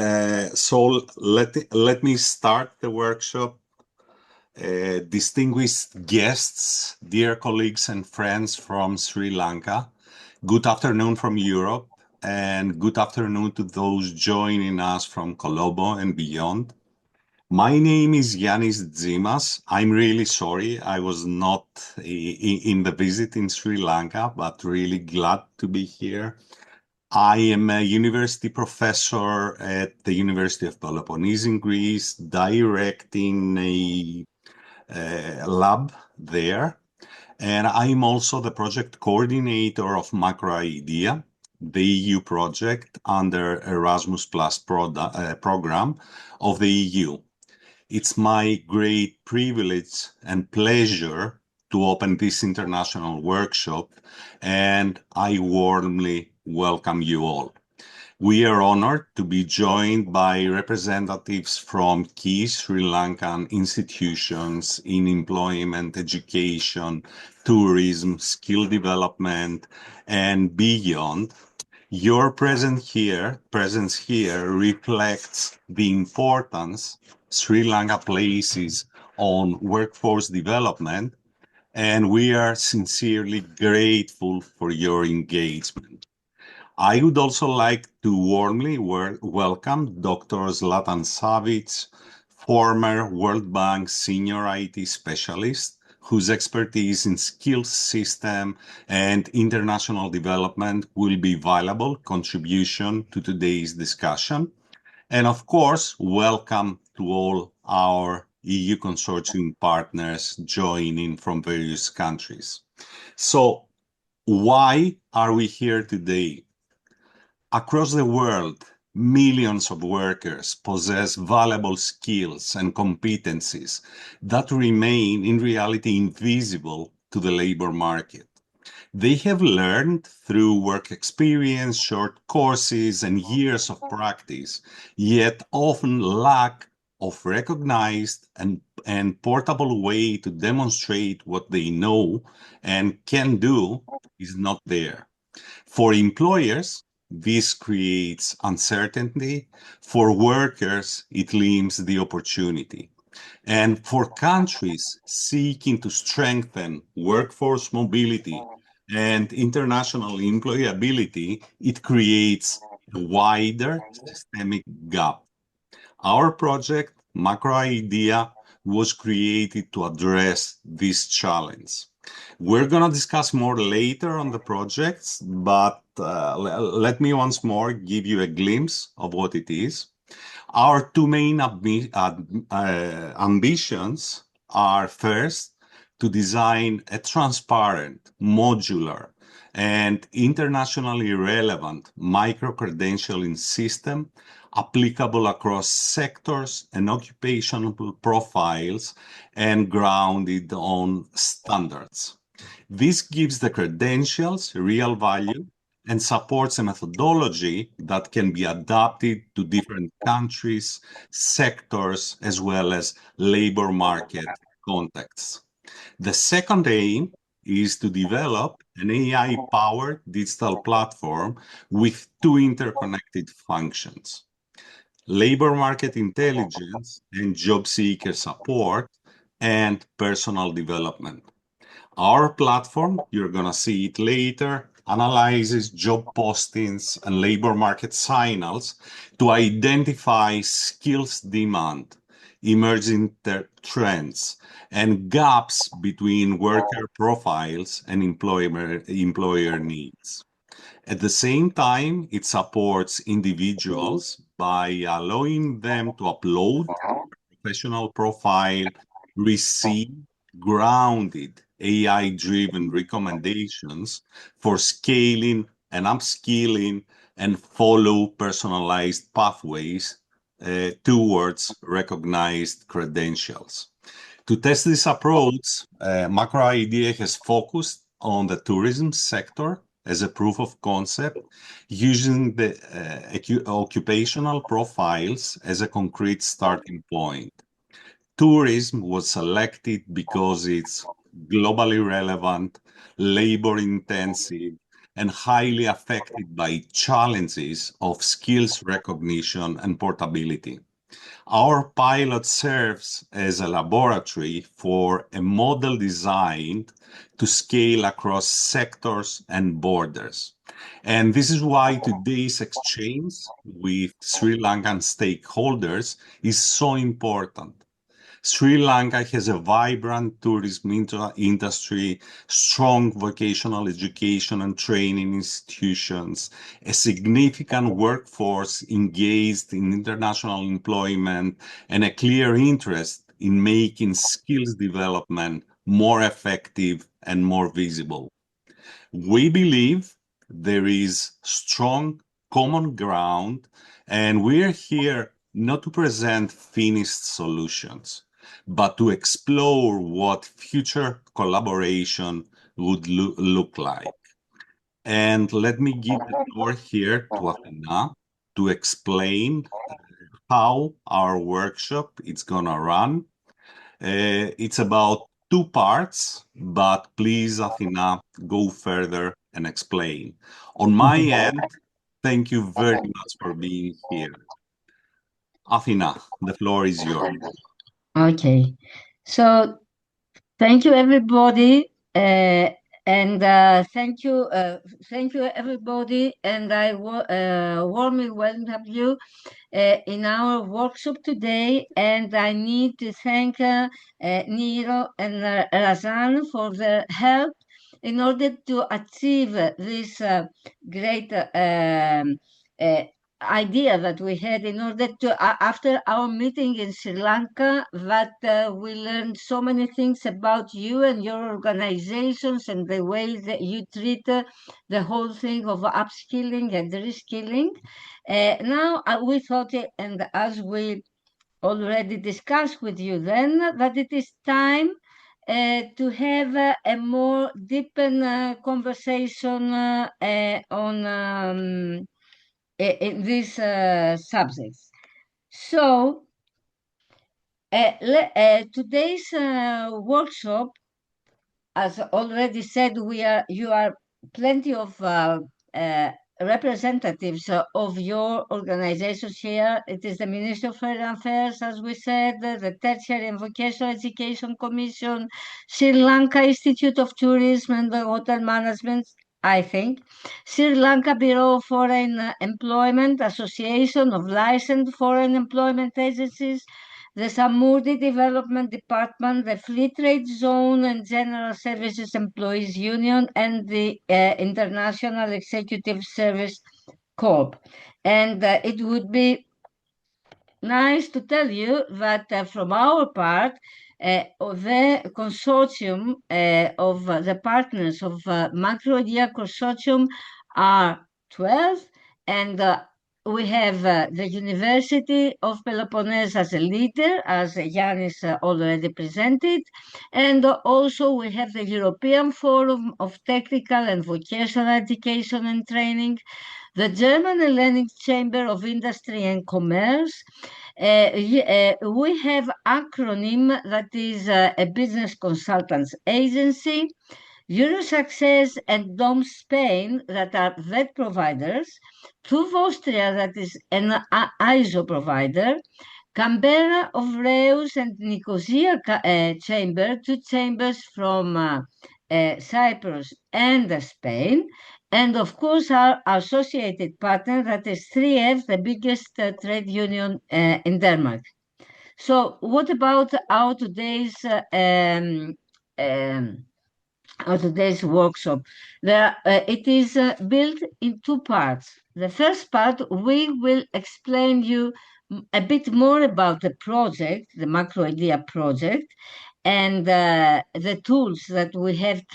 Let me start the workshop. Distinguished guests, dear colleagues and friends from Sri Lanka, good afternoon from Europe, and good afternoon to those joining us from Colombo and beyond. My name is Yanis Dzimas. I'm really sorry I was not in the visit in Sri Lanka, but really glad to be here. I am a university professor at the University of Peloponnese in Greece, directing a lab there. And I'm also the project coordinator of Microidea, the EU project under Erasmus Plus program of the EU. It's my great privilege and pleasure to open this international workshop, and I warmly welcome you all. We are honored to be joined by representatives from key Sri Lankan institutions in employment, education, tourism, skill development, and beyond. Your presence here reflects the importance Sri Lanka places on workforce development, and we are sincerely grateful for your engagement. I would also like to warmly welcome Dr. Zlatan Savic, former World Bank senior IT specialist, whose expertise in skills system and international development will be valuable contribution to today's discussion. And of course, welcome to all our EU consortium partners joining from various countries. So, why are we here today? Across the world, millions of workers possess valuable skills and competencies that remain in reality invisible to the labor market. They have learned through work experience, short courses, and years of practice, yet often lack of recognized and portable way to demonstrate what they know and can do is not there. For employers, this creates uncertainty. For workers, it limits the opportunity. And for countries seeking to strengthen workforce mobility and international employability, it creates a wider systemic gap. Our project, Microidea, was created to address this challenge. We're going to discuss more later on the projects, but let me once more give you a glimpse of what it is. Our two main ambitions are first, to design a transparent, modular, and internationally relevant micro-credentialing system applicable across sectors and occupational profiles and grounded on standards. This gives the credentials real value and supports a methodology that can be adapted to different countries, sectors, as well as labor market contexts. The second aim is to develop an AI-powered digital platform with two interconnected functions: labor market intelligence and job seeker support, and personal development. Our platform, you're going to see it later, analyzes job postings and labor market signals to identify skills demand, emerging trends, and gaps between worker profiles and employer needs. At the same time, it supports individuals by allowing them to upload a professional profile, receive grounded AI-driven recommendations for scaling and upskilling, and follow personalized pathways towards recognized credentials. To test this approach, Microidea has focused on the tourism sector as a proof of concept, using the occupational profiles as a concrete starting point. Tourism was selected because it's globally relevant, labor intensive, and highly affected by challenges of skills recognition and portability. Our pilot serves as a laboratory for a model designed to scale across sectors and borders. And this is why today's exchange with Sri Lankan stakeholders is so important. Sri Lanka has a vibrant tourism industry, strong vocational education and training institutions, a significant workforce engaged in international employment, and a clear interest in making skills development more effective and more visible. We believe there is strong common ground, and we're here not to present finished solutions, but to explore what future collaboration would look like. And let me give the floor here to Athena to explain how our workshop is gonna run. It's about two parts, but please, Athena, go further and explain. On my end, thank you very much for being here. Athena, the floor is yours. Okay. So thank you, everybody, and thank you, everybody, and I warmly welcome you in our workshop today. And I need to thank Niro and Razan for their help in order to achieve this great uh, idea that we had in order to after our meeting in Sri Lanka, that we learned so many things about you and your organizations and the way that you treat the whole thing of upskilling and reskilling. Now we thought, and as we already discussed with you then, that it is time to have a more deepened conversation on in these subjects. So today's workshop, as already said, you are plenty of representatives of your organizations here. It is the Ministry of Foreign Affairs, as we said, the Tertiary and Vocational Education Commission, Sri Lanka Institute of Tourism and Hotel Management, I think, Sri Lanka Bureau of Foreign Employment, Association of Licensed Foreign Employment Agencies, the Samurdi Development Department, the Free Trade Zone and General Services Employees Union, and the International Executive Service Corp. And it would be nice to tell you that from our part, the consortium of the partners of Microidea Consortium are 12, and we have the University of Peloponnese as a leader, as Yanis already presented, and also we have the European Forum of Technical and Vocational Education and Training, the German Hellenic Chamber of Industry and Commerce. We have acronym that is a business consultants agency, Eurosuccess and DOM Spain that are vet providers, TUV Austria that is an ISO provider, Canberra of Reus and Nicosia chamber, two chambers from Cyprus and Spain, and of course our associated partner that is 3F, the biggest trade union in Denmark. So what about our today's workshop? It is built in two parts. The first part, we will explain you a bit more about the project, the Microidea project, and the tools that we have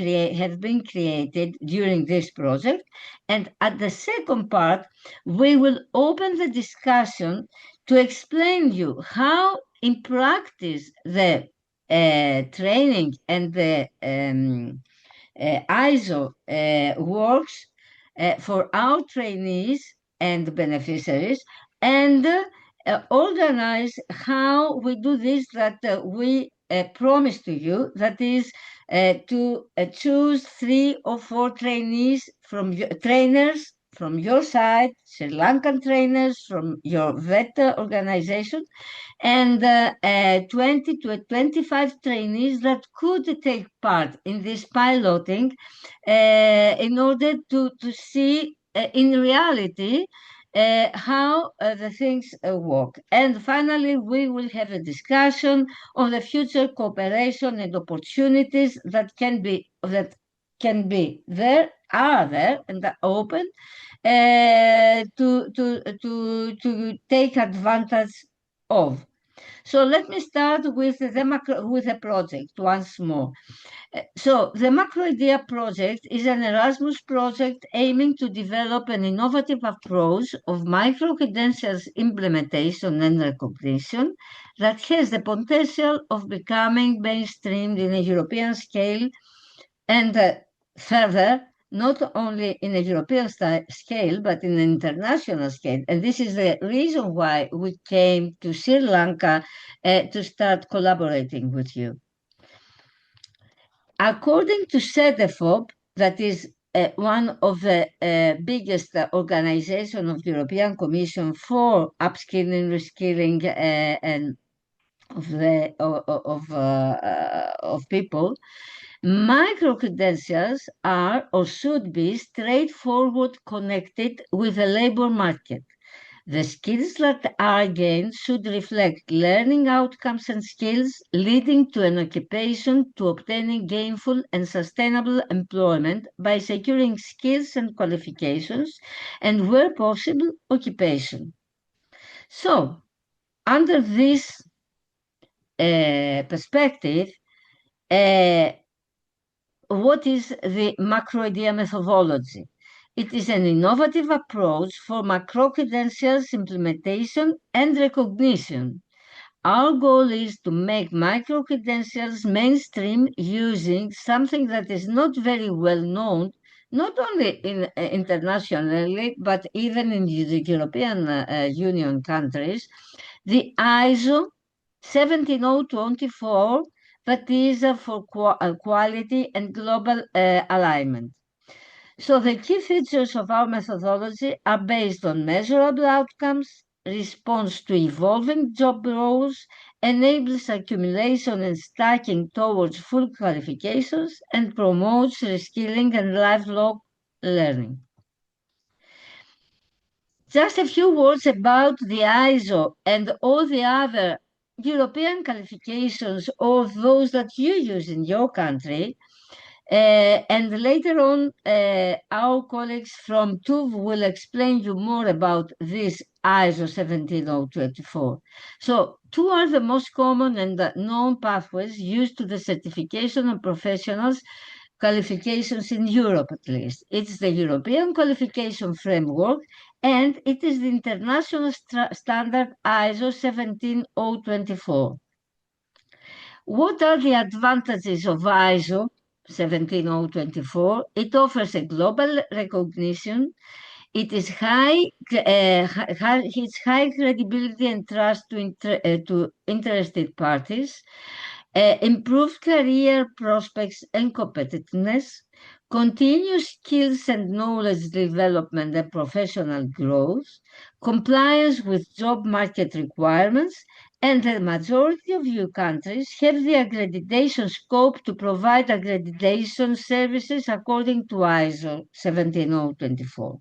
been created during this project. And at the second part, we will open the discussion to explain you how in practice the training and the ISO works for our trainees and beneficiaries, and organize how we do this, that we promise to you, that is to choose 3 or 4 trainers from your side, Sri Lankan trainers from your VET organization, and 20 to 25 trainees that could take part in this piloting in order to see in reality how the things work. And finally, we will have a discussion on the future cooperation and opportunities that are there and are open to take advantage of. So let me start with the project once more. So the Microidea project is an Erasmus project aiming to develop an innovative approach of micro-credentials implementation and recognition that has the potential of becoming mainstreamed in a European scale and further, not only in a European scale, but in an international scale. And this is the reason why we came to Sri Lanka to start collaborating with you. According to CEDEFOP, that is one of the biggest organizations of the European Commission for upskilling, reskilling, and of people, micro-credentials are or should be straightforward connected with the labor market. The skills that are gained should reflect learning outcomes and skills leading to an occupation, to obtaining gainful and sustainable employment by securing skills and qualifications, and where possible, occupation. So, under this perspective, what is the Microidea methodology? It is an innovative approach for macro-credentials implementation and recognition. Our goal is to make micro-credentials mainstream using something that is not very well known, not only internationally, but even in the European Union countries, the ISO 17024, that is for quality and global alignment. So the key features of our methodology are based on measurable outcomes, response to evolving job roles, enables accumulation and stacking towards full qualifications, and promotes reskilling and lifelong learning. Just a few words about the ISO and all the other European qualifications or those that you use in your country. And later on, our colleagues from TÜV will explain you more about this ISO 17024. So, two are the most common and known pathways used to the certification of professionals qualifications in Europe, at least. It's the European Qualification Framework, and it is the international standard ISO 17024. What are the advantages of ISO 17024? It offers a global recognition. It is its high credibility and trust to interested parties, improved career prospects and competitiveness, continuous skills and knowledge development and professional growth, compliance with job market requirements, and the majority of EU countries have the accreditation scope to provide accreditation services according to ISO 17024.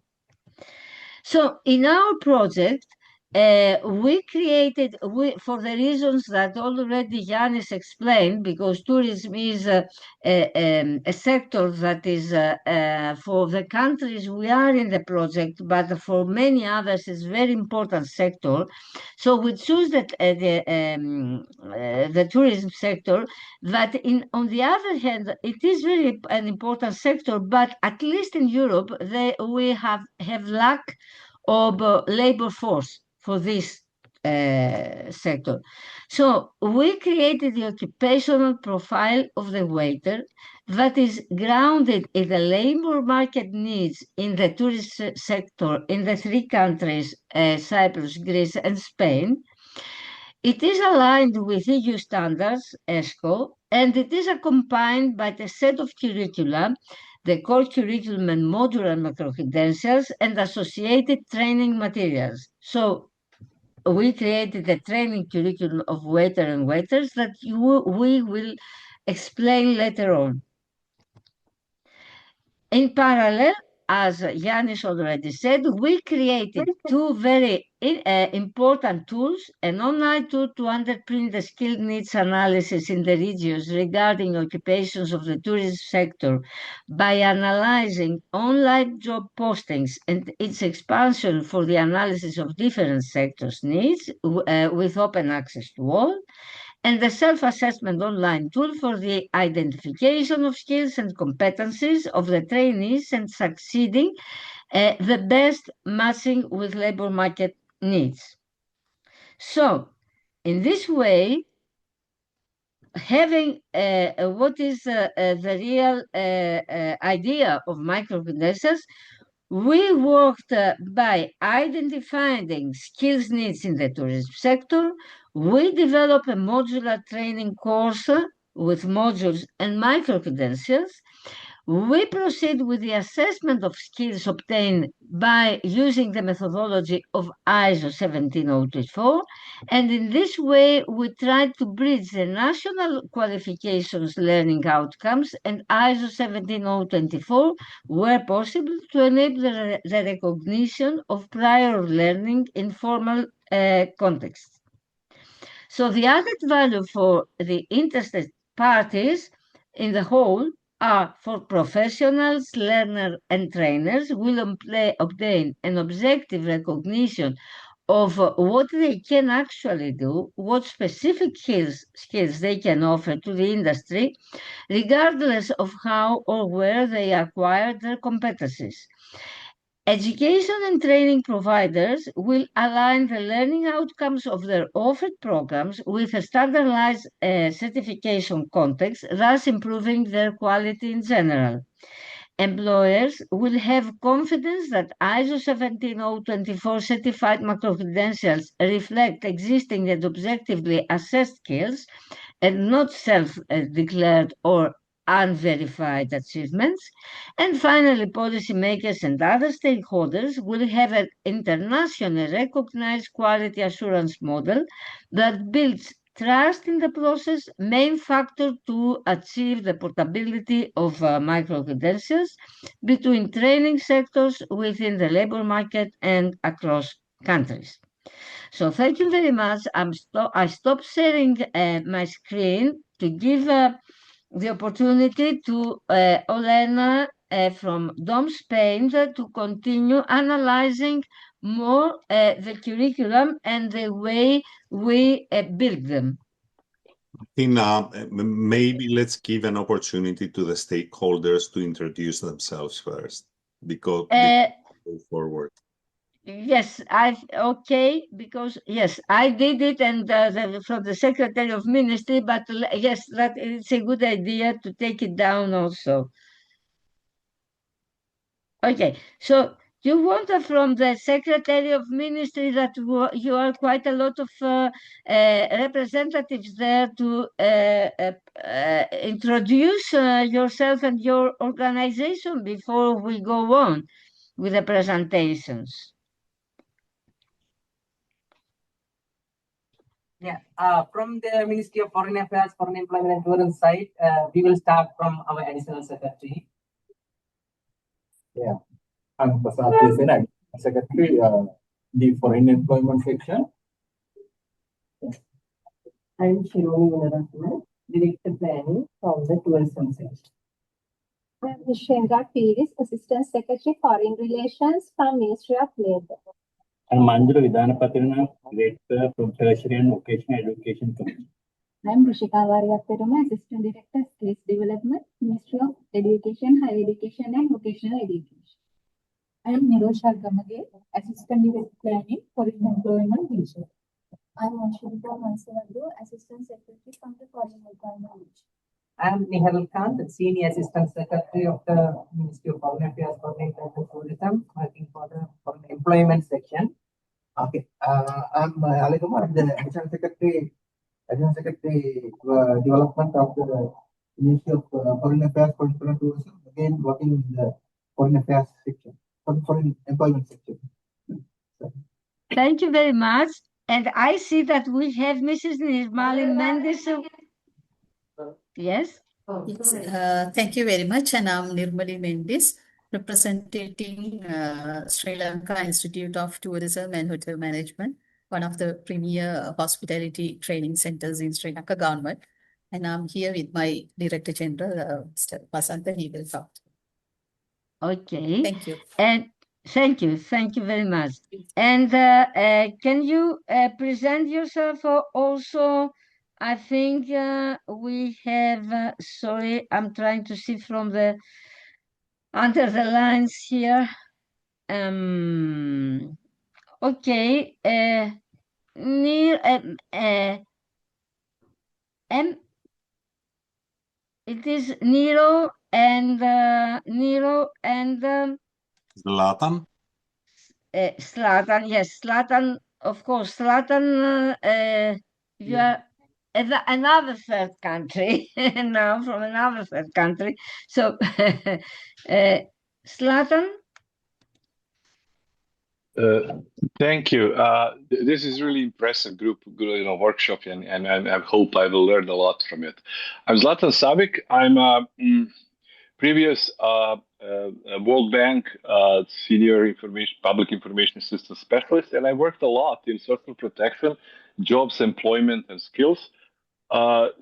So in our project, we created, for the reasons that already Yanis explained, because tourism is a sector that is for the countries we are in the project, but for many others is very important sector. So we choose that the tourism sector. But on the other hand, it is really an important sector. But at least in Europe, we have lack of labor force for this sector. So we created the occupational profile of the waiter that is grounded in the labor market needs in the tourist sector in the 3 countries, Cyprus, Greece, and Spain. It is aligned with EU standards, ESCO, and it is accompanied by a set of curricula, the core curriculum and modular macro-credentials, and associated training materials. So we created a training curriculum of waiter and waiters that we will explain later on. In parallel, as Yanis already said, we created two very important tools, an online tool to underpin the skill needs analysis in the regions regarding occupations of the tourism sector by analyzing online job postings and its expansion for the analysis of different sectors' needs with open access to all, and the self-assessment online tool for the identification of skills and competencies of the trainees and succeeding the best matching with labor market needs. So, in this way, having what is the real idea of micro-credentials, we worked by identifying skills needs in the tourism sector. We developed a modular training course with modules and micro-credentials. We proceed with the assessment of skills obtained by using the methodology of ISO 17024, and in this way we try to bridge the national qualifications learning outcomes and ISO 17024 where possible to enable the recognition of prior learning in formal contexts. So the added value for the interested parties in the whole are for professionals, learners, and trainers will obtain an objective recognition of what they can actually do, what specific skills they can offer to the industry, regardless of how or where they acquired their competencies. Education and training providers will align the learning outcomes of their offered programs with a standardized certification context, thus improving their quality in general. Employers will have confidence that ISO 17024 certified macro-credentials reflect existing and objectively assessed skills and not self-declared or unverified achievements. And finally, policymakers and other stakeholders will have an internationally recognized quality assurance model that builds trust in the process, main factor to achieve the portability of micro-credentials between training sectors within the labor market and across countries. So thank you very much. I stopped sharing my screen to give the opportunity to Olena from DOM Spain to continue analyzing more the curriculum and the way we build them. I think maybe let's give an opportunity to the stakeholders to introduce themselves first, because go forward. Yes, because yes, I did it, and from the Secretary of Ministry, but yes, that it's a good idea to take it down also. Okay, so you want from the Secretary of Ministry that you are quite a lot of representatives there to introduce yourself and your organization before we go on with the presentations. Yeah, from the Ministry of Foreign Affairs, Foreign Employment and Tourism side, we will start from our Additional Secretary. Yeah, I'm Prasad Sen, Secretary, the Foreign Employment Section. I'm Shironi Gunaratna, Director Planning from the Tourism Section. I'm Nishendra Piris, Assistant Secretary Foreign Relations from Ministry of Labour. I'm Manjula Vidhanapatirana, Director from Tertiary and Vocational Education Commission. I'm Rishika Variyaperuma, Assistant Director Skills Development, Ministry of Education, Higher Education and Vocational Education. I'm Nirosha Gamage, Assistant Director Planning for Employment Division. I'm Ashwita Mansavandu, Assistant Secretary from the Foreign Employment Division. I'm Nihal Khan, the Senior Assistant Secretary of the Ministry of Foreign Affairs, Foreign Employment and Tourism, working for the Foreign Employment Section. Okay. I'm Ali Kumar. I'm the Additional Secretary Development of the Ministry of Foreign Affairs, Culture and Tourism. Again, working in the Foreign Affairs section, Foreign Employment section. Thank you very much. And I see that we have Mrs. Nirmali Mendes. Yes? Yes, thank you very much. And I'm Nirmali Mendis, representing Sri Lanka Institute of Tourism and Hotel Management, one of the premier hospitality training centers in Sri Lanka government. And I'm here with my Director General, Mr. Vasanta. He will talk. Okay. Thank you. And thank you very much. And can you present yourself also? I think we have, sorry, I'm trying to see from the under the lines here. Okay, near M. It is Nero and Zlatan? Zlatan. Yes, Zlatan. Of course, Zlatan. You are another third country now, from another third country. So, Zlatan. Thank you. This is really impressive group, workshop, and I hope I will learn a lot from it. I'm Zlatan Savic. I'm a previous World Bank senior public information system specialist, and I worked a lot in social protection, jobs, employment, and skills. So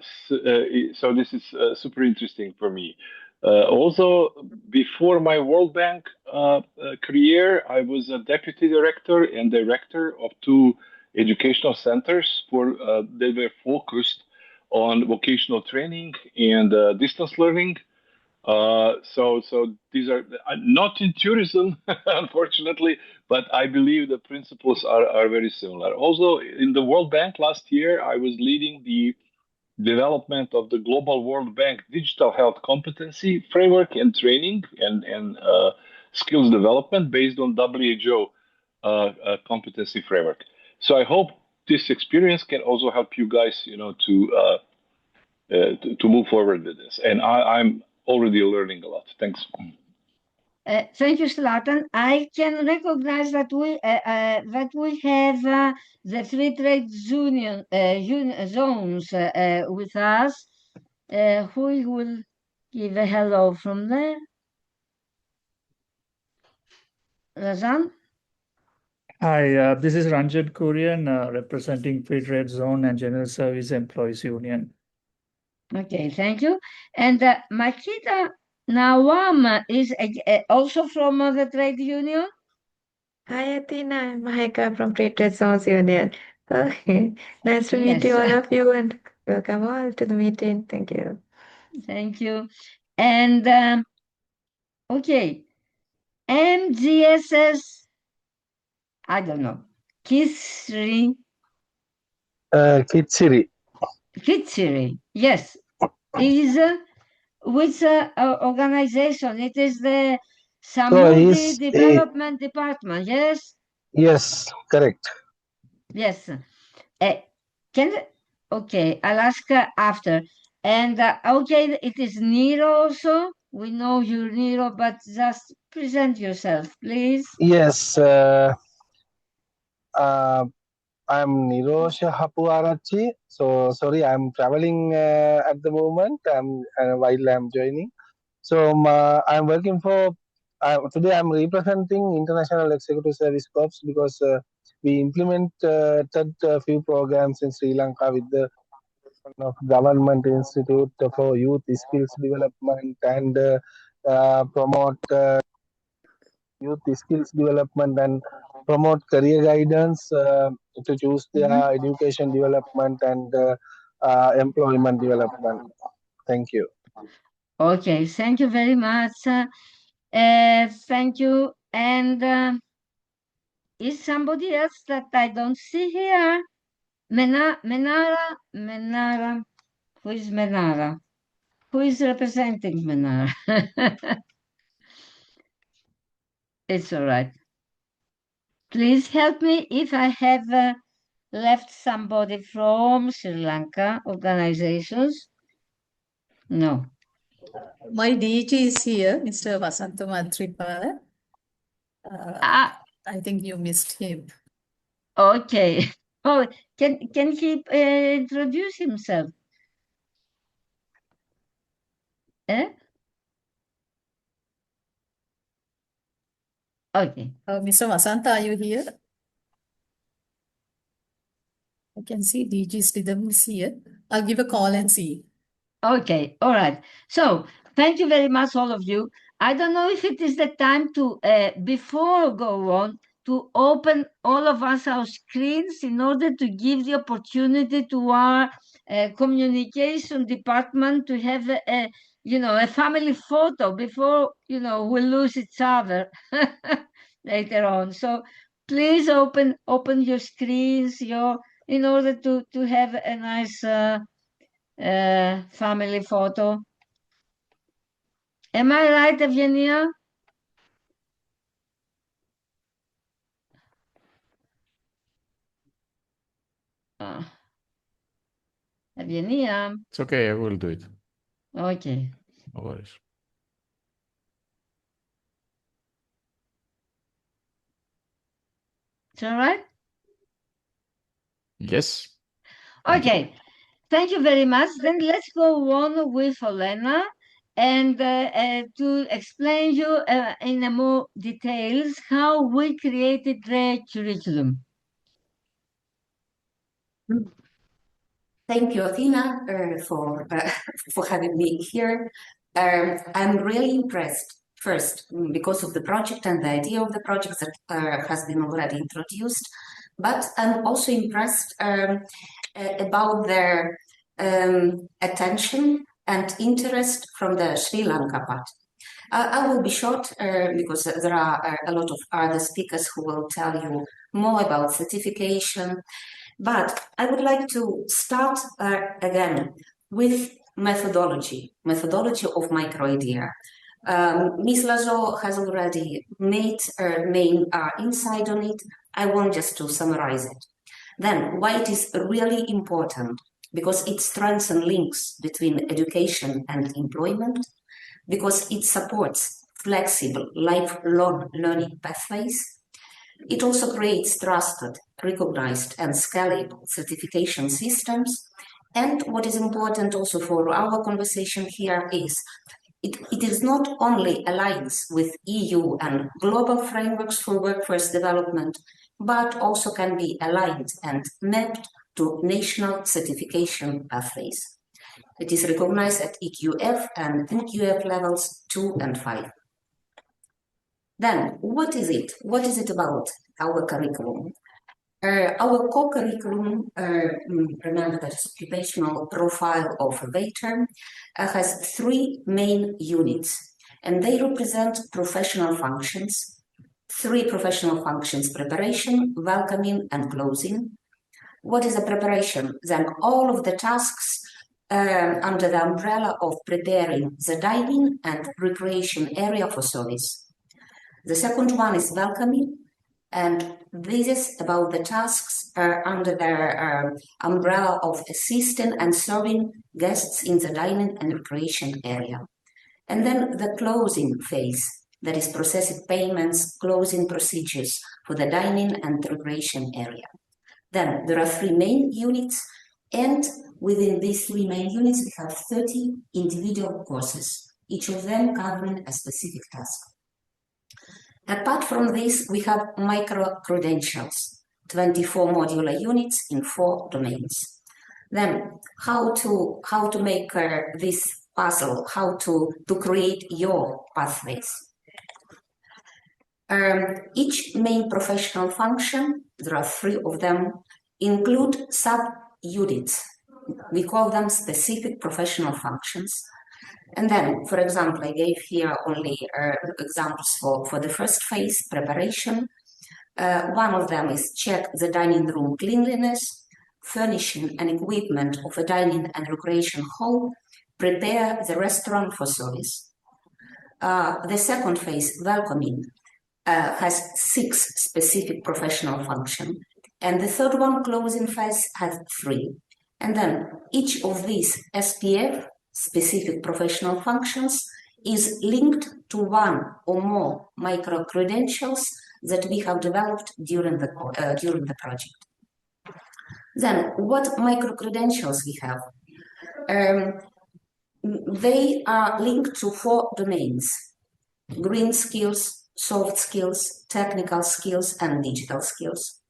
this is super interesting for me. Also, before my World Bank career, I was a deputy director and director of two educational centers they were focused on vocational training and distance learning. So these are not in tourism, unfortunately, but I believe the principles are very similar. Also, in the World Bank last year, I was leading the development of the Global World Bank Digital Health Competency Framework and training and skills development based on WHO competency framework. So I hope this experience can also help you guys, to move forward with this. And I'm already learning a lot. Thanks. Thank you, Zlatan. I can recognize that we have the free trade zones with us. Who will give a hello from there? Razan? Hi, this is Ranjan Kurian, representing Free Trade Zone and General Service Employees Union. Okay, thank you. And Makita Nawam is also from the trade union? Hi, Athena. I'm Mahika from Trade Zones Union. Okay. Nice to meet you, all of you, and welcome all to the meeting. Thank you. Thank you. And okay, MGSS, I don't know, Kitsiri. Kitsiri, yes. Is which organization? It is the Samudi Development Department, yes? Yes, correct. Yes. Okay, I'll ask after. And okay, it is Nero also. We know you're Nero, but just present yourself, please. Yes, I'm Nirosh Hapuarachi. So sorry, I'm traveling at the moment. While I'm joining. So I'm working for. Today I'm representing International Executive Service Corps because we implemented a few programs in Sri Lanka with the Government Institute for Youth Skills Development and promote youth skills development and promote career guidance to choose their education development and employment development. Thank you. Okay, thank you very much. Thank you. And is somebody else that I don't see here? Menara. Who is Menara? Who is representing Menara? It's all right. please help me if I have left somebody from Sri Lanka organizations. No. My DG is here, Mr. Vasanto Matripala. I think you missed him. Okay. Oh, can he introduce himself? Okay. Mr. Vasanta, are you here? I can see DG's rhythm is here. I'll give a call and see. Okay, all right. So thank you very much, all of you. I don't know if it is the time to, before go on, to open all of us our screens in order to give the opportunity to our communication department to have a family photo before, we lose each other later on. So please open your screens, in order to have a nice family photo. Am I right, Evgenia? Evgenia. It's okay, I will do it. Okay. No worries. It's all right? Yes. Okay. Thank you very much. Then let's go on with Olena and to explain you in more details how we created the curriculum. Thank you, Athena, for having me here. I'm really impressed, first, because of the project and the idea of the project that has been already introduced, but I'm also impressed about their attention and interest from the Sri Lanka part. I will be short because there are a lot of other speakers who will tell you more about certification. But I would like to start again with methodology of Microidea. Ms. Lazo has already made her main insight on it. I want just to summarize it. Then, why it is really important? Because it strengthens links between education and employment, because it supports flexible lifelong learning pathways. It also creates trusted, recognized, and scalable certification systems. And what is important also for our conversation here is it is not only aligns with EU and global frameworks for workforce development, but also can be aligned and mapped to national certification pathways. It is recognized at EQF and NQF levels 2 and 5. Then, what is it? What is it about our curriculum? Our core curriculum, remember that it's occupational profile of a waiter, has 3 main units, and they represent professional functions, 3 professional functions: preparation, welcoming, and closing. What is a preparation? Then all of the tasks under the umbrella of preparing the dining and recreation area for service. The second one is welcoming, and this is about the tasks under the umbrella of assisting and serving guests in the dining and recreation area. And then the closing phase, that is processing payments, closing procedures for the dining and recreation area. Then there are 3 main units, and within these 3 main units, we have 30 individual courses, each of them covering a specific task. Apart from this, we have micro-credentials, 24 modular units in 4 domains. Then, how to make this puzzle, how to create your pathways. Each main professional function, there are 3 of them, include sub-units. We call them specific professional functions. And then, for example, I gave here only examples for the first phase, preparation. One of them is check the dining room cleanliness, furnishing and equipment of a dining and recreation hall, prepare the restaurant for service. The second phase, welcoming, has 6 specific professional functions, and the third one, closing phase, has 3. And then each of these SPF, specific professional functions, is linked to one or more micro-credentials that we have developed during the project. Then, what micro-credentials we have? They are linked to 4 domains: green skills, soft skills, technical skills, and digital skills.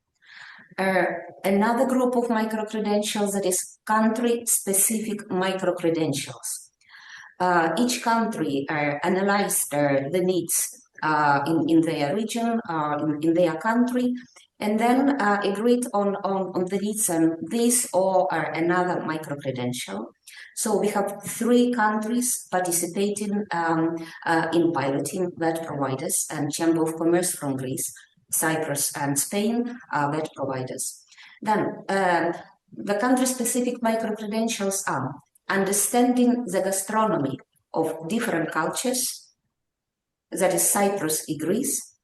Another group of micro-credentials that is country-specific micro-credentials. Each country analyzed the needs in their region, in their country, and then agreed on the needs and this or another micro-credential. So we have 3 countries participating in piloting that providers, and Chamber of Commerce from Greece, Cyprus, and Spain are that providers. Then the country-specific micro-credentials are understanding the gastronomy of different cultures, that is Cyprus and Greece,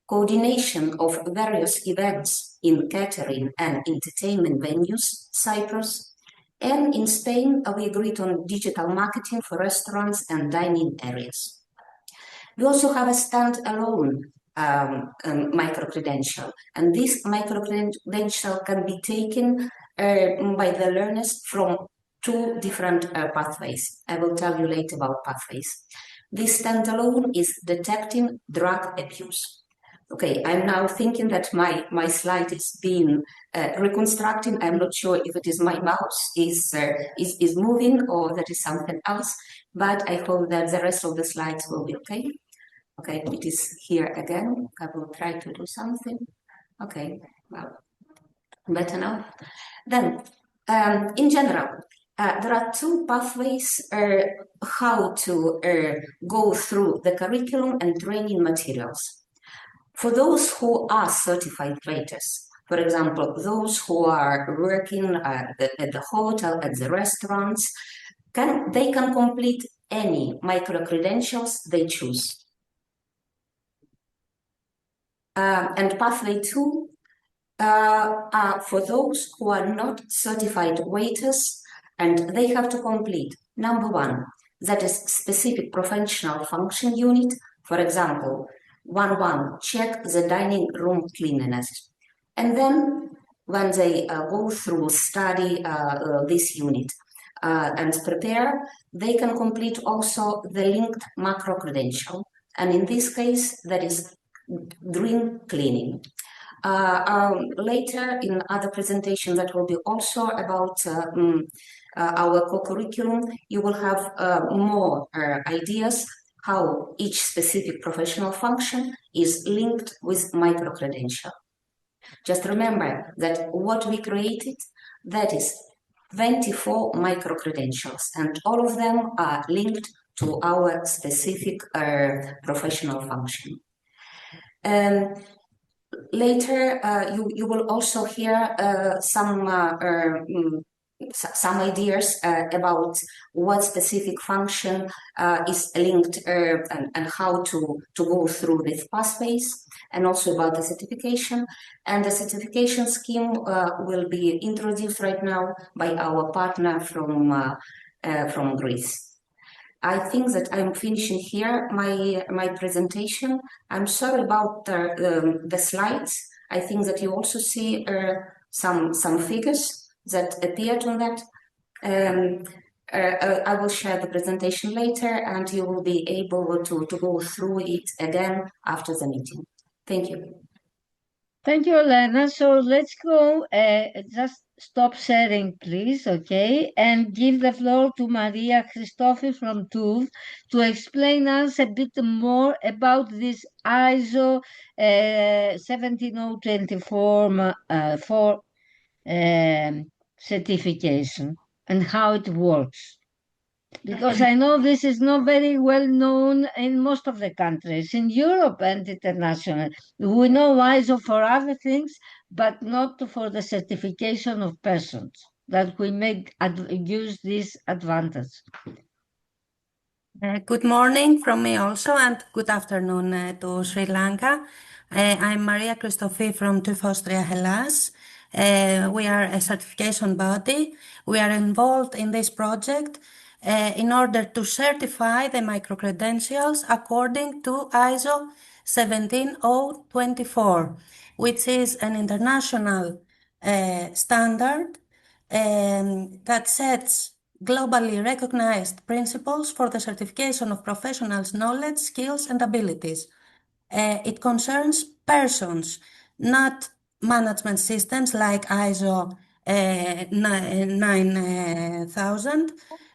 coordination of various events in catering and entertainment venues, Cyprus, and in Spain we agreed on digital marketing for restaurants and dining areas. We also have a standalone micro-credential, and this micro-credential can be taken by the learners from 2 different pathways. I will tell you later about pathways. This standalone is detecting drug abuse. Okay, I'm now thinking that my slide is being reconstructed. I'm not sure if it is my mouse is moving or that is something else, but I hope that the rest of the slides will be okay. Okay, it is here again. I will try to do something. Okay, well, better now. Then, in general, there are 2 pathways how to go through the curriculum and training materials. For those who are certified waiters, for example, those who are working at the hotel, at the restaurants, they can complete any micro-credentials they choose. And pathway 2 are for those who are not certified waiters, and they have to complete, number 1, that is specific professional function unit. For example, 1.1, check the dining room cleanliness. And then when they go through study this unit and prepare, they can complete also the linked macro credential. And in this case, that is green cleaning. Later in other presentations that will be also about our co-curriculum, you will have more ideas how each specific professional function is linked with micro-credential. Just remember that what we created, that is 24 micro-credentials, and all of them are linked to our specific professional function. Later, you will also hear some ideas about what specific function is linked and how to go through these pathways, and also about the certification. And the certification scheme will be introduced right now by our partner from Greece. I think that I'm finishing here my presentation. I'm sorry about the slides. I think that you also see some figures that appeared on that. I will share the presentation later, and you will be able to go through it again after the meeting. Thank you. Thank you, Elena. So let's go, just stop sharing, please, okay? And give the floor to Maria Christofi from TUV to explain us a bit more about this ISO 17024 certification and how it works. Because I know this is not very well known in most of the countries, in Europe and international. We know ISO for other things, but not for the certification of persons, that we may use this advantage. Good morning from me also, and good afternoon to Sri Lanka. I'm Maria Christofi from TÜV Austria Hellas. We are a certification body. We are involved in this project in order to certify the microcredentials according to ISO 17024, which is an international standard that sets globally recognized principles for the certification of professionals' knowledge, skills, and abilities. It concerns persons, not management systems like ISO 9000.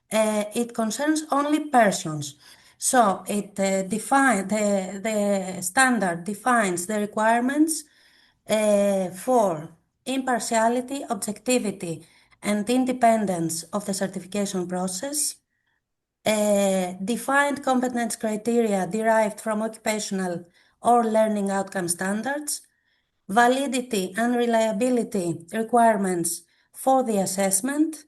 It concerns only persons. So it the standard defines the requirements for impartiality, objectivity, and independence of the certification process, defined competence criteria derived from occupational or learning outcome standards, validity and reliability requirements for the assessment,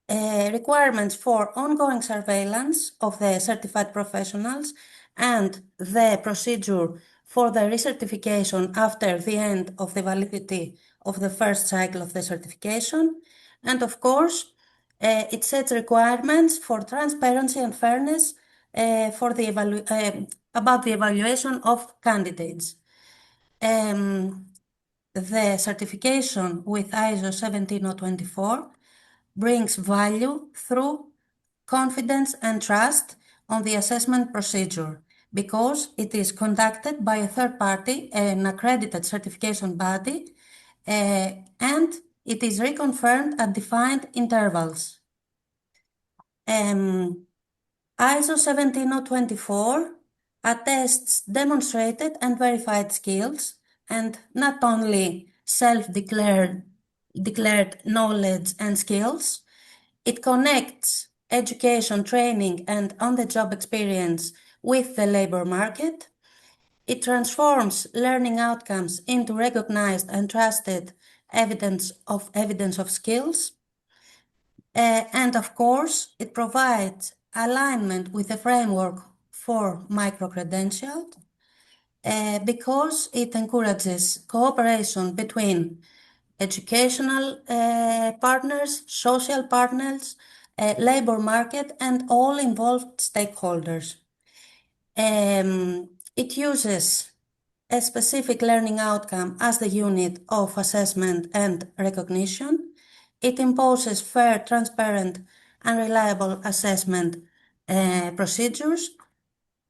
requirements for ongoing surveillance of the certified professionals, and the procedure for the recertification after the end of the validity of the first cycle of the certification. And of course, it sets requirements for transparency and fairness for the about the evaluation of candidates. The certification with ISO 17024 brings value through confidence and trust on the assessment procedure because it is conducted by a third party, an accredited certification body, and it is reconfirmed at defined intervals. ISO 17024 attests demonstrated and verified skills and not only self-declared knowledge and skills. It connects education, training, and on-the-job experience with the labor market. It transforms learning outcomes into recognized and trusted evidence of skills. And of course, it provides alignment with the framework for microcredentials because it encourages cooperation between educational partners, social partners, labor market, and all involved stakeholders. It uses a specific learning outcome as the unit of assessment and recognition. It imposes fair, transparent, and reliable assessment procedures,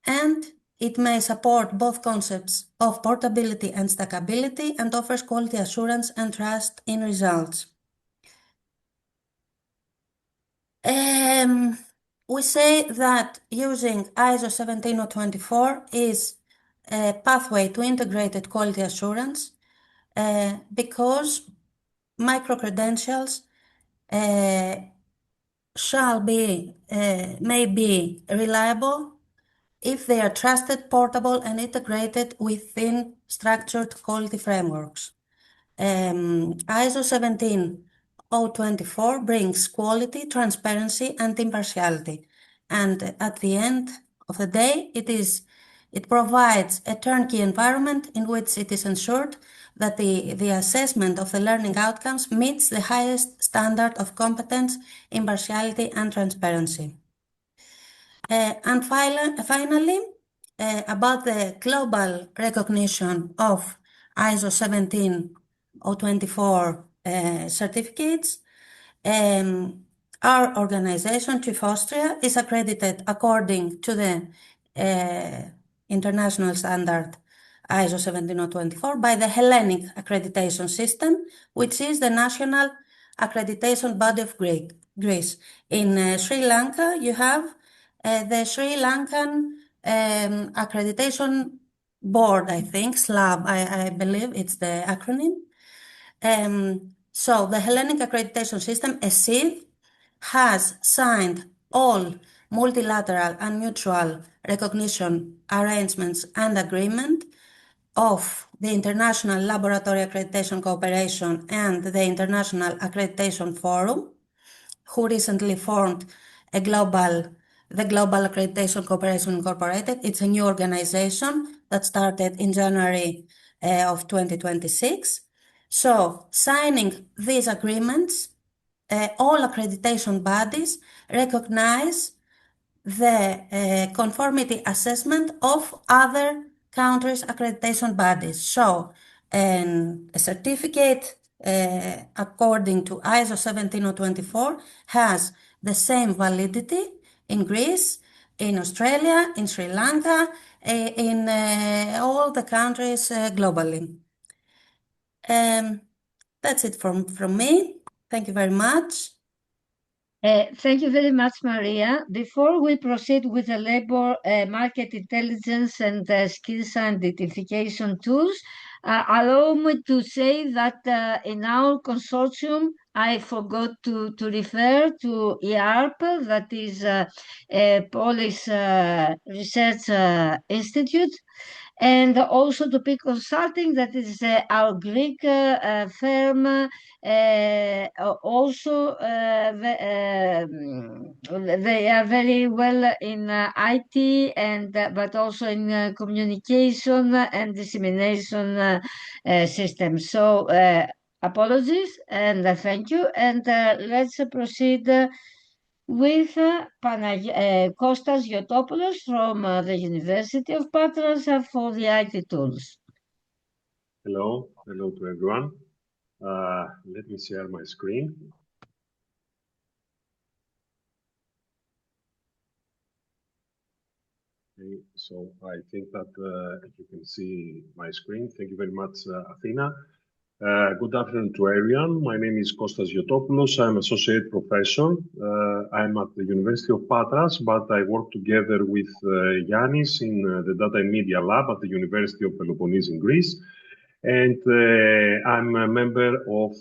and it may support both concepts of portability and stackability and offers quality assurance and trust in results. We say that using ISO 17024 is a pathway to integrated quality assurance because microcredentials may be reliable if they are trusted, portable, and integrated within structured quality frameworks. ISO 17024 brings quality, transparency, and impartiality. And at the end of the day, it provides a turnkey environment in which it is ensured that the assessment of the learning outcomes meets the highest standard of competence, impartiality, and transparency. And finally, about the global recognition of ISO 17024 certificates, our organization, TÜV Austria, is accredited according to the international standard ISO 17024 by the Hellenic accreditation system, which is the national accreditation body of Greece. In Sri Lanka, you have the Sri Lankan accreditation board, I think, SLAB, I believe it's the acronym. So the Hellenic accreditation system, ESID, has signed all multilateral and mutual recognition arrangements and agreement of the International Laboratory Accreditation Cooperation and the International Accreditation Forum, who recently formed a global the Global Accreditation Corporation Incorporated. It's a new organization that started in January of 2026. So signing these agreements, all accreditation bodies recognize the conformity assessment of other countries' accreditation bodies. So a certificate according to ISO 17024 has the same validity in Greece, in Australia, in Sri Lanka, in all the countries globally. That's it from me. Thank you very much. Thank you very much, Maria. Before we proceed with the labor market intelligence and skills identification tools, allow me to say that in our consortium, I forgot to refer to EARP, that is a Polish Research Institute, and also to P Consulting, that is our Greek firm. Also, they are very well in IT and but also in communication and dissemination systems. So apologies and thank you. And let's proceed with Kostas Yotopoulos from the University of Patras for the IT tools. Hello to everyone. Let me share my screen. Okay, so I think that you can see my screen. Thank you very much, Athena. Good afternoon to everyone. My name is Kostas Yotopoulos. I'm associate professor. I'm at the University of Patras, but I work together with Yannis in the Data and Media Lab at the University of Peloponnese in Greece. And I'm a member of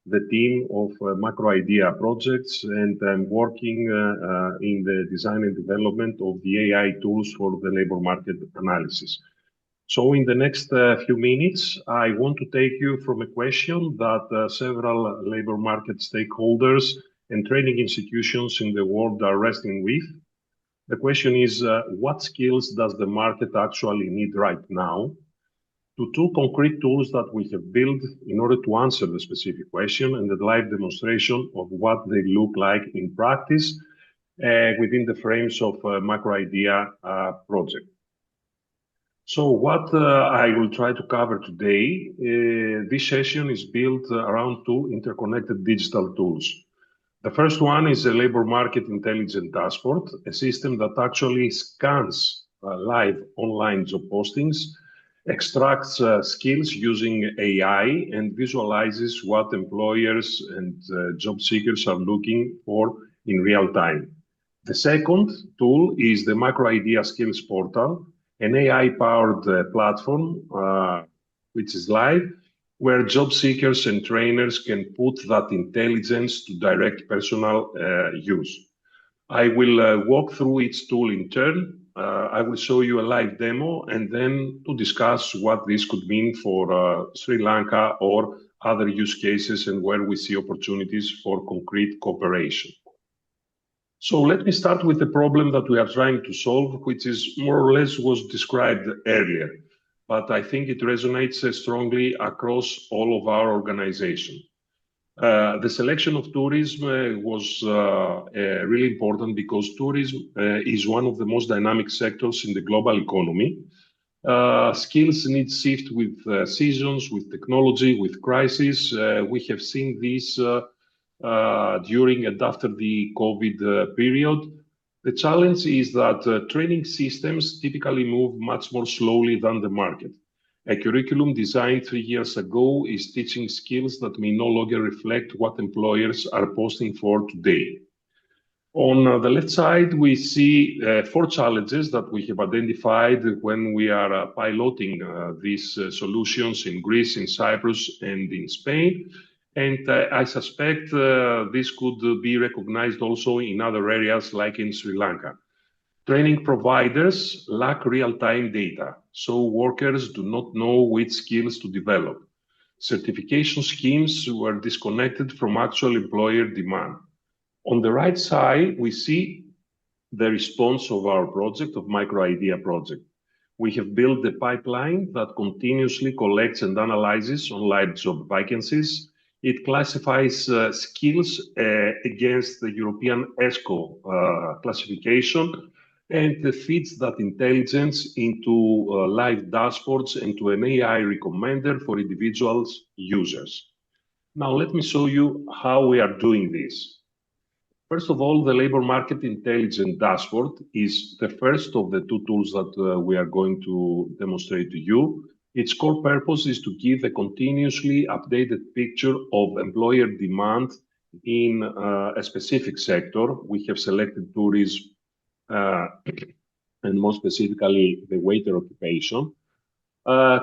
the team of Microidea projects, and I'm working in the design and development of the AI tools for the labor market analysis. So in the next few minutes, I want to take you from a question that several labor market stakeholders and training institutions in the world are wrestling with. The question is, what skills does the market actually need right now? To two concrete tools that we have built in order to answer the specific question and the live demonstration of what they look like in practice within the frames of Microidea project. So what I will try to cover today, this session is built around two interconnected digital tools. The first one is a labor market intelligence dashboard, a system that actually scans live online job postings, extracts skills using AI, and visualizes what employers and job seekers are looking for in real time. The second tool is the Microidea Skills Portal, an AI-powered platform which is live, where job seekers and trainers can put that intelligence to direct personal use. I will walk through each tool in turn. I will show you a live demo and then to discuss what this could mean for Sri Lanka or other use cases and where we see opportunities for concrete cooperation. So let me start with the problem that we are trying to solve, which is more or less was described earlier, but I think it resonates strongly across all of our organization. The selection of tourism was really important because tourism is one of the most dynamic sectors in the global economy. Skills need shift with seasons, with technology, with crisis. We have seen this during and after the COVID period. The challenge is that training systems typically move much more slowly than the market. A curriculum designed 3 years ago is teaching skills that may no longer reflect what employers are posting for today. On the left side, we see 4 challenges that we have identified when we are piloting these solutions in Greece, in Cyprus, and in Spain. And I suspect this could be recognized also in other areas like in Sri Lanka. Training providers lack real-time data, so workers do not know which skills to develop. Certification schemes were disconnected from actual employer demand. On the right side, we see the response of our project, of Microidea project. We have built a pipeline that continuously collects and analyzes online job vacancies. It classifies skills against the European ESCO classification and feeds that intelligence into live dashboards and to an AI recommender for individuals users. Now, let me show you how we are doing this. First of all, the labor market intelligence dashboard is the first of the two tools that we are going to demonstrate to you. Its core purpose is to give a continuously updated picture of employer demand in a specific sector. We have selected tourism and more specifically the waiter occupation,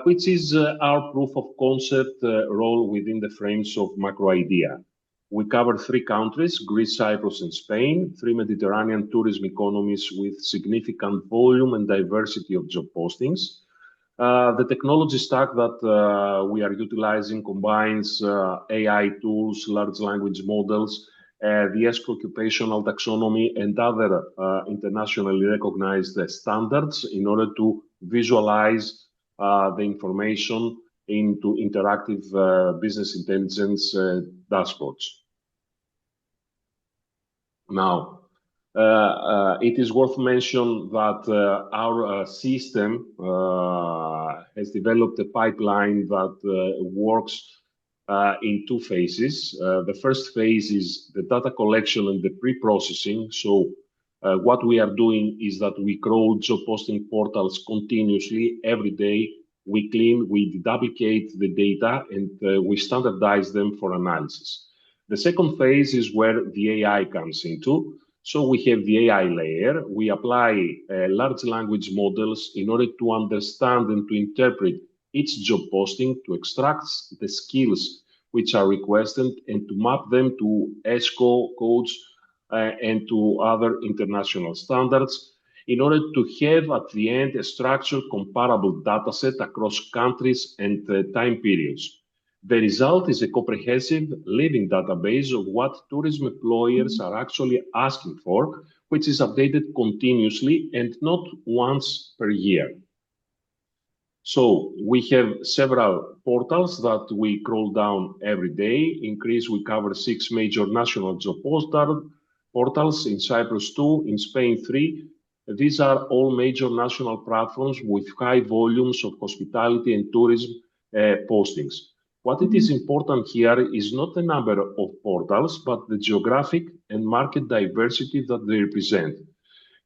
which is our proof of concept role within the frames of Microidea. We cover 3 countries, Greece, Cyprus, and Spain, 3 Mediterranean tourism economies with significant volume and diversity of job postings. The technology stack that we are utilizing combines AI tools, large language models, the ESCO occupational taxonomy, and other internationally recognized standards in order to visualize the information into interactive business intelligence dashboards. Now, it is worth mentioning that our system has developed a pipeline that works in 2 phases. The first phase is the data collection and the pre-processing. So what we are doing is that we crawl job posting portals continuously every day. We clean, we duplicate the data, and we standardize them for analysis. The second phase is where the AI comes into. So we have the AI layer. We apply large language models in order to understand and to interpret each job posting, to extract the skills which are requested and to map them to ESCO codes and to other international standards, in order to have at the end a structured comparable data set across countries and time periods. The result is a comprehensive living database of what tourism employers are actually asking for, which is updated continuously and not once per year. So we have several portals that we crawl down every day. In Greece, we cover 6 major national job portals, in Cyprus 2, in Spain 3. These are all major national platforms with high volumes of hospitality and tourism postings. What it is important here is not the number of portals, but the geographic and market diversity that they represent.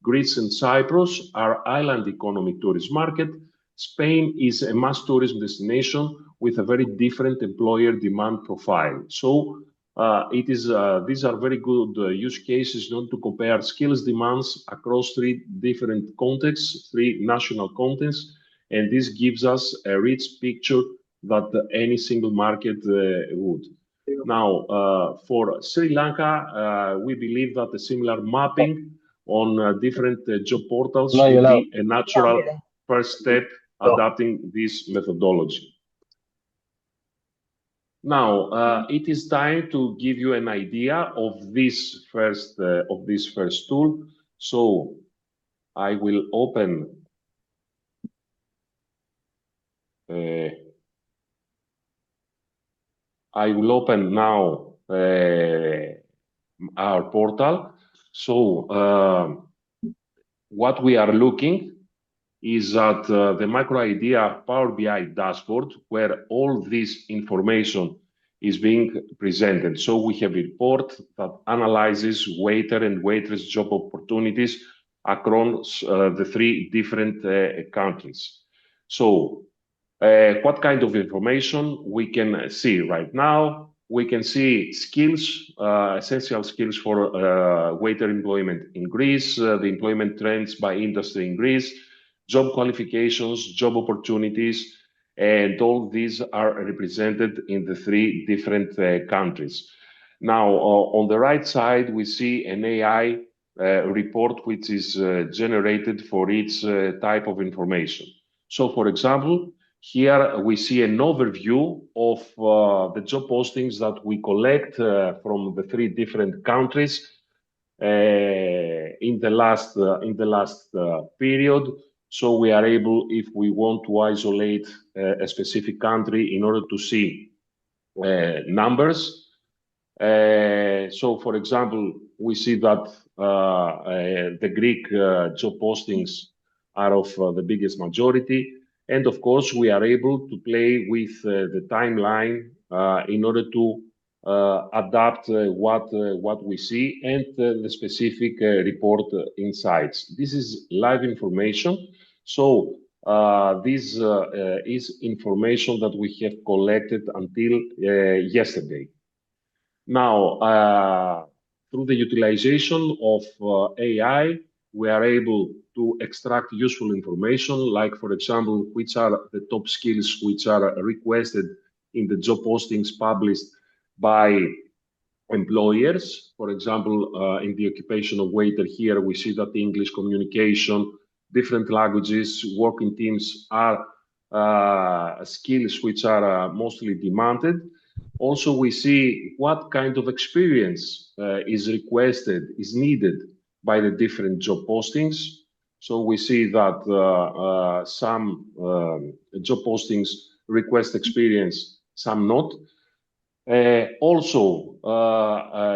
Greece and Cyprus are island economy tourist market. Spain is a mass tourism destination with a very different employer demand profile. So these are very good use cases not to compare skills demands across 3 different contexts, 3 national contexts, and this gives us a rich picture that any single market would. Now, for Sri Lanka, we believe that a similar mapping on different job portals will be a natural first step adapting this methodology. Now, it is time to give you an idea of this first tool. So I will open now our portal. So what we are looking is at the Microidea Power BI dashboard, where all this information is being presented. So we have a report that analyzes waiter and waitress job opportunities across the 3 different countries. So what kind of information we can see right now? We can see skills, essential skills for waiter employment in Greece, the employment trends by industry in Greece, job qualifications, job opportunities, and all these are represented in the 3 different countries. Now, on the right side, we see an AI report which is generated for each type of information. So, for example, here we see an overview of the job postings that we collect from the 3 different countries. in the last period. So we are able, if we want to isolate a specific country in order to see numbers. So, for example, we see that the Greek job postings are of the biggest majority. And of course, we are able to play with the timeline in order to adapt what we see and the specific report insights. This is live information. So this is information that we have collected until yesterday. Now, through the utilization of AI, we are able to extract useful information, like, for example, which are the top skills which are requested in the job postings published by employers. For example, in the occupation of waiter here, we see that the English communication, different languages, working teams are skills which are mostly demanded. Also, we see what kind of experience is requested, is needed by the different job postings. So we see that some job postings request experience, some not. Also,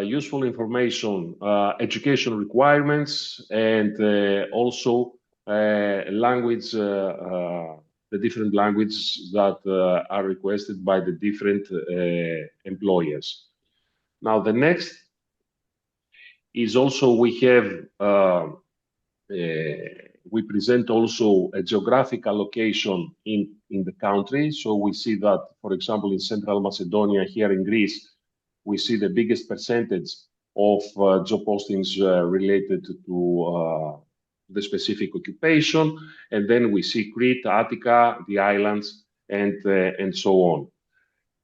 useful information, education requirements, and also language, the different languages that are requested by the different employers. Now, the next is also we have, we present also a geographic allocation in the country. So we see that, for example, in Central Macedonia, here in Greece, we see the biggest percentage of job postings related to the specific occupation. And then we see Crete, Attica, the islands, and so on.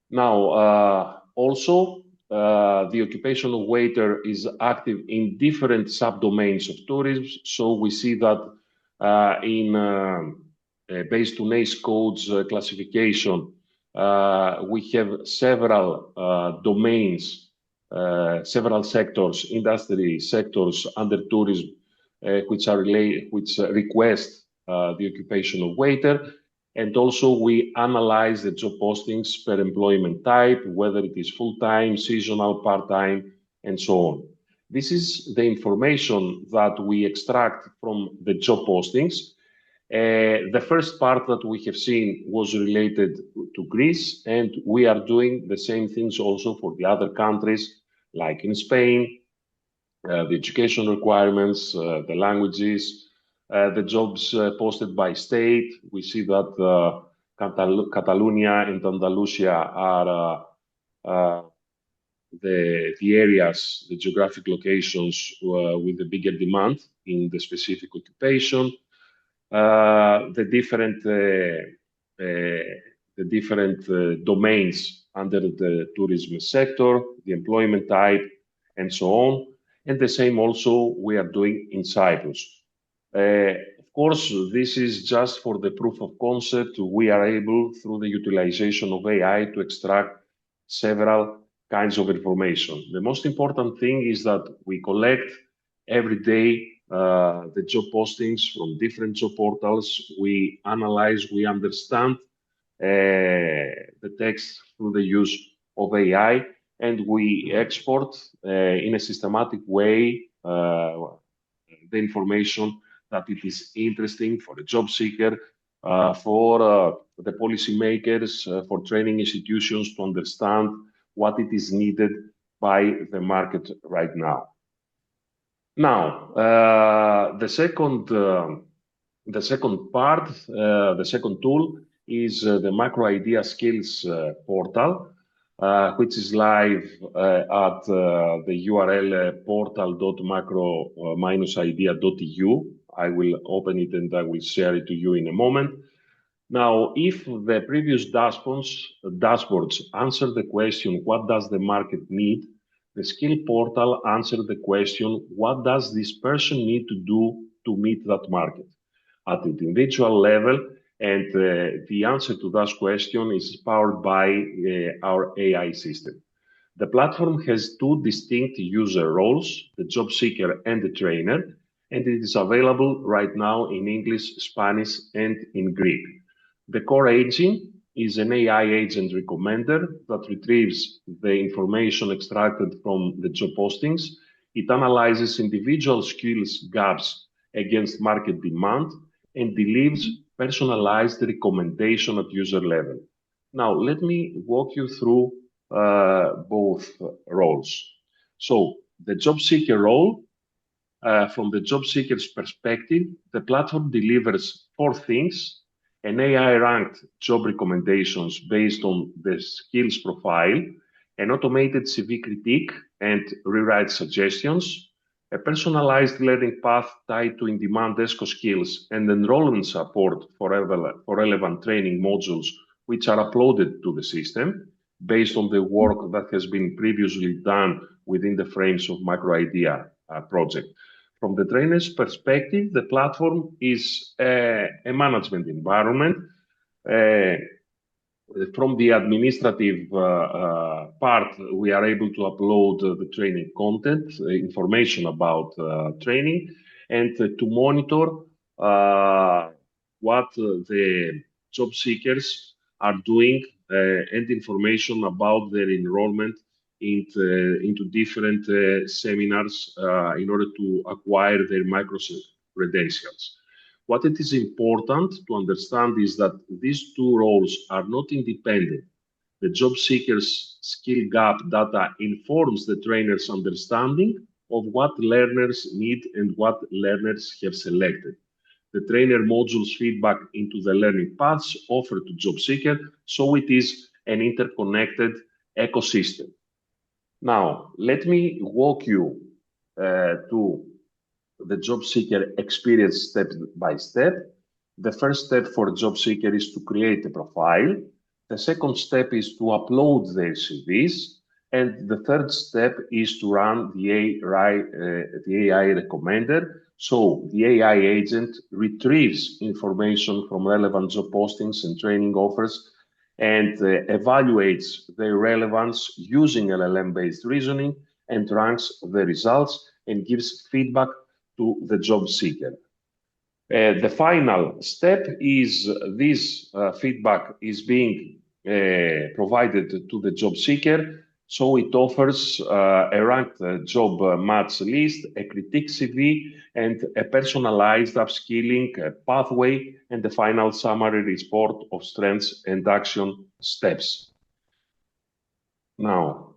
Now, also, the occupation of waiter is active in different subdomains of tourism. So we see that based on ACE codes classification, we have several domains, several sectors, industry sectors under tourism, which request the occupation of waiter. And also we analyze the job postings per employment type, whether it is full-time, seasonal, part-time, and so on. This is the information that we extract from the job postings. The first part that we have seen was related to Greece, and we are doing the same things also for the other countries, like in Spain, the education requirements, the languages, the jobs posted by state. We see that Catalonia and Andalusia are the areas, the geographic locations with the bigger demand in the specific occupation. The different domains under the tourism sector, the employment type, and so on. And the same also we are doing in Cyprus. Of course, this is just for the proof of concept. We are able, through the utilization of AI, to extract several kinds of information. The most important thing is that we collect every day the job postings from different job portals. We analyze, we understand the text through the use of AI, and we export in a systematic way the information that it is interesting for the job seeker, for the policymakers, for training institutions to understand what it is needed by the market right now. Now, the second part, the second tool is the Microidea Skills portal, which is live at the URL portal.macro-idea.eu. I will open it and I will share it to you in a moment. Now, if the previous dashboards answer the question, what does the market need? The skill portal answers the question, what does this person need to do to meet that market at the individual level? And the answer to that question is powered by our AI system. The platform has two distinct user roles, the job seeker and the trainer, and it is available right now in English, Spanish, and in Greek. The core engine is an AI agent recommender that retrieves the information extracted from the job postings. It analyzes individual skills gaps against market demand and delivers personalized recommendation at user level. Now, let me walk you through both roles. So, the job seeker role, from the job seeker's perspective, the platform delivers four things: an AI-ranked job recommendations based on the skills profile, an automated CV critique and rewrite suggestions, a personalized learning path tied to in-demand ESCO skills, and enrollment support for relevant training modules which are uploaded to the system based on the work that has been previously done within the frames of Microidea project. From the trainer's perspective, the platform is a management environment. From the administrative part, we are able to upload the training content, information about training, and to monitor what the job seekers are doing and information about their enrollment into different seminars in order to acquire their Microsoft credentials. What it is important to understand is that these two roles are not independent. The job seeker's skill gap data informs the trainer's understanding of what learners need and what learners have selected. The trainer modules feedback into the learning paths offered to job seeker, so it is an interconnected ecosystem. Now, let me walk you to the job seeker experience step by step. The first step for a job seeker is to create a profile. The second step is to upload their CVs. And the third step is to run the AI recommender. So the AI agent retrieves information from relevant job postings and training offers and evaluates their relevance using LLM-based reasoning and ranks the results and gives feedback to the job seeker. The final step is this feedback is being provided to the job seeker, so it offers a ranked job match list, a critique CV, and a personalized upskilling pathway, and the final summary report of strengths and action steps. Now,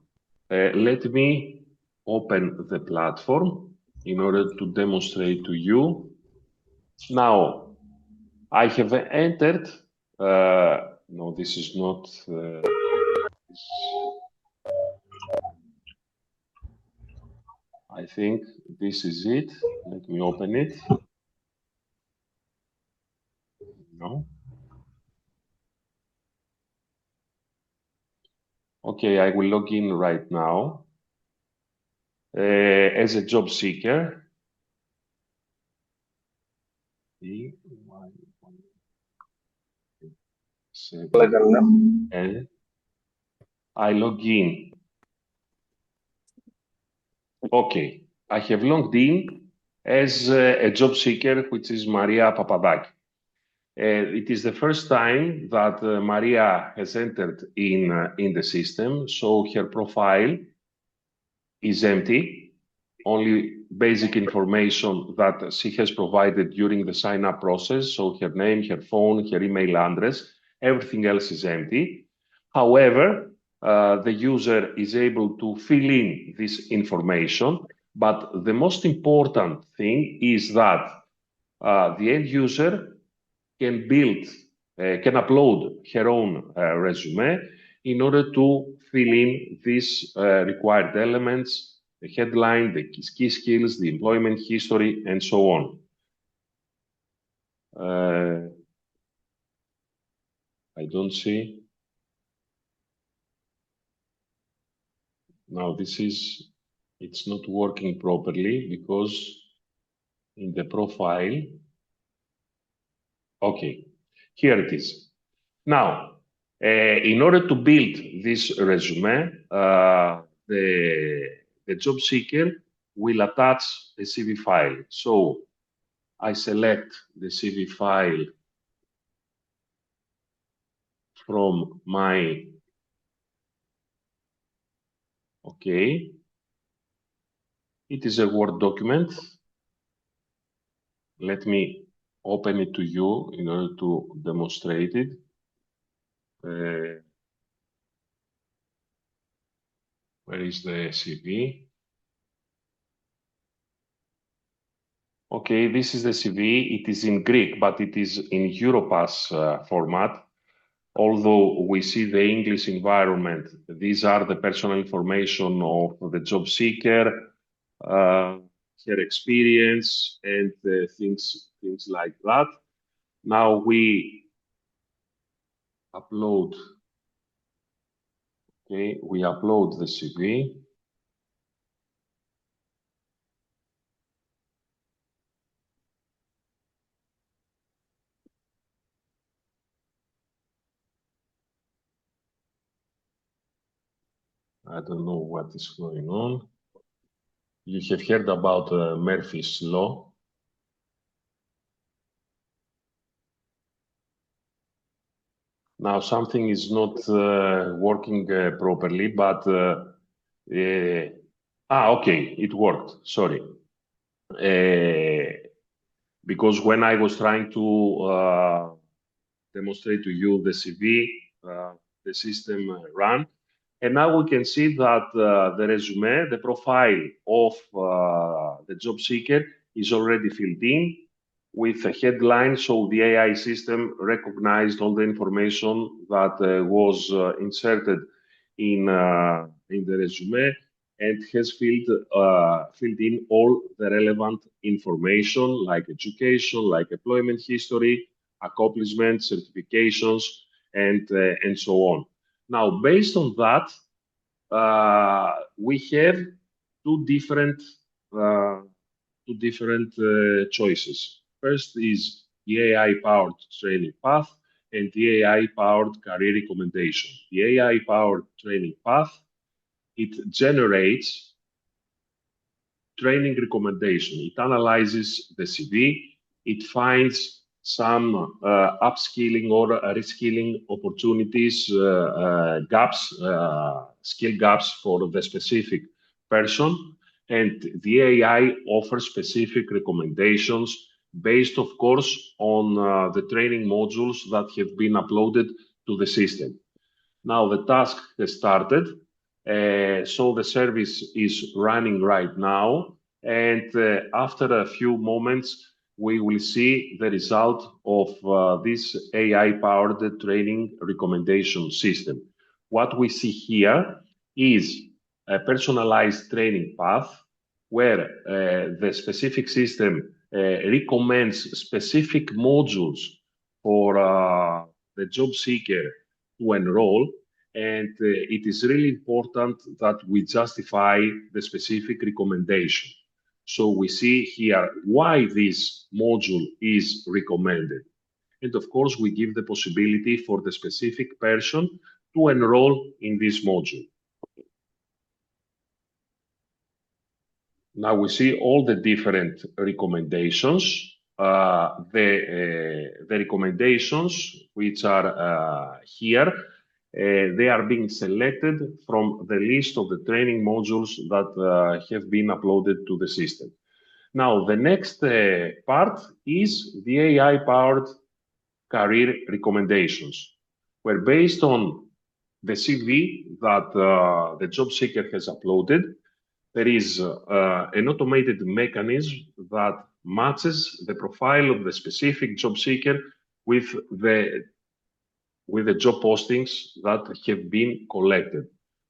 let me open the platform in order to demonstrate to you. Now, I have entered, no, this is not, I think this is it. Let me open it. No. Okay, I will log in right now as a job seeker. And I log in. Okay, I have logged in as a job seeker, which is Maria Papadaki. It is the first time that Maria has entered in the system, so her profile is empty. Only basic information that she has provided during the sign-up process, so her name, her phone, her email address, everything else is empty. However, the user is able to fill in this information, but the most important thing is that the end user can build, can upload her own resume in order to fill in these required elements, the headline, the key skills, the employment history, and so on. I don't see. Now this is, it's not working properly because in the profile, okay, here it is. Now, In order to build this resume, the job seeker will attach a CV file. So I select the CV file from my, okay. It is a Word document. Let me open it to you in order to demonstrate it. Where is the CV? Okay, this is the CV. It is in Greek, but it is in Europass format. Although we see the English environment, these are the personal information of the job seeker, her experience, and things like that. Now we upload. Okay, we upload the CV. I don't know what is going on. You have heard about Murphy's Law. Now something is not working properly, but okay, it worked. Sorry. Because when I was trying to demonstrate to you the CV, the system ran. And now we can see that the resume, the profile of the job seeker is already filled in with a headline. So the AI system recognized all the information that was inserted in the resume and has filled in all the relevant information like education, like employment history, accomplishments, certifications, and so on. Now, based on that, we have two different choices. First is the AI-powered training path and the AI-powered career recommendation. The AI-powered training path, it generates training recommendation. It analyzes the CV. It finds some upskilling or reskilling opportunities, gaps, skill gaps for the specific person. And the AI offers specific recommendations based, of course, on the training modules that have been uploaded to the system. Now the task has started. So the service is running right now. And after a few moments, we will see the result of this AI-powered training recommendation system. What we see here is a personalized training path where the specific system recommends specific modules for the job seeker to enroll. And it is really important that we justify the specific recommendation. So we see here why this module is recommended. And of course, we give the possibility for the specific person to enroll in this module. Now we see all the different recommendations. The recommendations which are here, they are being selected from the list of the training modules that have been uploaded to the system. Now, the next part is the AI-powered career recommendations, where based on the CV that the job seeker has uploaded, there is an automated mechanism that matches the profile of the specific job seeker with the job postings that have been collected.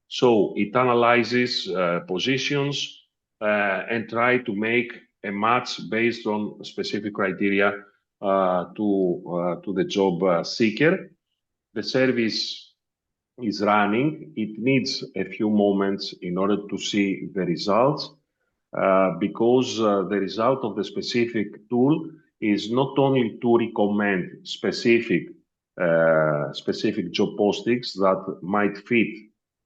So it analyzes positions and try to make a match based on specific criteria to the job seeker. The service is running. It needs a few moments in order to see the results because the result of the specific tool is not only to recommend specific specific job postings that might fit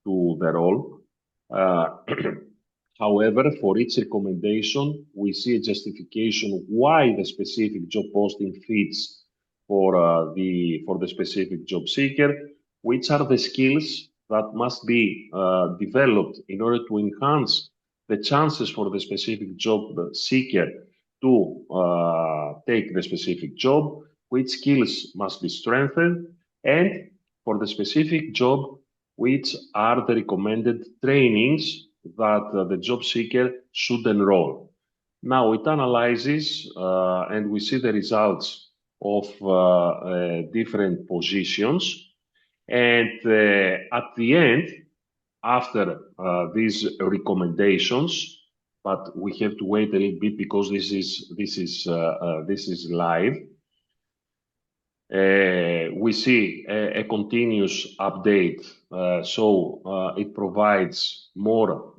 to the role. However, for each recommendation, we see a justification why the specific job posting fits for the specific job seeker, which are the skills that must be developed in order to enhance the chances for the specific job seeker to take the specific job, which skills must be strengthened, and for the specific job, which are the recommended trainings that the job seeker should enroll. Now it analyzes and we see the results of different positions. And at the end, after these recommendations, but we have to wait a little bit because this is live. We see a continuous update, so it provides more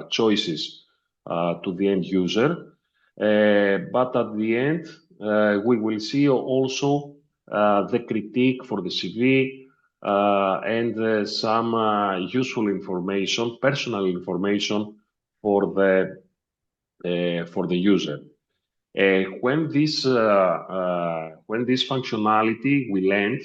choices to the end user. But at the end, we will see also the critique for the CV and some useful information, personal information for the user. When this functionality will end,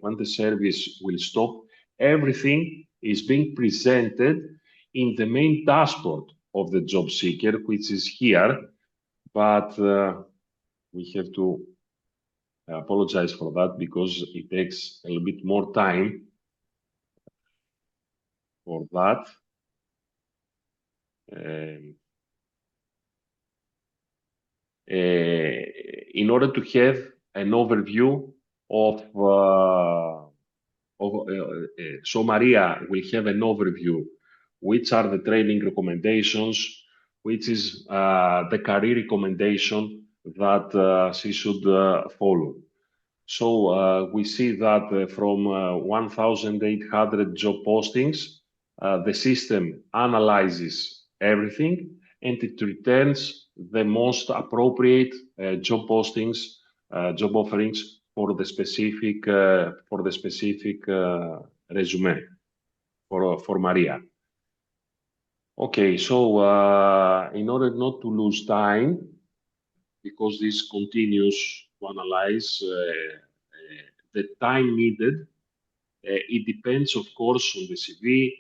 when the service will stop, everything is being presented in the main dashboard of the job seeker, which is here. But we have to apologize for that because it takes a little bit more time for that. In order to have an overview of, so Maria will have an overview, which are the training recommendations, which is the career recommendation that she should follow. So we see that from 1,800 job postings, the system analyzes everything and it returns the most appropriate job postings, job offerings for the specific resume for Maria. Okay, so in order not to lose time, because this continues to analyze the time needed, it depends, of course, on the CV,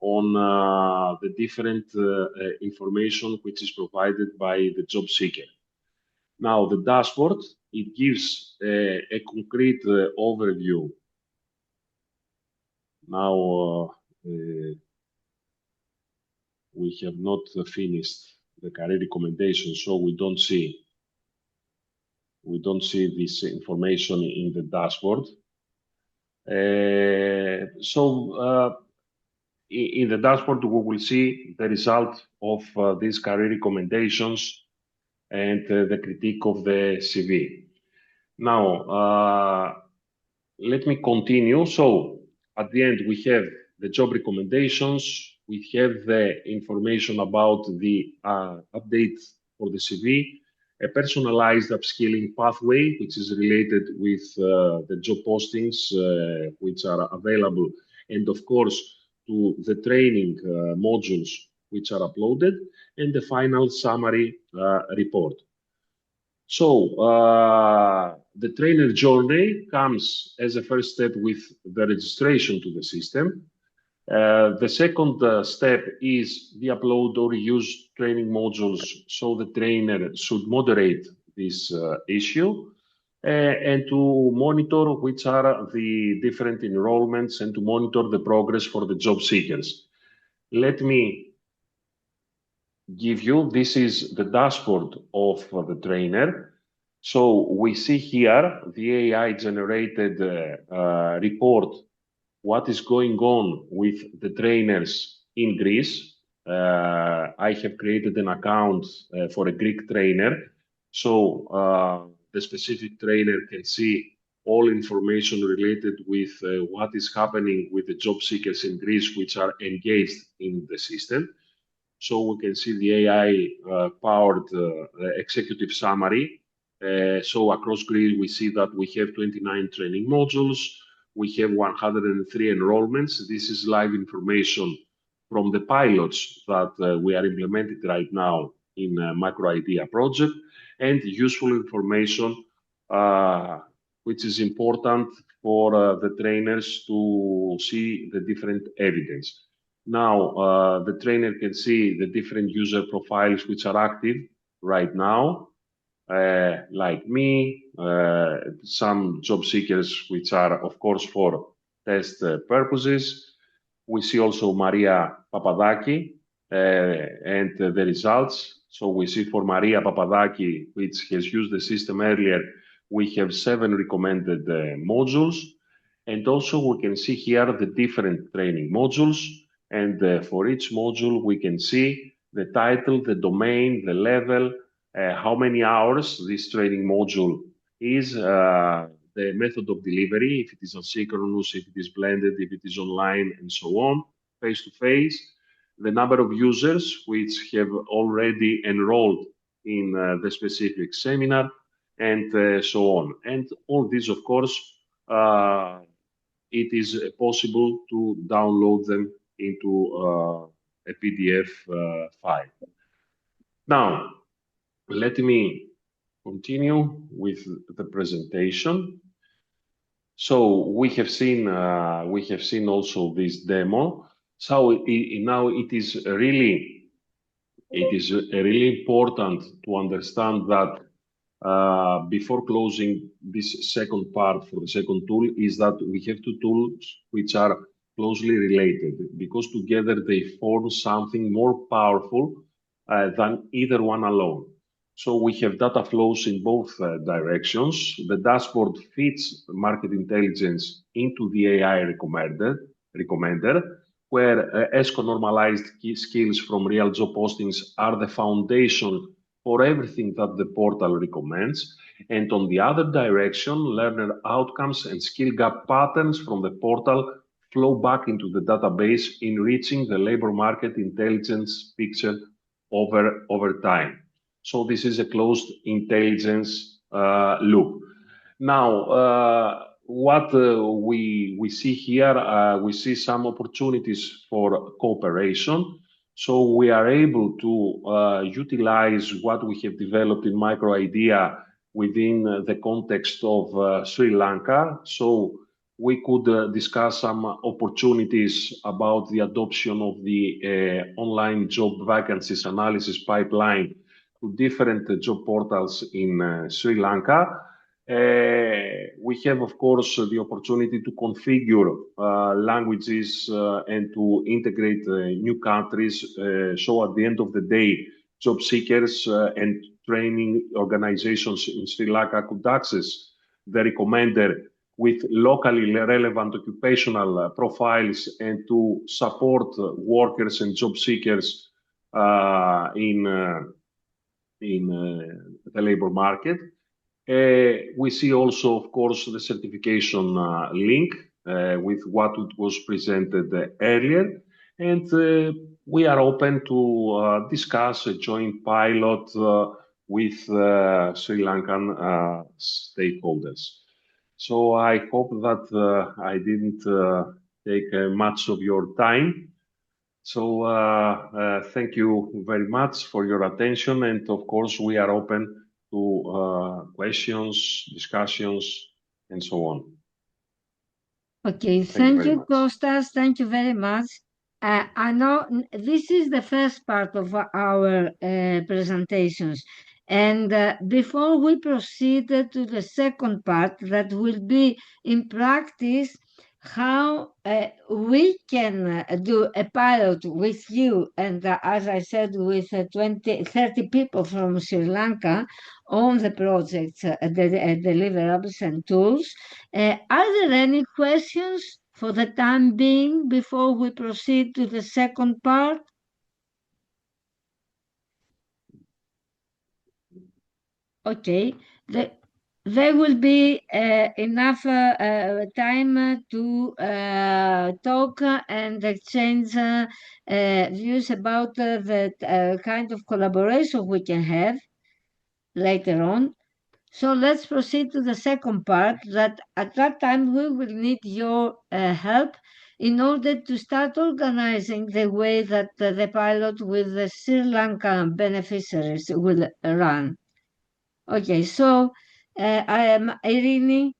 on the different information which is provided by the job seeker. Now, the dashboard, it gives a concrete overview. Now, we have not finished the career recommendation, so we don't see this information in the dashboard. In the dashboard, we will see the result of these career recommendations and the critique of the CV. Now, let me continue. So at the end, we have the job recommendations. We have the information about the update for the CV, a personalized upskilling pathway, which is related with the job postings which are available, and of course, to the training modules which are uploaded, and the final summary report. So the trainer journey comes as a first step with the registration to the system. The second step is the upload or reuse training modules, so the trainer should moderate this issue and to monitor which are the different enrollments and to monitor the progress for the job seekers. Let me give you, this is the dashboard of the trainer. So we see here the AI generated report, what is going on with the trainers in Greece. I have created an account for a Greek trainer. So the specific trainer can see all information related with what is happening with the job seekers in Greece, which are engaged in the system. So we can see the AI powered executive summary So across Greece, we see that we have 29 training modules. We have 103 enrollments. This is live information from the pilots that we are implementing right now in Microidea project, and useful information which is important for the trainers to see the different evidence. Now, the trainer can see the different user profiles which are active right now, like me, some job seekers which are, of course, for test purposes. We see also Maria Papadaki and the results. So we see for Maria Papadaki, which has used the system earlier, we have 7 recommended modules. And also we can see here the different training modules. And for each module, we can see the title, the domain, the level, how many hours this training module is, the method of delivery, if it is asynchronous, if it is blended, if it is online, and so on, face-to-face, the number of users which have already enrolled in the specific seminar, and so on. And all this, of course, it is possible to download them into a PDF file. Now, let me continue with the presentation. So we have seen also this demo. So now it is really important to understand that before closing this second part for the second tool is that we have 2 tools which are closely related, because together they form something more powerful than either one alone. So we have data flows in both directions. The dashboard feeds market intelligence into the AI recommender, where ESCO normalized key skills from real job postings are the foundation for everything that the portal recommends. And on the other direction, learner outcomes and skill gap patterns from the portal flow back into the database, enriching the labor market intelligence picture over time. So this is a closed intelligence loop. Now, what we see here, we see some opportunities for cooperation. So we are able to utilize what we have developed in Microidea within the context of Sri Lanka. So we could discuss some opportunities about the adoption of the online job vacancies analysis pipeline to different job portals in Sri Lanka. We have, of course, the opportunity to configure languages and to integrate new countries. So at the end of the day, job seekers and training organizations in Sri Lanka could access the recommender with locally relevant occupational profiles and to support workers and job seekers in the labor market. We see also, of course, the certification link with what was presented earlier. And we are open to discuss a joint pilot with Sri Lankan stakeholders. So I hope that I didn't take much of your time. So thank you very much for your attention. And of course, we are open to questions, discussions, and so on. Okay, thank you, Kostas. Thank you very much. I know this is the first part of our presentations. And before we proceed to the second part, that will be in practice how we can do a pilot with you, and as I said, with 30 people from Sri Lanka on the projects, the deliverables and tools. Are there any questions for the time being before we proceed to the second part? Okay. There will be enough time to talk and exchange views about the kind of collaboration we can have later on. So let's proceed to the second part, that at that time we will need your help in order to start organizing the way that the pilot with the Sri Lankan beneficiaries will run. Okay, so I am Irini.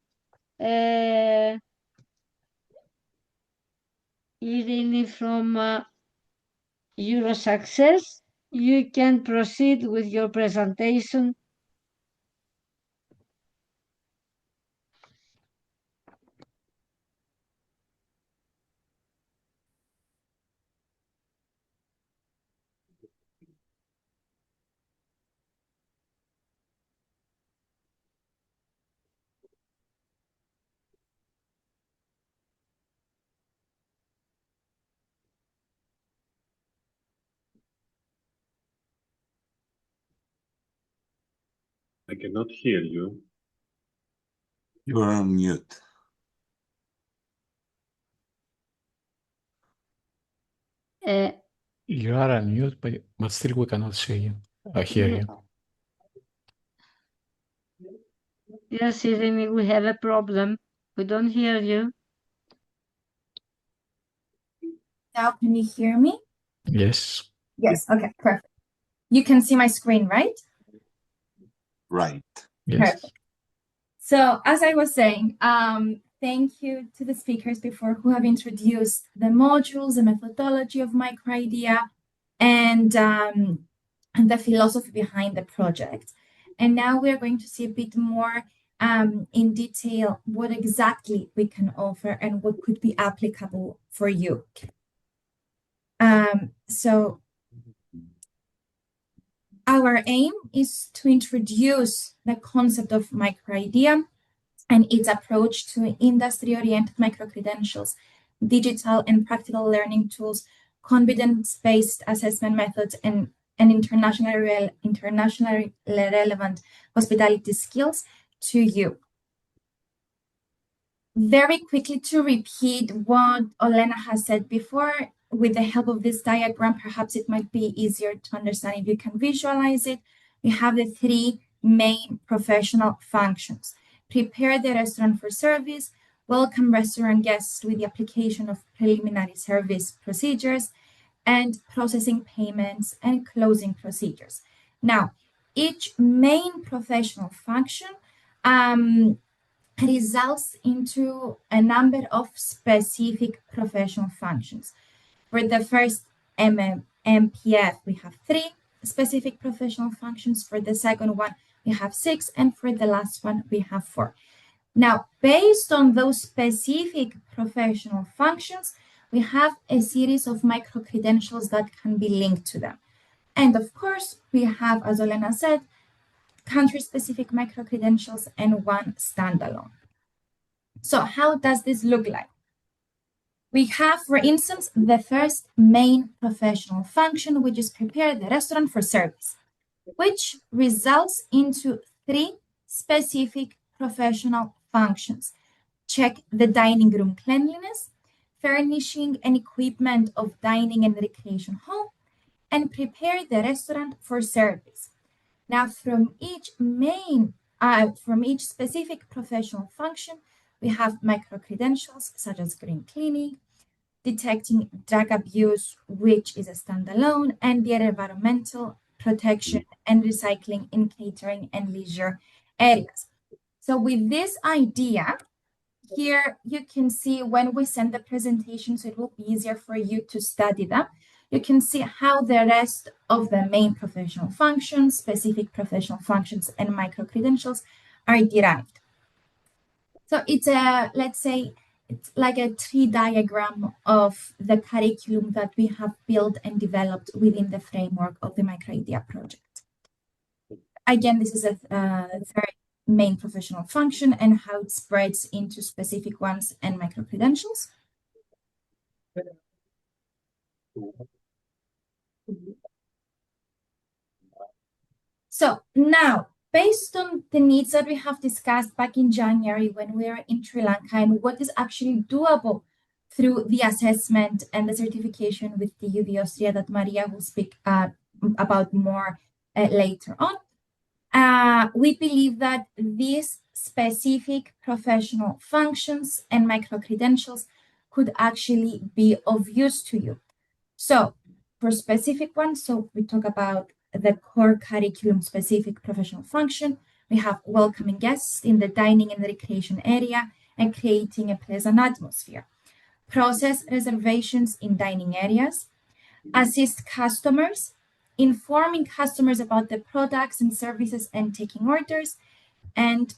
Irini from Eurosuccess. You can proceed with your presentation. I cannot hear you. You are on mute. You are on mute, but still we cannot see you. I hear you. Yes, Irini, we have a problem. We don't hear you. Now, can you hear me? Yes. Yes, okay, perfect. You can see my screen, right? Right. Yes. Perfect. So, as I was saying, thank you to the speakers before who have introduced the modules, the methodology of Microidea, and the philosophy behind the project. And now we are going to see a bit more in detail what exactly we can offer and what could be applicable for you. So our aim is to introduce the concept of Microidea and its approach to industry-oriented microcredentials, digital and practical learning tools, competence-based assessment methods, and internationally relevant hospitality skills to you. Very quickly to repeat what Olena has said before, with the help of this diagram, perhaps it might be easier to understand if you can visualize it. We have the three main professional functions. Prepare the restaurant for service, welcome restaurant guests with the application of preliminary service procedures, and processing payments and closing procedures. Now, each main professional function results into a number of specific professional functions. For the first MPF, we have 3 specific professional functions. For the second one, we have 6, and for the last one, we have 4. Now, based on those specific professional functions, we have a series of micro-credentials that can be linked to them. And of course, we have, as Olena said, country-specific micro-credentials and one standalone. So how does this look like? We have, for instance, the first main professional function, which is prepare the restaurant for service, which results into 3 specific professional functions. Check the dining room cleanliness, furnishing and equipment of dining and recreation hall, and prepare the restaurant for service. Now, from each specific professional function, we have micro-credentials such as green cleaning, detecting drug abuse, which is a standalone, and the environmental protection and recycling in catering and leisure areas. So with this idea, here you can see when we send the presentation, so it will be easier for you to study them. You can see how the rest of the main professional functions, specific professional functions, and micro-credentials are derived. So it's let's say, it's like a tree diagram of the curriculum that we have built and developed within the framework of the Microidea project. Again, this is a third main professional function and how it spreads into specific ones and micro-credentials. So now, based on the needs that we have discussed back in January when we were in Sri Lanka and what is actually doable through the assessment and the certification with TUV Austria that Maria will speak about more later on, We believe that these specific professional functions and micro-credentials could actually be of use to you. So for specific ones, so we talk about the core curriculum specific professional function. We have welcoming guests in the dining and recreation area and creating a pleasant atmosphere. Process reservations in dining areas. Assist customers, informing customers about the products and services and taking orders, and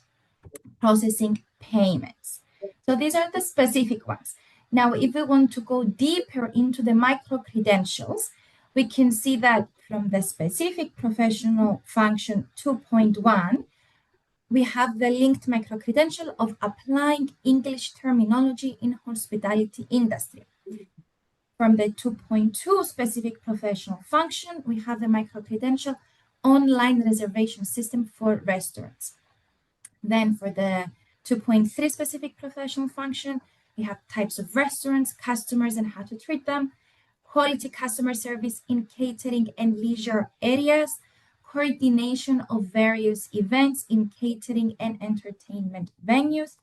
processing payments. So these are the specific ones. Now, if we want to go deeper into the micro credentials, we can see that from the specific professional function 2.1, we have the linked micro credential of applying English terminology in hospitality industry. From the 2.2 specific professional function, we have the micro credential online reservation system for restaurants. Then for the 2.3 specific professional function, we have types of restaurants, customers, and how to treat them, quality customer service in catering and leisure areas, coordination of various events in catering and entertainment venues.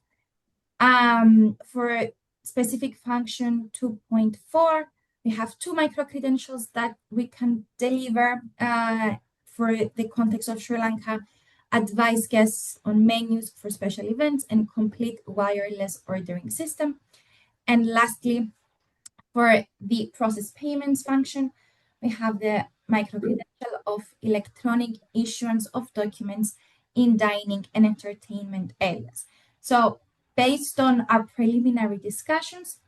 For specific function 2.4, we have two micro-credentials that we can deliver for the context of Sri Lanka: advise guests on menus for special events and complete wireless ordering system. And lastly, for the process payments function, we have the micro-credential of electronic issuance of documents in dining and entertainment areas. So based on our preliminary discussions,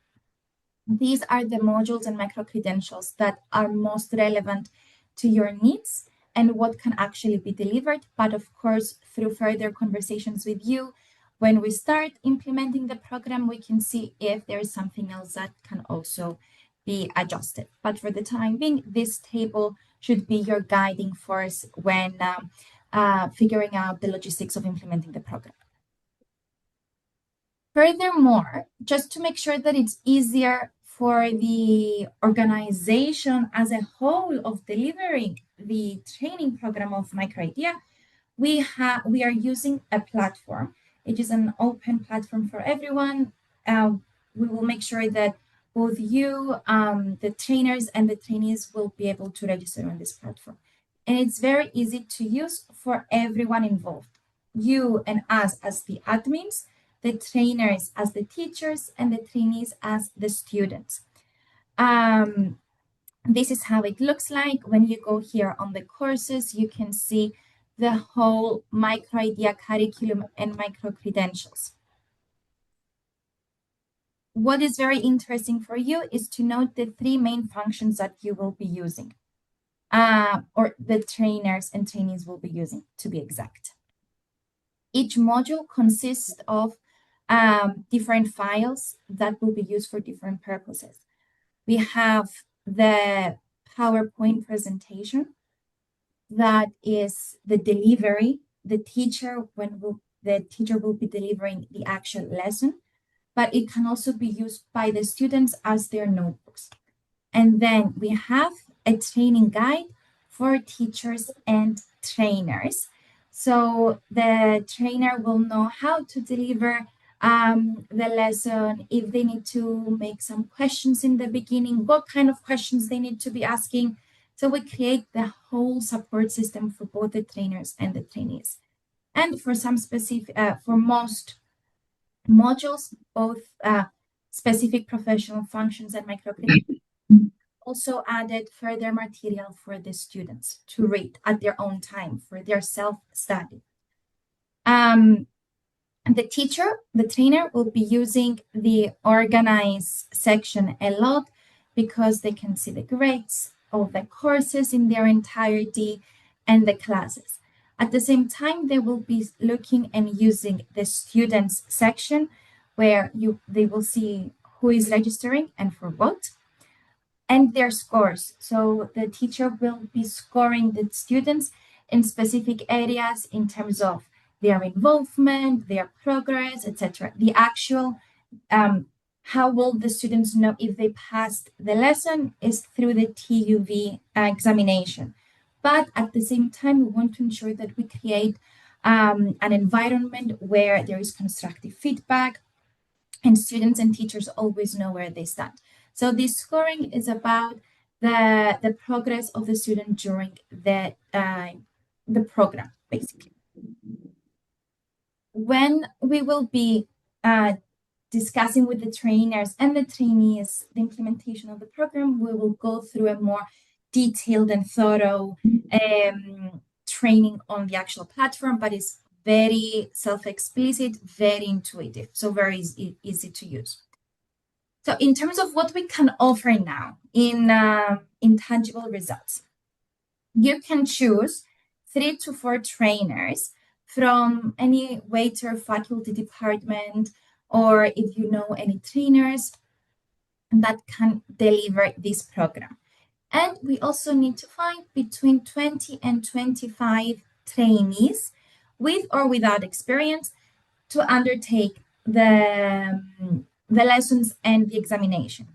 these are the modules and micro-credentials that are most relevant to your needs and what can actually be delivered. But of course, through further conversations with you, when we start implementing the program, we can see if there is something else that can also be adjusted. But for the time being, this table should be your guiding force when figuring out the logistics of implementing the program. Furthermore, just to make sure that it's easier for the organization as a whole of delivering the training program of Microidea, we are using a platform. It is an open platform for everyone. We will make sure that both you, the trainers, and the trainees will be able to register on this platform. And it's very easy to use for everyone involved. You and us as the admins, the trainers as the teachers, and the trainees as the students. This is how it looks like. When you go here on the courses, you can see the whole Microidea curriculum and micro-credentials. What is very interesting for you is to note the three main functions that you will be using, or the trainers and trainees will be using, to be exact. Each module consists of different files that will be used for different purposes. We have the PowerPoint presentation, that is the delivery. The teacher will be delivering the actual lesson, but it can also be used by the students as their notebooks. And then we have a training guide for teachers and trainers. So the trainer will know how to deliver the lesson, if they need to make some questions in the beginning, what kind of questions they need to be asking. So we create the whole support system for both the trainers and the trainees. And for some specific, for most modules, both specific professional functions and micro-credentials, also added further material for the students to read at their own time for their self-study. The teacher, the trainer, will be using the organize section a lot because they can see the grades of the courses in their entirety and the classes. At the same time, they will be looking and using the students section where they will see who is registering and for what, and their scores. So the teacher will be scoring the students in specific areas in terms of their involvement, their progress, etc. The actual, how will the students know if they passed the lesson is through the TUV examination, But at the same time, we want to ensure that we create an environment where there is constructive feedback and students and teachers always know where they stand. So this scoring is about the progress of the student during the program, basically. When we will be discussing with the trainers and the trainees the implementation of the program, we will go through a more detailed and thorough training on the actual platform, but it's very self-explicit, very intuitive, so very easy to use. So in terms of what we can offer now in tangible results, you can choose 3 to 4 trainers from any waiter faculty department, or if you know any trainers that can deliver this program. And we also need to find between 20 and 25 trainees with or without experience to undertake the lessons and the examination.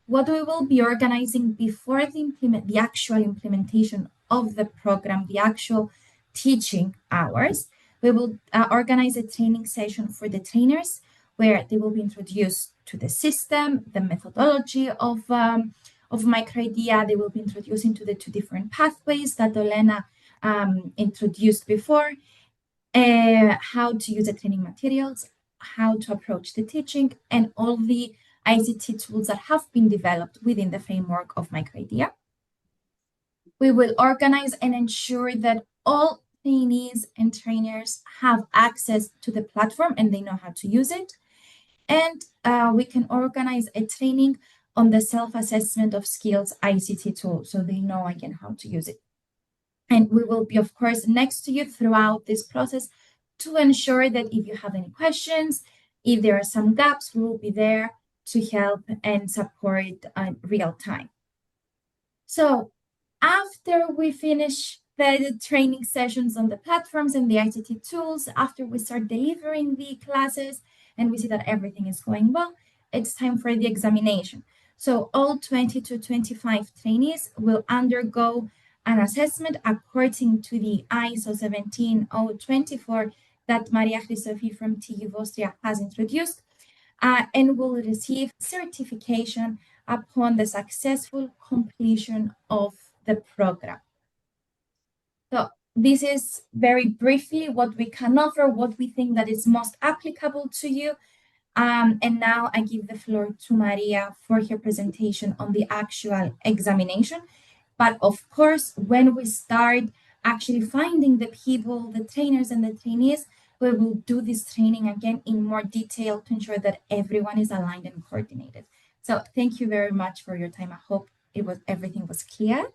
What we will be organizing before the actual implementation of the program, the actual teaching hours, we will organize a training session for the trainers where they will be introduced to the system, the methodology of Microidea. They will be introduced into the 2 different pathways that Olena introduced before, how to use the training materials, how to approach the teaching, and all the ICT tools that have been developed within the framework of Microidea. We will organize and ensure that all trainees and trainers have access to the platform and they know how to use it. And we can organize a training on the self-assessment of skills ICT tool, so they know again how to use it. And we will be, of course, next to you throughout this process to ensure that if you have any questions, if there are some gaps, we will be there to help and support real time. So after we finish the training sessions on the platforms and the ICT tools, after we start delivering the classes and we see that everything is going well, it's time for the examination. So all 20 to 25 trainees will undergo an assessment according to the ISO 17024 that Maria Christofi from TU Austria has introduced, and will receive certification upon the successful completion of the program. So this is very briefly what we can offer, what we think that is most applicable to you. And now I give the floor to Maria for her presentation on the actual examination. But of course, when we start actually finding the people, the trainers and the trainees, we will do this training again in more detail to ensure that everyone is aligned and coordinated. So thank you very much for your time. I hope everything was clear.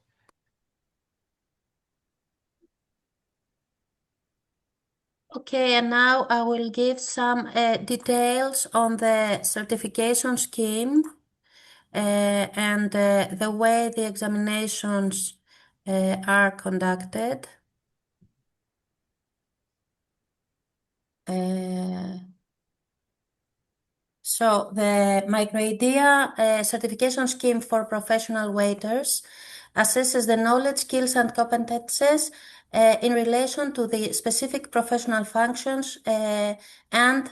Okay, and now I will give some details on the certification scheme and the way the examinations are conducted. So the Microidea certification scheme for professional waiters assesses the knowledge, skills, and competences in relation to the specific professional functions and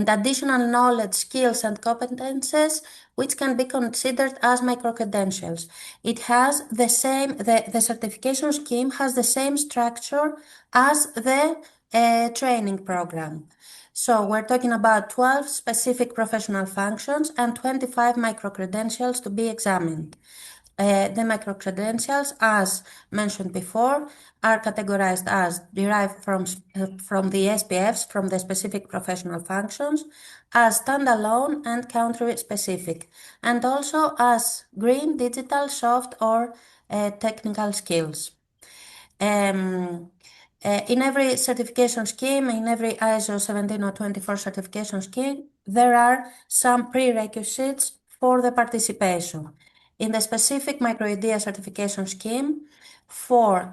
additional knowledge, skills, and competences which can be considered as micro-credentials. It has the certification scheme has the same structure as the training program. So we're talking about 12 specific professional functions and 25 micro-credentials to be examined. The micro-credentials, as mentioned before, are categorized as derived from the SPFs, from the specific professional functions, as standalone and country-specific, and also as green, digital, soft, or technical skills. In every certification scheme, in every ISO 17024 certification scheme, there are some prerequisites for the participation. In the specific Microidea certification scheme, for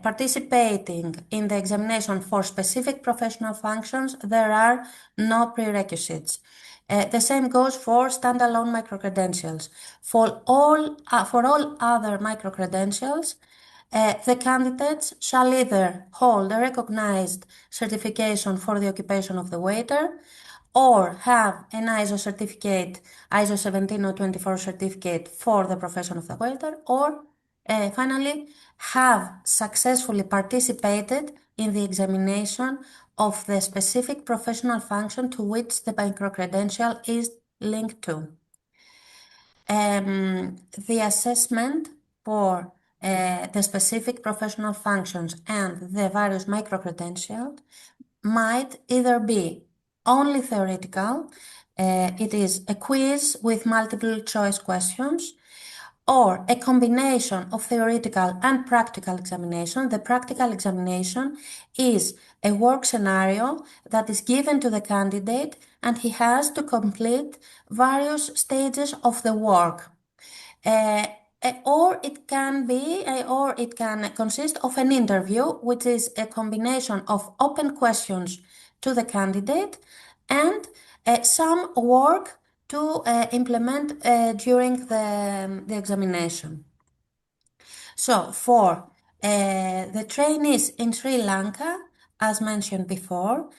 participating in the examination for specific professional functions, there are no prerequisites. The same goes for standalone microcredentials. For all other microcredentials, the candidates shall either hold a recognized certification for the occupation of the waiter, or have an ISO certificate, ISO 17024 certificate for the profession of the waiter, or finally, have successfully participated in the examination of the specific professional function to which the microcredential is linked to. The assessment for the specific professional functions and the various microcredentials might either be only theoretical, it is a quiz with multiple choice questions, or a combination of theoretical and practical examination. The practical examination is a work scenario that is given to the candidate and he has to complete various stages of the work. Or it can consist of an interview, which is a combination of open questions to the candidate and some work to implement during the examination. So for the trainees in Sri Lanka, as mentioned before,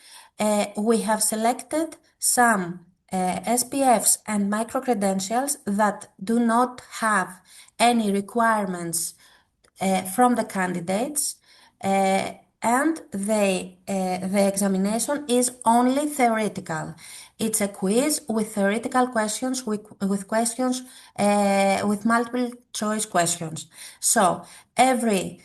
we have selected some SPFs and microcredentials that do not have any requirements from the candidates, and the examination is only theoretical. It's a quiz with theoretical questions, with questions with multiple choice questions. So every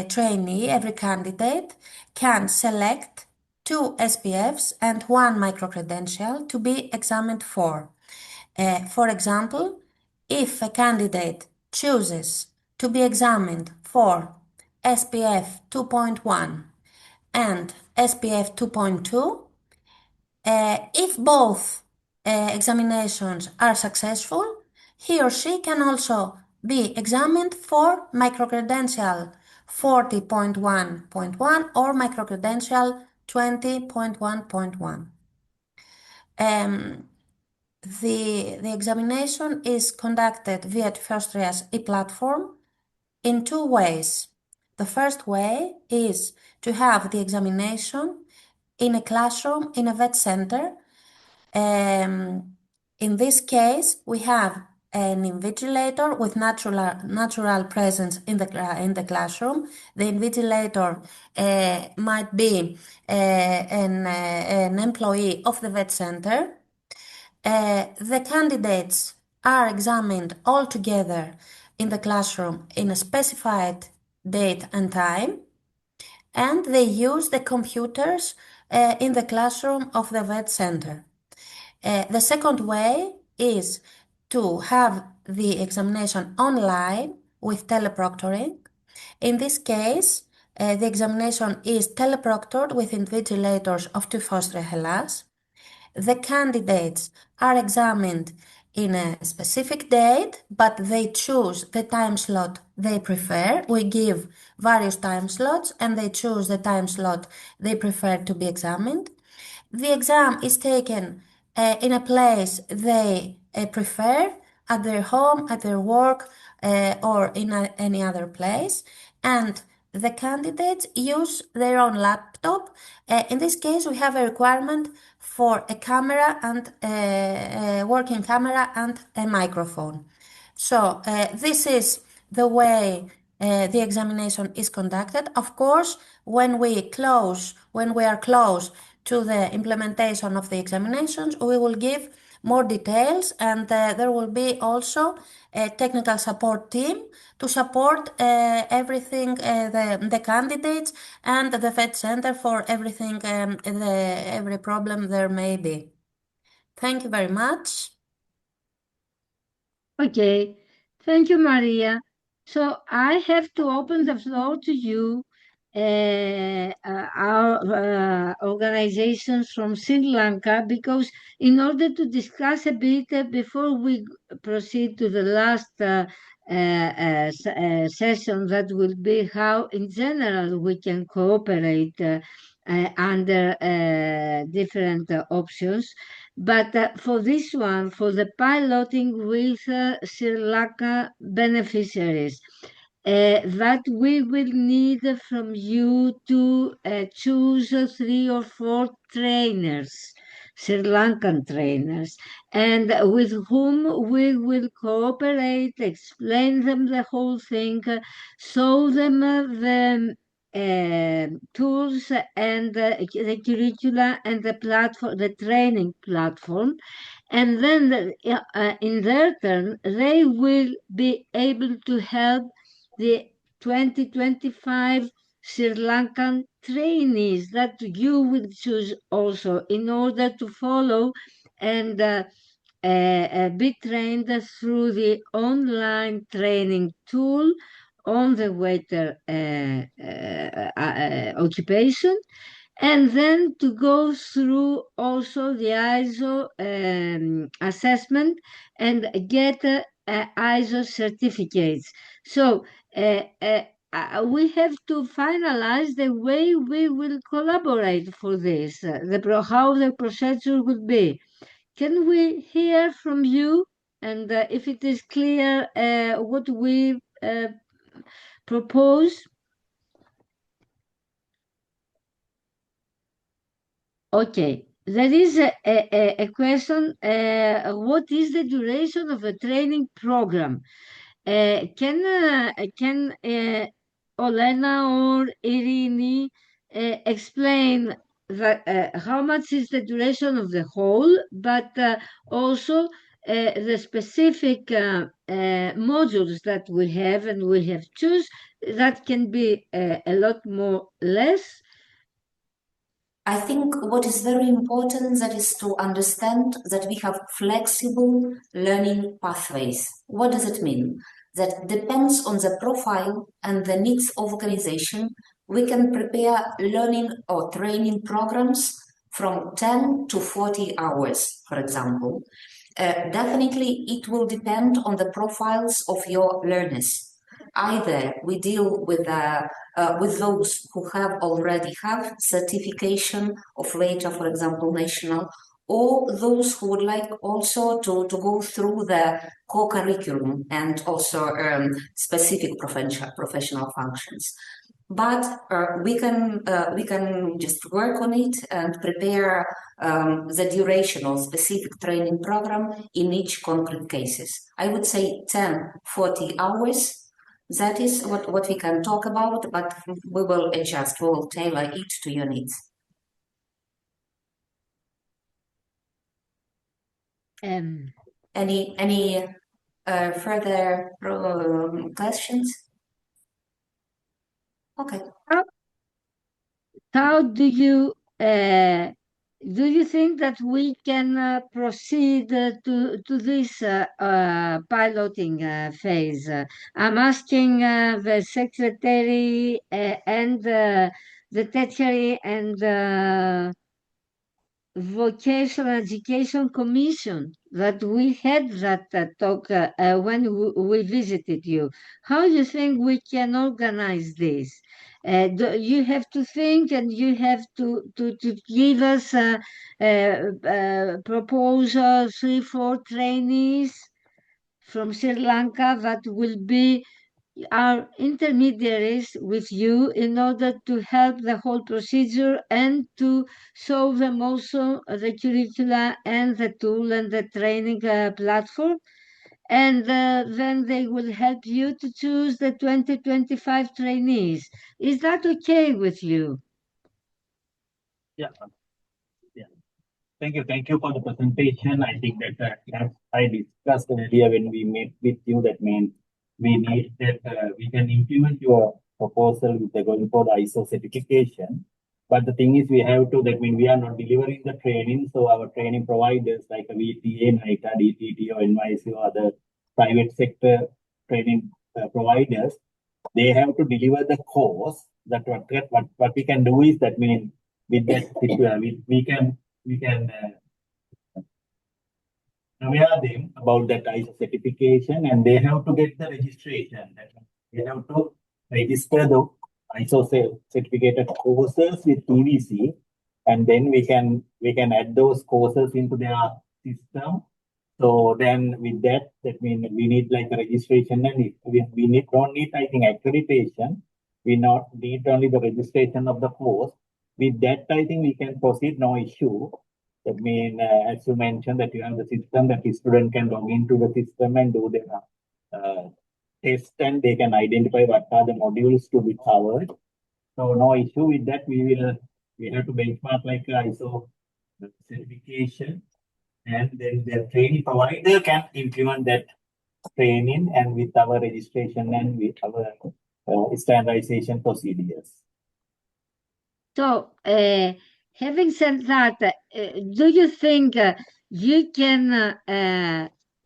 trainee, every candidate can select 2 SPFs and 1 microcredential to be examined for. For example, if a candidate chooses to be examined for SPF 2.1 and SPF 2.2, if both examinations are successful, he or she can also be examined for microcredential 40.1.1 or microcredential 20.1.1. The examination is conducted via Austria's e-platform in 2 ways. The first way is to have the examination in a classroom in a vet center. In this case, we have an invigilator with natural presence in the classroom. The invigilator might be an employee of the vet center. The candidates are examined all together in the classroom in a specified date and time, and they use the computers in the classroom of the vet center. The second way is to have the examination online with teleproctoring. In this case, the examination is teleproctored with invigilators of TÜV Austria Hellas. The candidates are examined in a specific date, but they choose the time slot they prefer. We give various time slots and they choose the time slot they prefer to be examined. The exam is taken in a place they prefer, at their home, at their work, or in any other place, and the candidates use their own laptop. In this case, we have a requirement for a camera and a working camera and a microphone. So this is the way the examination is conducted. Of course, when we are close to the implementation of the examinations, we will give more details, and there will be also a technical support team to support everything, the candidates and the vet center for everything, every problem there may be. Thank you very much. Okay, thank you, Maria. So I have to open the floor to you, our organizations from Sri Lanka, because in order to discuss a bit before we proceed to the last session, that will be how in general we can cooperate under different options. But for this one, for the piloting with Sri Lanka beneficiaries, that we will need from you to choose 3 or 4 trainers, Sri Lankan trainers, and with whom we will cooperate, explain them the whole thing, show them the tools and the curricula and the platform, the training platform, and then in their turn, they will be able to help the 2025 Sri Lankan trainees that you will choose also in order to follow and be trained through the online training tool on the waiter occupation, and then to go through also the ISO assessment and get ISO certificates. So we have to finalize the way we will collaborate for this, how the procedure will be. Can we hear from you? And if it is clear what we propose? Okay, there is a question. What is the duration of a training program? Can Olena or Irini explain that, how much is the duration of the whole, but also the specific modules that we have and we have choose that can be a lot more less. I think what is very important that is to understand that we have flexible learning pathways. What does it mean? That depends on the profile and the needs of organization. We can prepare learning or training programs from 10 to 40 hours, for example. Definitely, it will depend on the profiles of your learners. Either we deal with those who already have certification of waiter, for example, national, or those who would like also to go through the co-curriculum and also specific professional functions. But we can just work on it and prepare the duration of specific training program in each concrete cases. I would say 10, 40 hours. That is what we can talk about, but we will adjust, we will tailor it to your needs. Any further questions? Okay. How do you think that we can proceed to this piloting phase? I'm asking the secretary and the tertiary and Vocational Education Commission that we had that talk when we visited you. How do you think we can organize this? You have to think and you have to give us proposal 3, 4 trainees from Sri Lanka that will be our intermediaries with you in order to help the whole procedure and to show them also the curricula and the tool and the training platform. And then they will help you to choose the 2025 trainees. Is that okay with you? Yeah. Thank you for the presentation. I think that as I discussed earlier when we met with you, that means we need that we can implement your proposal with going for the ISO certification. But the thing is, we have to, that means we are not delivering the training. So our training providers like VTA, NITA, DTT, or NYC, or other private sector training providers, they have to deliver the course. That what we can do is that means with that we can aware them about that ISO certification, and they have to get the registration. They have to register the ISO certificated courses with TVC, and then we can add those courses into their system. So then with that means we need like a registration, and don't need, I think, accreditation. We not need only the registration of the course. With that, I think we can proceed, no issue. That means, as you mentioned, that you have the system that the student can log into the system and do their test, and they can identify what are the modules to be covered. So no issue with that. We have to benchmark like ISO certification, and then the training provider can implement that training and with our registration and with our standardization procedures. So, having said that, do you think you can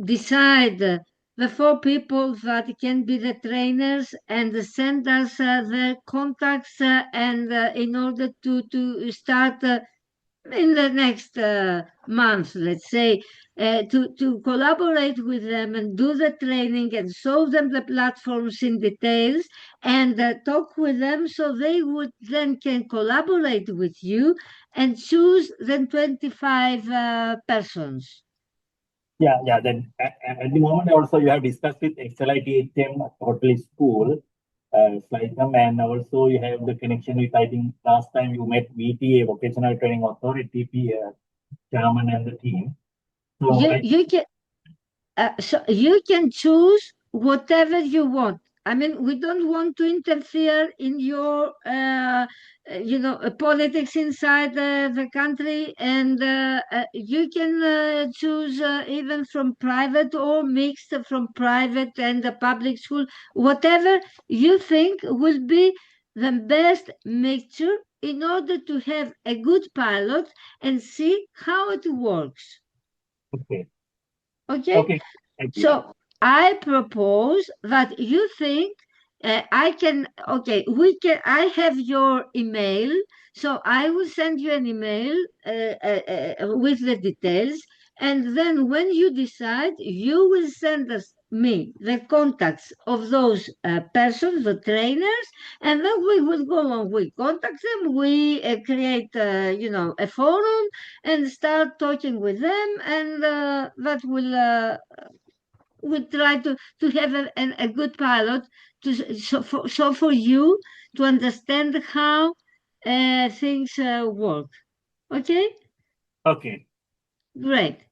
decide the 4 people that can be the trainers and send us their contacts and in order to start in the next month, let's say, to collaborate with them and do the training and show them the platforms in details and talk with them so they would then can collaborate with you and choose the 25 persons. Yeah. Then at the moment also you have discussed with XLITHM Hotel School, Sligham, and also you have the connection with, I think last time you met VTA, Vocational Training Authority, chairman and the team. So you can choose whatever you want. I mean, we don't want to interfere in your, politics inside the country, and you can choose even from private or mixed from private and the public school, whatever you think will be the best mixture in order to have a good pilot and see how it works. Okay. Okay. So I propose that you think I have your email, so I will send you an email with the details, and then when you decide, you will send me the contacts of those persons, the trainers, and then we will go on. We contact them, we create, a forum and start talking with them, and that will we try to have a good pilot so for you to understand how things work. Okay? Okay. Great.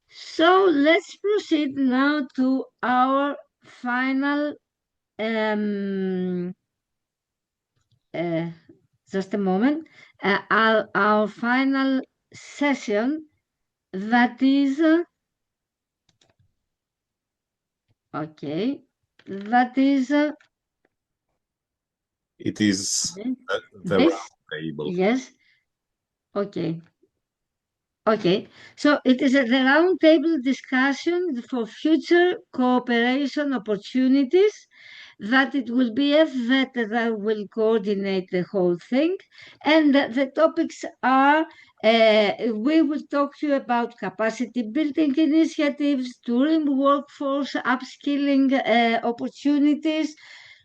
So let's proceed now to our final just a moment. Our final session, that is okay. That is it is the this? round table. Yes. Okay. Okay. So it is the roundtable discussion for future cooperation opportunities, that it will be a vet that will coordinate the whole thing. And the topics are, we will talk to you about capacity building initiatives, tourism workforce, upskilling opportunities,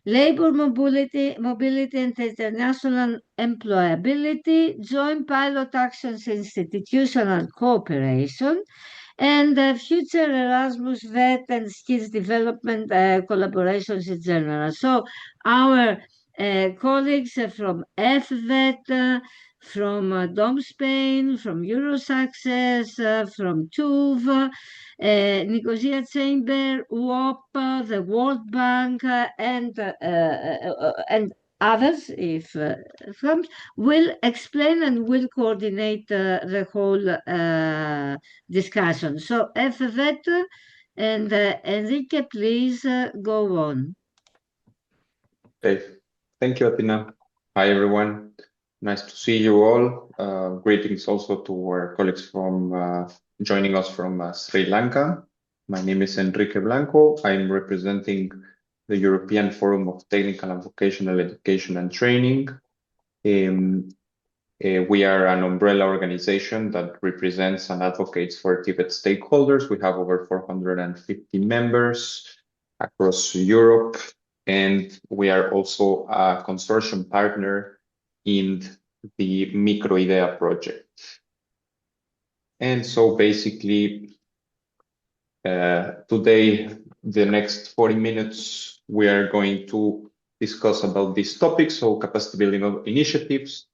labor mobility and international employability, joint pilot actions, institutional cooperation, and future Erasmus VET and skills development collaborations in general. So our colleagues from FVET, from DOM Spain, from Eurosuccess, from TUV, Nicosia Chamber, WOP, the World Bank, and others, if comes, will explain and will coordinate the whole discussion. So, FVET and Enrique, please go on. Okay, thank you, Athena. Hi, everyone. Nice to see you all. Greetings also to our colleagues from joining us from Sri Lanka. My name is Enrique Blanco. I'm representing the European Forum of Technical and Vocational Education and Training. We are an umbrella organization that represents and advocates for Tibet stakeholders. We have over 450 members across Europe, and we are also a consortium partner in the Microidea project. And so basically, today, the next 40 minutes, we are going to discuss about this topic, so capacity building initiatives.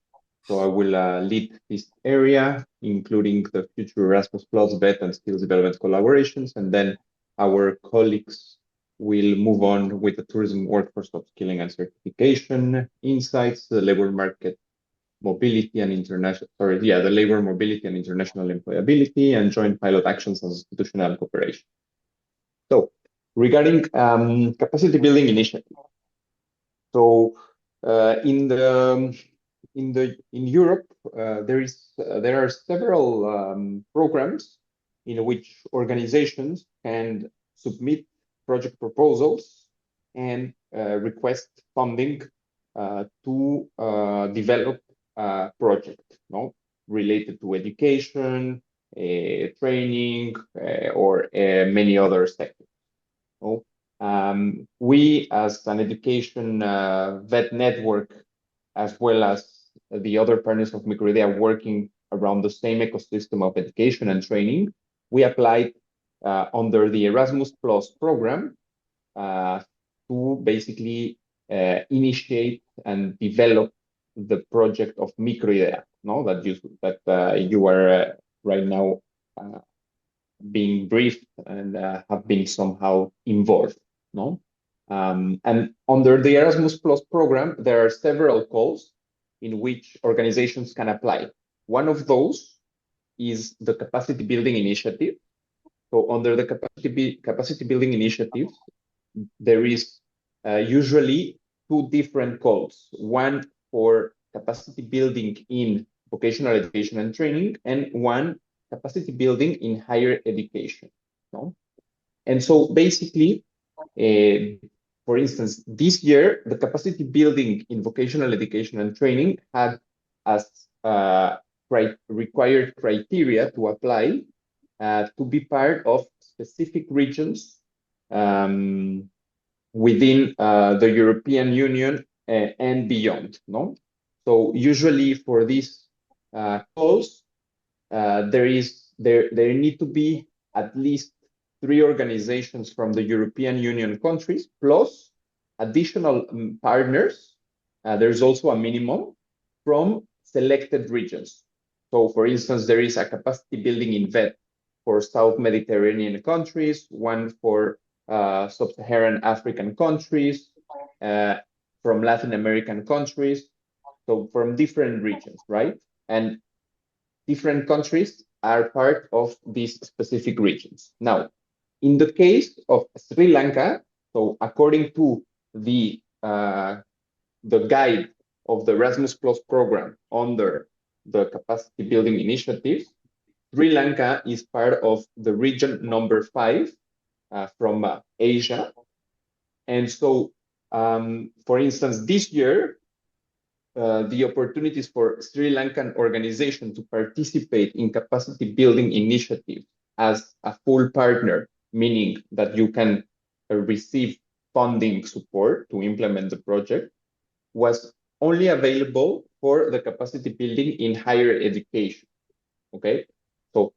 So I will lead this area, including the future Erasmus Plus, VET, and skills development collaborations, and then our colleagues will move on with the tourism workforce upskilling and certification insights, the labor market mobility and international, the labor mobility and international employability, and joint pilot actions and institutional cooperation. So regarding capacity building initiative. So in Europe, there are several programs in which organizations can submit project proposals and request funding to develop a project, related to education, training, or many other sectors. We, as an education VET network, as well as the other partners of Microidea working around the same ecosystem of education and training, we applied under the Erasmus Plus program to basically initiate and develop the project of Microidea, that you are right now being briefed and have been somehow involved. And under the Erasmus Plus program, there are several calls in which organizations can apply. One of those is the capacity building initiative. So under the capacity building initiative, there is usually two different calls. One for capacity building in vocational education and training, and one capacity building in higher education. And so basically, for instance, this year, the capacity building in vocational education and training had as required criteria to apply to be part of specific regions within the European Union and beyond. So usually for these calls, there need to be at least 3 organizations from the European Union countries, plus additional partners. There's also a minimum from selected regions. So for instance, there is a capacity building in VET for South Mediterranean countries, one for Sub-Saharan African countries, from Latin American countries, so from different regions, right? And different countries are part of these specific regions. Now, in the case of Sri Lanka, so according to the guide of the Erasmus Plus program under the capacity building initiatives, Sri Lanka is part of the region number 5 from Asia. And so, for instance, this year, the opportunities for Sri Lankan organization to participate in capacity building initiatives as a full partner, meaning that you can receive funding support to implement the project, was only available for the capacity building in higher education. Okay, so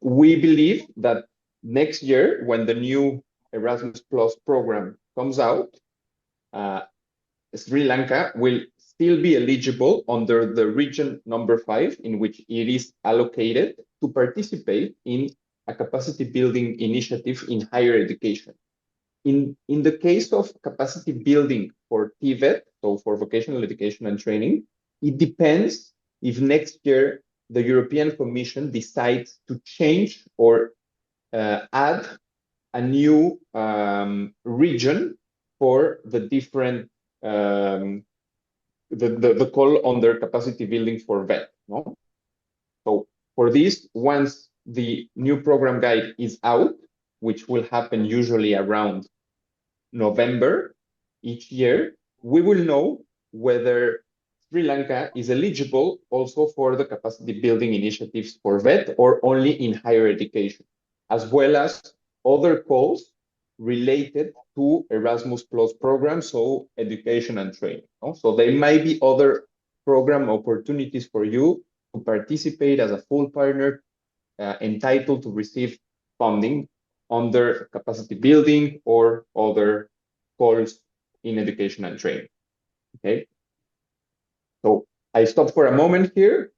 we believe that next year, when the new Erasmus Plus program comes out, Sri Lanka will still be eligible under the region number 5, in which it is allocated to participate in a capacity building initiative in higher education. In the case of capacity building for TVET, so for vocational education and training, it depends if next year the European Commission decides to change or add a new region for the different the call on their capacity building for VET. So for this, once the new program guide is out, which will happen usually around November each year, we will know whether Sri Lanka is eligible also for the capacity building initiatives for VET or only in higher education, as well as other calls related to Erasmus Plus programs, so education and training. No? So there might be other program opportunities for you to participate as a full partner entitled to receive funding under capacity building or other calls in education and training. Okay. So I stop for a moment here.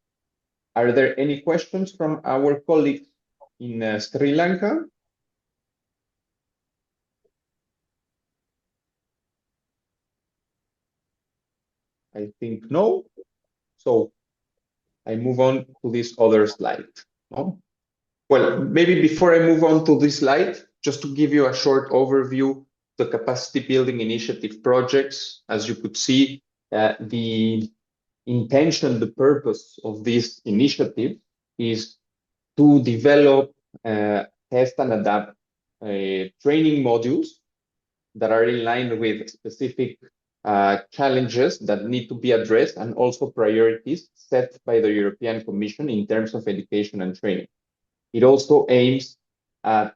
Are there any questions from our colleagues in Sri Lanka? I think no. So I move on to this other slide. No? Well, maybe before I move on to this slide, just to give you a short overview, the capacity building initiative projects, as you could see, the intention, the purpose of this initiative is to develop, test and adapt training modules that are in line with specific challenges that need to be addressed and also priorities set by the European Commission in terms of education and training. It also aims at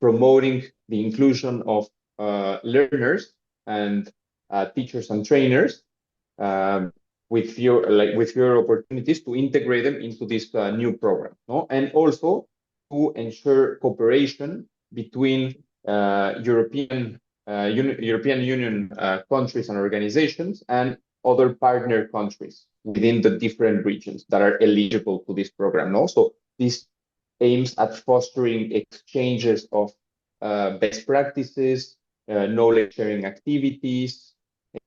promoting the inclusion of learners and teachers and trainers with fewer opportunities to integrate them into this new program, no? And also to ensure cooperation between European Union countries and organizations and other partner countries within the different regions that are eligible to this program. Also, this aims at fostering exchanges of best practices, knowledge sharing activities,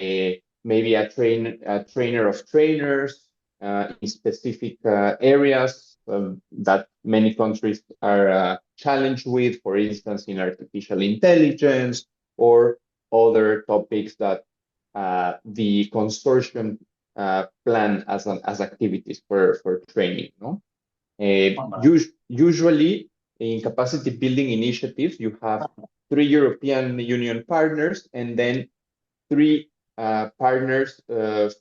maybe a trainer of trainers in specific areas that many countries are challenged with, for instance, in artificial intelligence or other topics that the consortium plan as activities for training. No? Usually in capacity building initiatives, you have 3 European Union partners and then 3 partners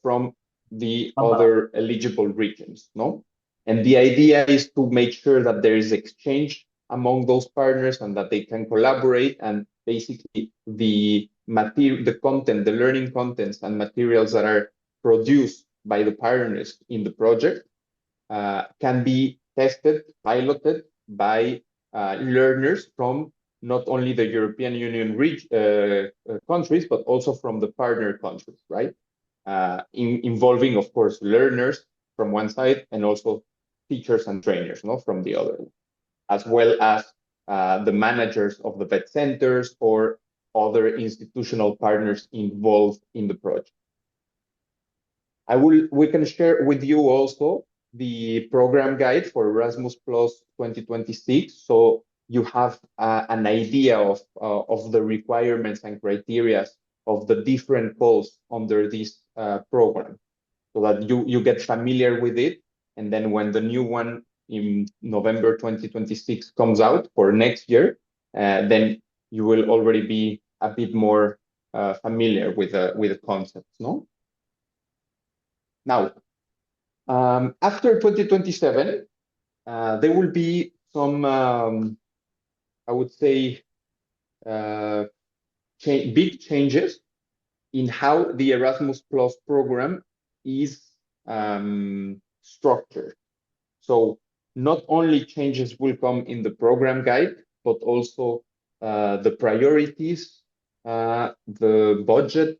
from the other eligible regions, no? And the idea is to make sure that there is exchange among those partners and that they can collaborate, and basically the content, the learning contents and materials that are produced by the partners in the project can be tested, piloted by learners from not only the European Union countries, but also from the partner countries, right? Involving, of course, learners from one side and also teachers and trainers, no, from the other, as well as the managers of the vet centers or other institutional partners involved in the project. We can share with you also the program guide for Erasmus Plus 2026. So you have an idea of the requirements and criteria of the different calls under this program, so that you get familiar with it. And then when the new one in November 2026 comes out for next year, then you will already be a bit more familiar with the concepts, no? Now, after 2027, there will be some, I would say, big changes in how the Erasmus Plus program is structured. So not only changes will come in the program guide, but also the priorities, the budget,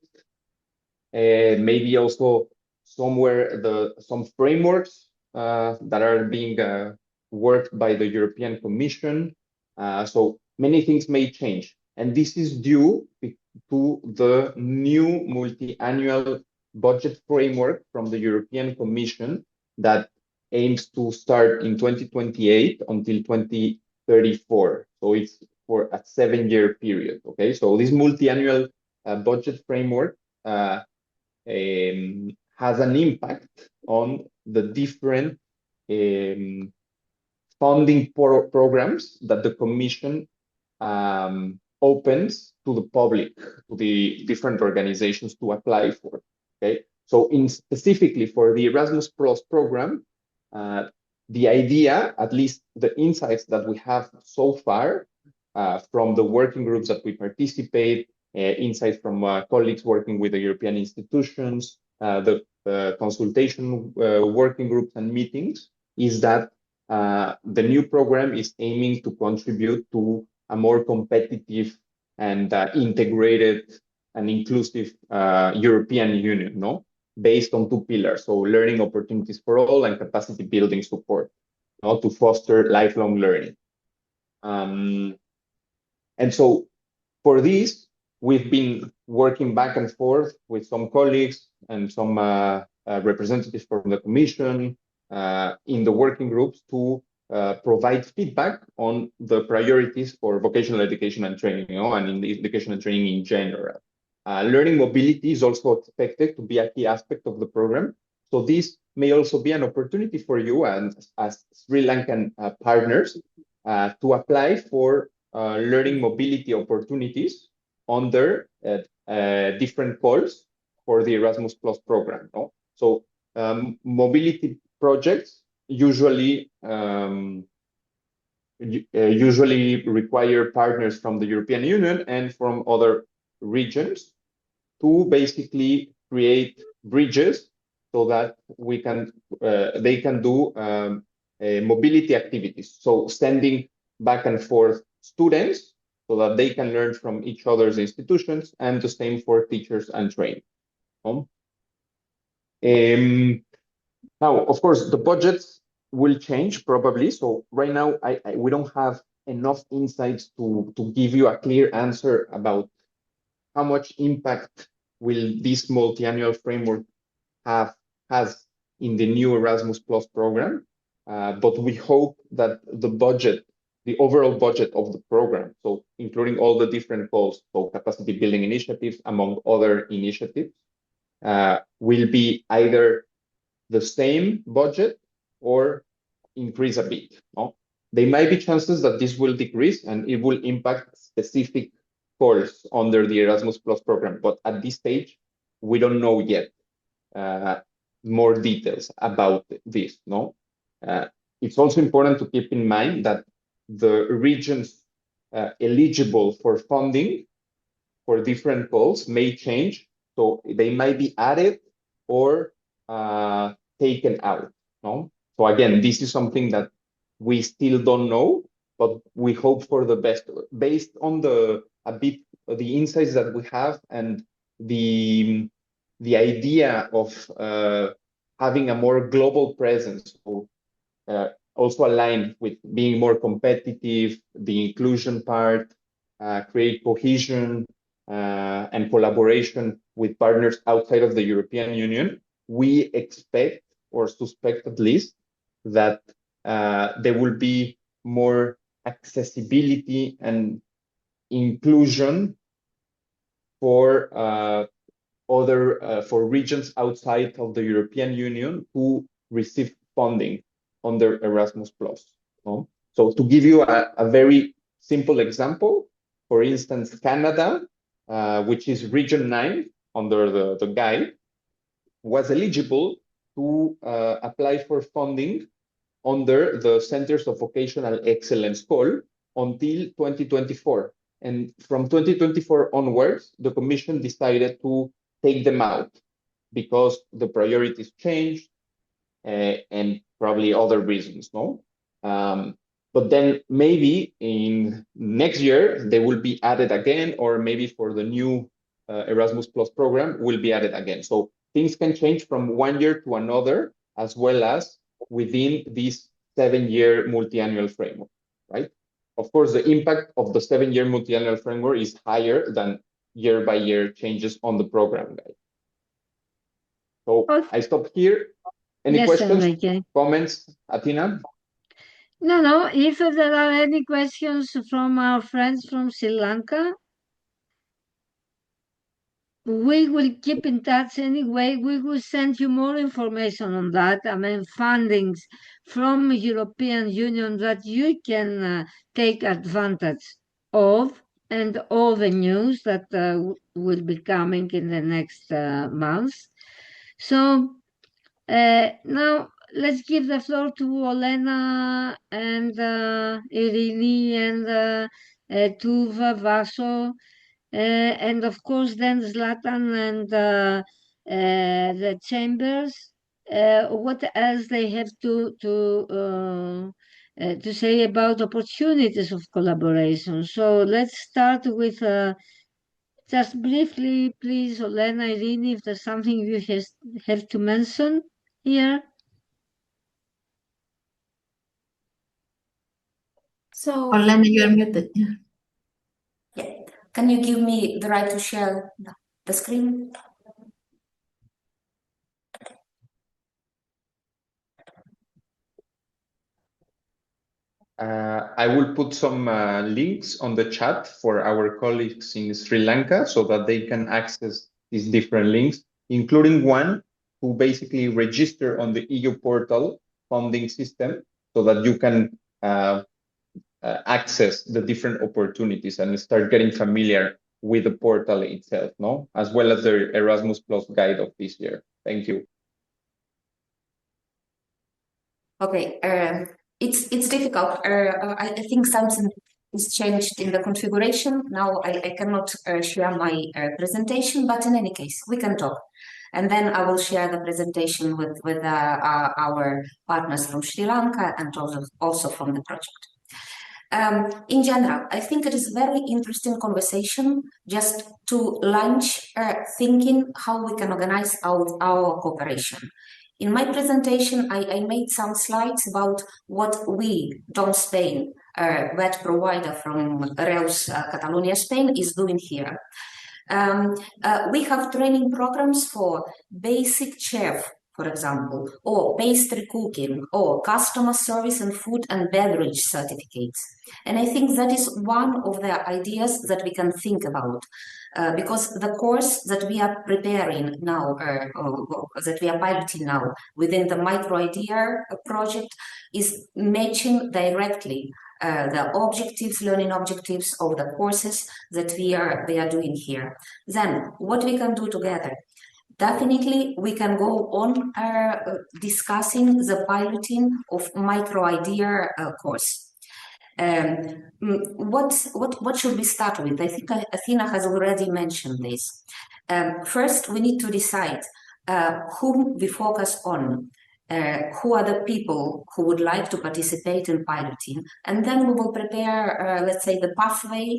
maybe also somewhere some frameworks that are being worked by the European Commission. So many things may change. And this is due to the new multi-annual budget framework from the European Commission that aims to start in 2028 until 2034. So it's for a 7-year period, okay? So this multi-annual budget framework has an impact on the different funding programs that the Commission opens to the public, to the different organizations to apply for, okay? So specifically for the Erasmus Plus program, the idea, at least the insights that we have so far from the working groups that we participate insights from colleagues working with the European institutions, the consultation working groups and meetings, is that the new program is aiming to contribute to a more competitive and integrated and inclusive European Union, no? Based on two pillars, so learning opportunities for all and capacity building support, no? To foster lifelong learning. And so for this, we've been working back and forth with some colleagues and some representatives from the Commission in the working groups to provide feedback on the priorities for vocational education and training, you know, and in the education and training in general. Learning mobility is also expected to be a key aspect of the program. So this may also be an opportunity for you and as Sri Lankan partners to apply for learning mobility opportunities under different calls for the Erasmus Plus program. No? So mobility projects usually require partners from the European Union and from other regions to basically create bridges so that we can they can do mobility activities. So sending back and forth students so that they can learn from each other's institutions, and the same for teachers and training. Now, of course, the budgets will change probably. So right now, we don't have enough insights to give you a clear answer about how much impact will this multi-annual framework has in the new Erasmus Plus program. But we hope that the overall budget of the program, so including all the different goals, so capacity building initiatives, among other initiatives, will be either the same budget or increase a bit. No? There might be chances that this will decrease and it will impact specific course under the Erasmus Plus program. But at this stage, we don't know yet more details about this. No, it's also important to keep in mind that the regions eligible for funding for different goals may change. So they might be added or taken out. No? So again, this is something that we still don't know, but we hope for the best based on the insights that we have and the idea of having a more global presence. So, also aligned with being more competitive, the inclusion part, create cohesion and collaboration with partners outside of the European Union. We expect or suspect at least that there will be more accessibility and inclusion for for regions outside of the European Union who receive funding under Erasmus Plus. No? So to give you a very simple example, for instance, Canada, which is Region 9 under the guide, was eligible to apply for funding under the Centers of Vocational Excellence call until 2024. And from 2024 onwards, the Commission decided to take them out because the priorities changed and probably other reasons, no? But then maybe in next year, they will be added again, or maybe for the new Erasmus Plus program will be added again. So things can change from one year to another, as well as within this 7-year multi-annual framework, right? Of course, the impact of the 7-year multi-annual framework is higher than year-by-year changes on the program guide. So I stop here. Any questions, comments, Athena? No. If there are any questions from our friends from Sri Lanka, we will keep in touch anyway. We will send you more information on that. I mean, fundings from European Union that you can take advantage of, and all the news that will be coming in the next months. So now let's give the floor to Olena and Irini and Tuva, Vaso, And of course, then Zlatan and the chambers. What else they have to say about opportunities of collaboration? So let's start with just briefly, please, Olena, Irene, if there's something you have to mention here. So, Olena, you're muted. Yeah. Can you give me the right to share the screen? I will put some links on the chat for our colleagues in Sri Lanka so that they can access these different links, including one who basically register on the EU portal funding system so that you can access the different opportunities and start getting familiar with the portal itself, no? As well as the Erasmus Plus guide of this year. Thank you. Okay, it's difficult. I think something is changed in the configuration. Now I cannot share my presentation, but in any case, we can talk. And then I will share the presentation with our partners from Sri Lanka and also from the project. In general, I think it is a very interesting conversation just to launch thinking how we can organize our cooperation. In my presentation, I made some slides about what we, DOM Spain, web provider from Reus, Catalonia, Spain, is doing here. We have training programs for basic chef, for example, or pastry cooking, or customer service and food and beverage certificates. And I think that is one of the ideas that we can think about. Because the course that we are preparing now, that we are piloting now within the Microidea project is matching directly the objectives, learning objectives of the courses that we are doing here. Then what we can do together? Definitely, we can go on discussing the piloting of Microidea course. What should we start with? I think Athena has already mentioned this. First, we need to decide whom we focus on. Who are the people who would like to participate in piloting, and then we will prepare, let's say, the pathway,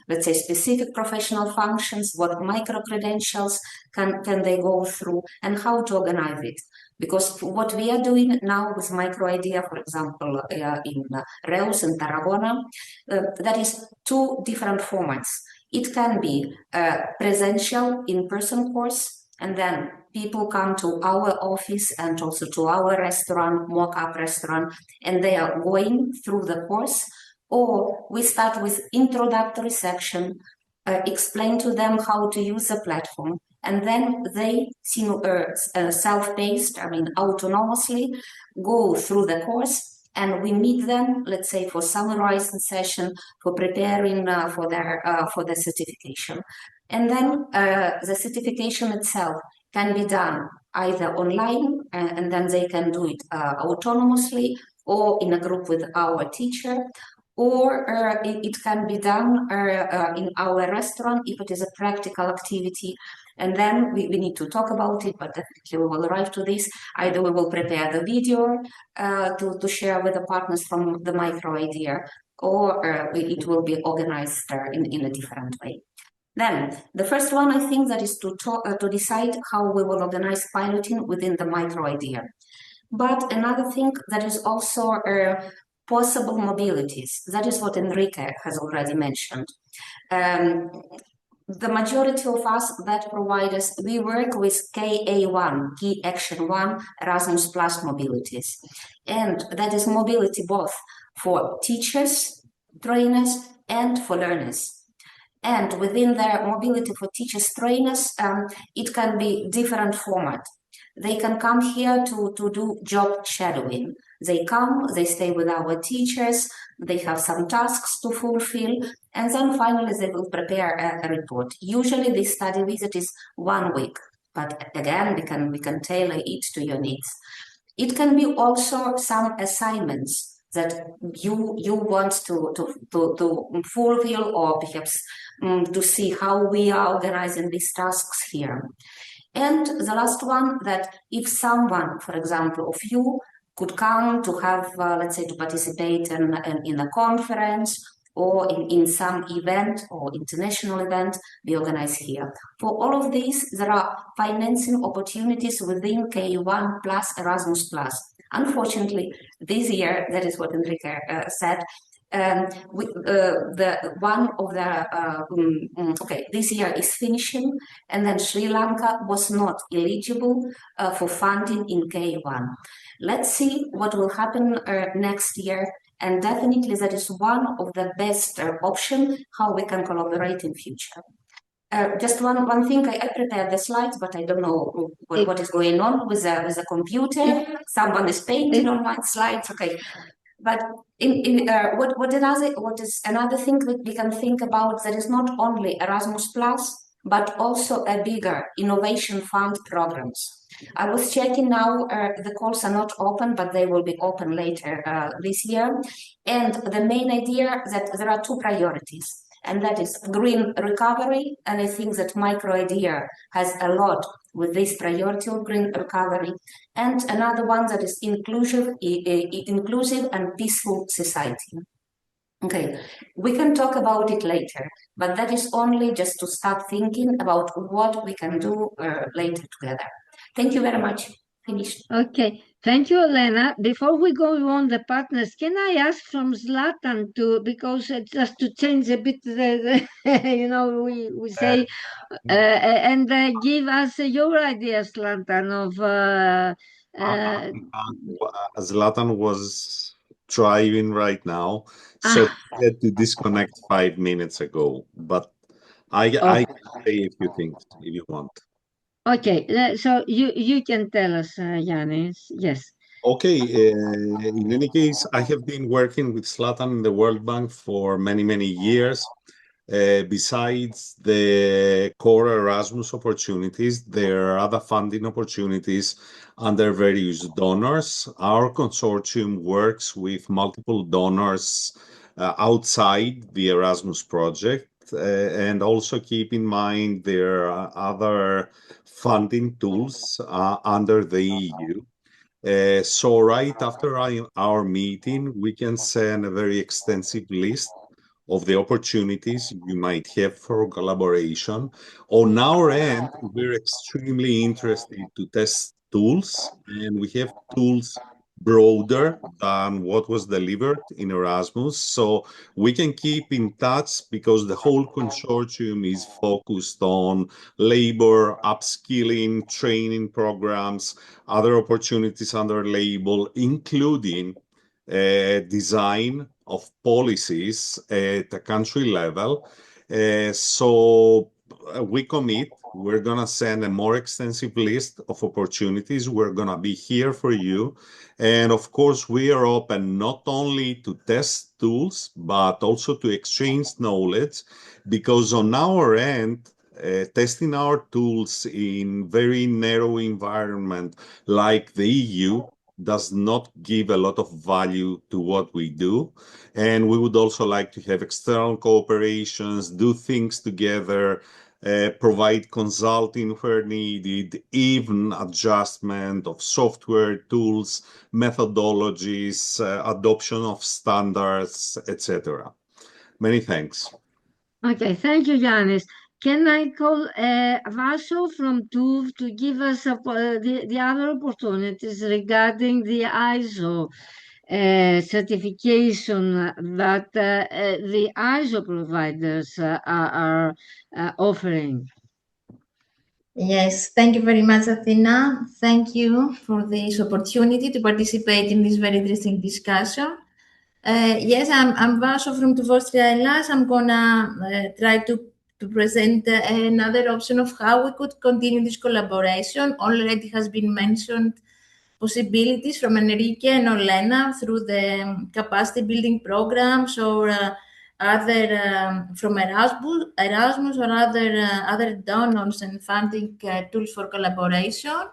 let's say, specific professional functions, what micro-credentials can they go through, and how to organize it. Because what we are doing now with Microidea, for example, in Reus and Tarragona, that is two different formats. It can be a presential in-person course, and then people come to our office and also to our restaurant, mock-up restaurant, and they are going through the course. Or we start with introductory section, explain to them how to use the platform, and then they self-paced, autonomously go through the course, and we meet them, let's say, for summarizing session, for preparing for the certification. And then the certification itself can be done either online, and then they can do it autonomously or in a group with our teacher, or it can be done in our restaurant if it is a practical activity. And then we need to talk about it, but definitely we will arrive to this. Either we will prepare the video to share with the partners from the Microidea, or it will be organized in a different way. Then the first one, I think, that is to decide how we will organize piloting within the Microidea. But another thing that is also possible mobilities. That is what Enrique has already mentioned. The majority of us that providers, we work with KA1, Key Action 1, Erasmus Plus mobilities. And that is mobility both for teachers, trainers, and for learners. And within their mobility for teachers, trainers, it can be different format. They can come here to do job shadowing. They come, they stay with our teachers, they have some tasks to fulfill, and then finally they will prepare a report. Usually the study visit is 1 week, but again, we can tailor it to your needs. It can be also some assignments that you want to fulfill, or perhaps to see how we are organizing these tasks here. And the last one, that if someone, for example, of you could come to have, let's say, to participate in a conference or in some event or international event we organize here. For all of these, there are financing opportunities within K1 plus Erasmus plus. Unfortunately, this year, that is what Enrique said, this year is finishing, and then Sri Lanka was not eligible for funding in K1. Let's see what will happen next year, and definitely that is one of the best option how we can collaborate in future. Just one thing, I prepared the slides, but I don't know what is going on with the computer. Someone is painting on my slides. Okay. But what is another thing that we can think about, that is not only Erasmus Plus, but also a bigger innovation fund programs. I was checking now, the calls are not open, but they will be open later this year. And the main idea that there are two priorities, and that is green recovery. And I think that Microidea has a lot with this priority of green recovery, and another one that is inclusive and peaceful society. Okay, we can talk about it later, but that is only just to start thinking about what we can do later together. Thank you very much. Finished. Okay, thank you, Elena. Before we go on the partners, can I ask from Zlatan because just to change a bit, we say, and give us your ideas, Zlatan, of. Zlatan was driving right now, so he had to disconnect 5 minutes ago. But I can say a few things if you want. Okay, so you can tell us, Yanis. Yes. Okay, in any case, I have been working with Zlatan in the World Bank for many, many years. Besides the core Erasmus opportunities, there are other funding opportunities under various donors. Our consortium works with multiple donors outside the Erasmus project, and also keep in mind there are other funding tools under the EU. So right after our meeting, we can send a very extensive list of the opportunities you might have for collaboration. On our end, we're extremely interested to test tools, and we have tools broader than what was delivered in Erasmus. So we can keep in touch because the whole consortium is focused on labor, upskilling, training programs, other opportunities under label, including design of policies at a country level. So we commit, we're going to send a more extensive list of opportunities. We're going to be here for you. And of course, we are open not only to test tools, but also to exchange knowledge, because on our end, testing our tools in very narrow environment like the EU does not give a lot of value to what we do. And we would also like to have external cooperations, do things together, provide consulting where needed, even adjustment of software tools, methodologies, adoption of standards, etc. Many thanks. Okay, thank you, Yanis. Can I call Vaso from TUV to give us the other opportunities regarding the ISO certification that the ISO providers are offering? Yes, thank you very much, Athena. Thank you for this opportunity to participate in this very interesting discussion. Yes, I'm Vaso from Tuvostria Hellas. I'm gonna try to present another option of how we could continue this collaboration. Already has been mentioned possibilities from Enrique and Olena through the capacity building programs or other from Erasmus or other donors and funding tools for collaboration.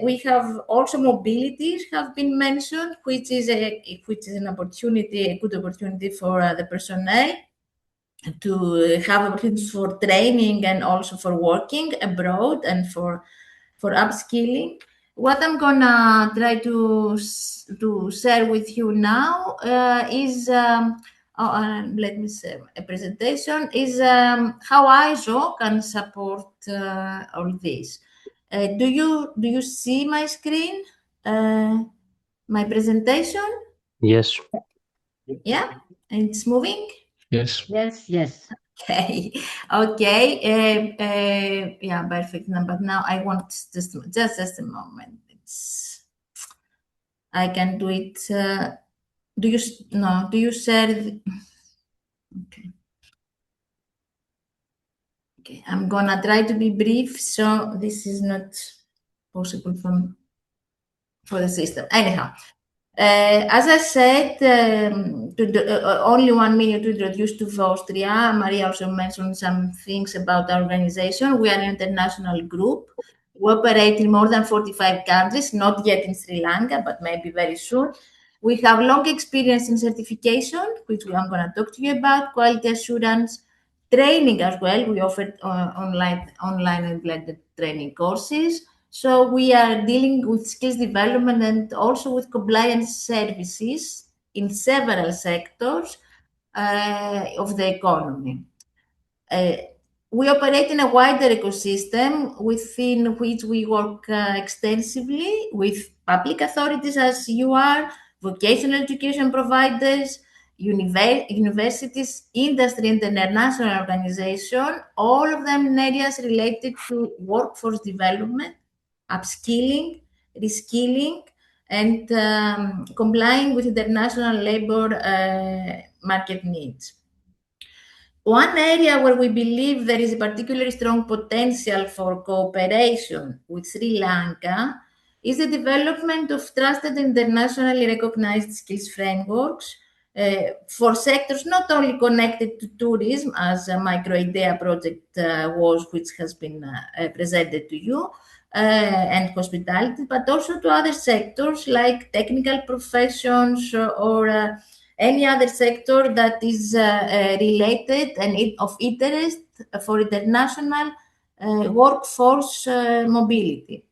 We have also mobilities have been mentioned, which is an opportunity, a good opportunity for the personnel to have opportunities for training and also for working abroad and for upskilling. What I'm gonna try to share with you now is let me say a presentation is how ISO can support all this. Do you see my screen? My presentation? Yes. Yeah, it's moving. Yes. Yes. Okay. Yeah, perfect. But now I want just a moment. I can do it. Do you share? Okay. Okay. I'm gonna try to be brief, so this is not possible for the system. Anyhow, as I said, only 1 minute to introduce to Austria. Maria also mentioned some things about our organization. We are an international group. We operate in more than 45 countries, not yet in Sri Lanka, but maybe very soon. We have long experience in certification, which I'm going to talk to you about, quality assurance, training as well. We offer online and blended training courses. So we are dealing with skills development and also with compliance services in several sectors of the economy. We operate in a wider ecosystem within which we work extensively with public authorities as you are, vocational education providers, universities, industry, and international organization, all of them in areas related to workforce development, upskilling, reskilling, and complying with international labor market needs. One area where we believe there is a particularly strong potential for cooperation with Sri Lanka is the development of trusted internationally recognized skills frameworks for sectors not only connected to tourism, as a Microidea project was, which has been presented to you, and hospitality, but also to other sectors like technical professions or any other sector that is related and of interest for international workforce mobility.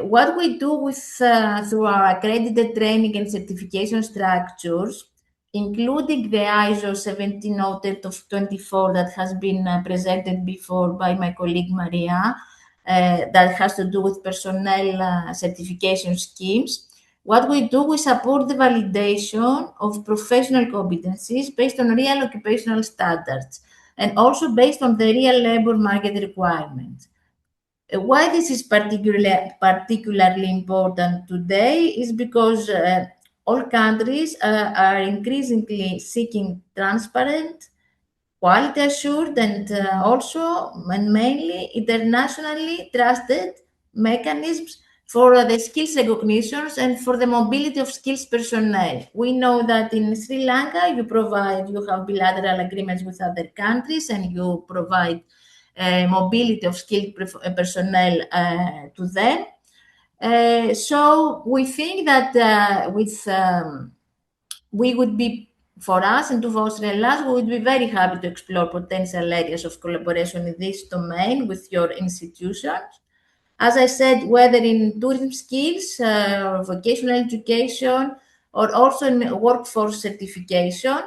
What we do through our accredited training and certification structures, including the ISO 17008 of 24 that has been presented before by my colleague Maria, that has to do with personnel certification schemes. What we do, we support the validation of professional competencies based on real occupational standards and also based on the real labor market requirements. Why this is particularly important today is because all countries are increasingly seeking transparent, quality assured, and also and mainly internationally trusted mechanisms for the skills recognitions and for the mobility of skills personnel. We know that in Sri Lanka, you have bilateral agreements with other countries and you provide mobility of skilled personnel to them. So we think that we would be, for us and to Australia, we would be very happy to explore potential areas of collaboration in this domain with your institutions. As I said, whether in tourism skills, or vocational education, or also in workforce certification,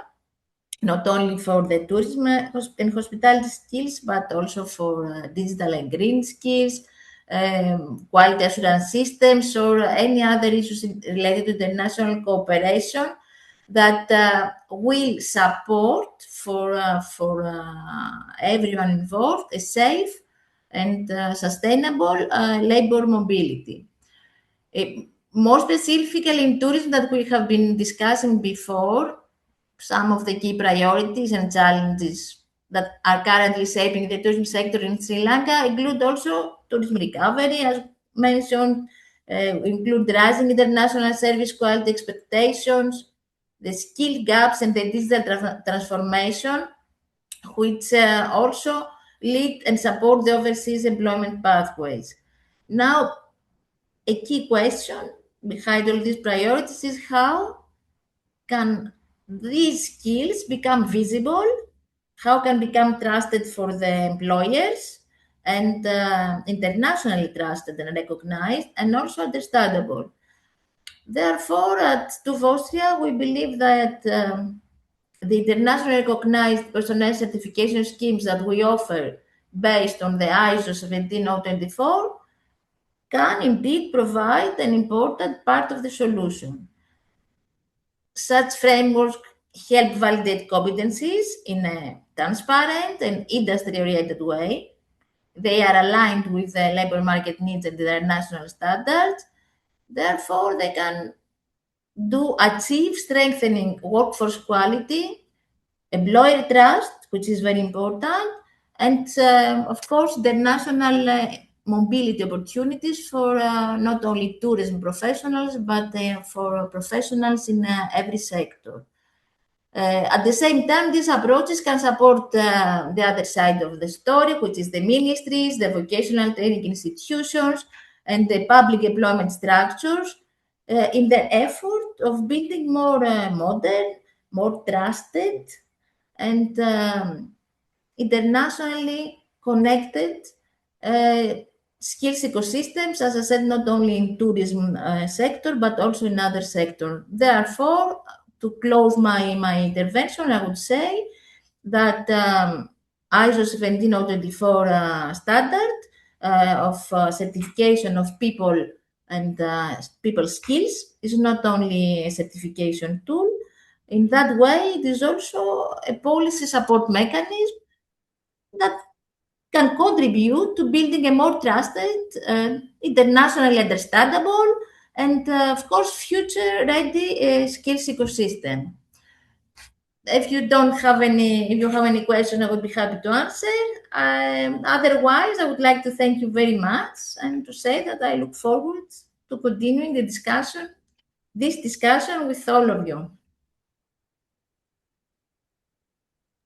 not only for the tourism and hospitality skills, but also for digital and green skills, quality assurance systems, or any other issues related to international cooperation that will support for everyone involved a safe and sustainable labor mobility. More specifically in tourism that we have been discussing before, some of the key priorities and challenges that are currently shaping the tourism sector in Sri Lanka include also tourism recovery, as mentioned, include rising international service quality expectations, the skill gaps and the digital transformation, which also lead and support the overseas employment pathways. Now, a key question behind all these priorities is how can these skills become visible, how can become trusted for the employers and internationally trusted and recognized and also understandable. Therefore, at TÜV Austria, we believe that the internationally recognized personnel certification schemes that we offer based on the ISO 17024 can indeed provide an important part of the solution. Such frameworks help validate competencies in a transparent and industry-oriented way. They are aligned with the labor market needs and international standards. Therefore, they can achieve strengthening workforce quality, employer trust, which is very important, and of course, the national mobility opportunities for not only tourism professionals, but for professionals in every sector. At the same time, these approaches can support the other side of the story, which is the ministries, the vocational training institutions, and the public employment structures in the effort of building more modern, more trusted, and internationally connected skills ecosystems, as I said, not only in tourism sector, but also in other sectors. Therefore, to close my intervention, I would say that ISO 17024 standard of certification of people and people skills is not only a certification tool. In that way, it is also a policy support mechanism that can contribute to building a more trusted, internationally understandable, and of course, future-ready skills ecosystem. If you have any question, I would be happy to answer. Otherwise, I would like to thank you very much and to say that I look forward to continuing this discussion with all of you.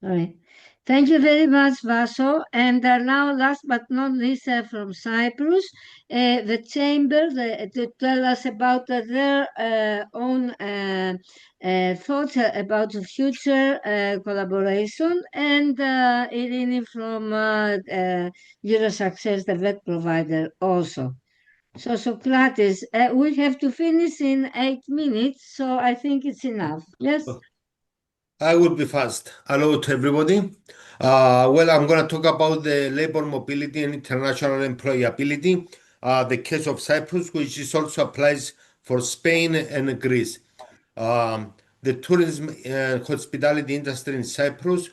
All right. Thank you very much, Vaso. And now, last but not least, from Cyprus, the chamber to tell us about their own thoughts about the future collaboration, and Irini from Eurosuccess, the vet provider, also. So, Socrates, we have to finish in 8 minutes, so I think it's enough. Yes? I will be fast. Hello to everybody. Well, I'm going to talk about the labor mobility and international employability, the case of Cyprus, which is also applies for Spain and Greece. The tourism and hospitality industry in Cyprus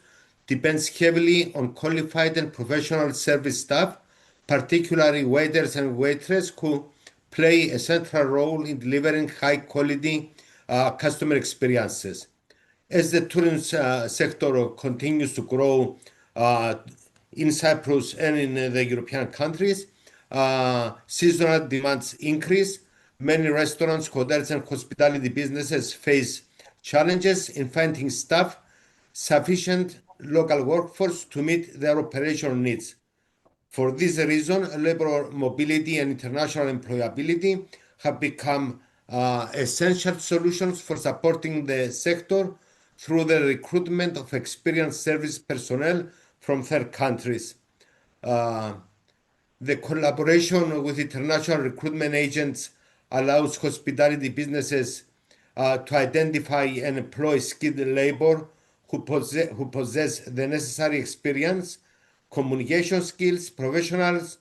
depends heavily on qualified and professional service staff, particularly waiters and waitresses, who play a central role in delivering high quality customer experiences. As the tourism sector continues to grow in Cyprus and in the European countries, seasonal demands increase. Many restaurants, hotels, and hospitality businesses face challenges in finding staff, sufficient local workforce to meet their operational needs. For this reason, labor mobility and international employability have become essential solutions for supporting the sector through the recruitment of experienced service personnel from third countries. The collaboration with international recruitment agents allows hospitality businesses to identify and employ skilled labor who possess the necessary experience, communication skills, professionalism,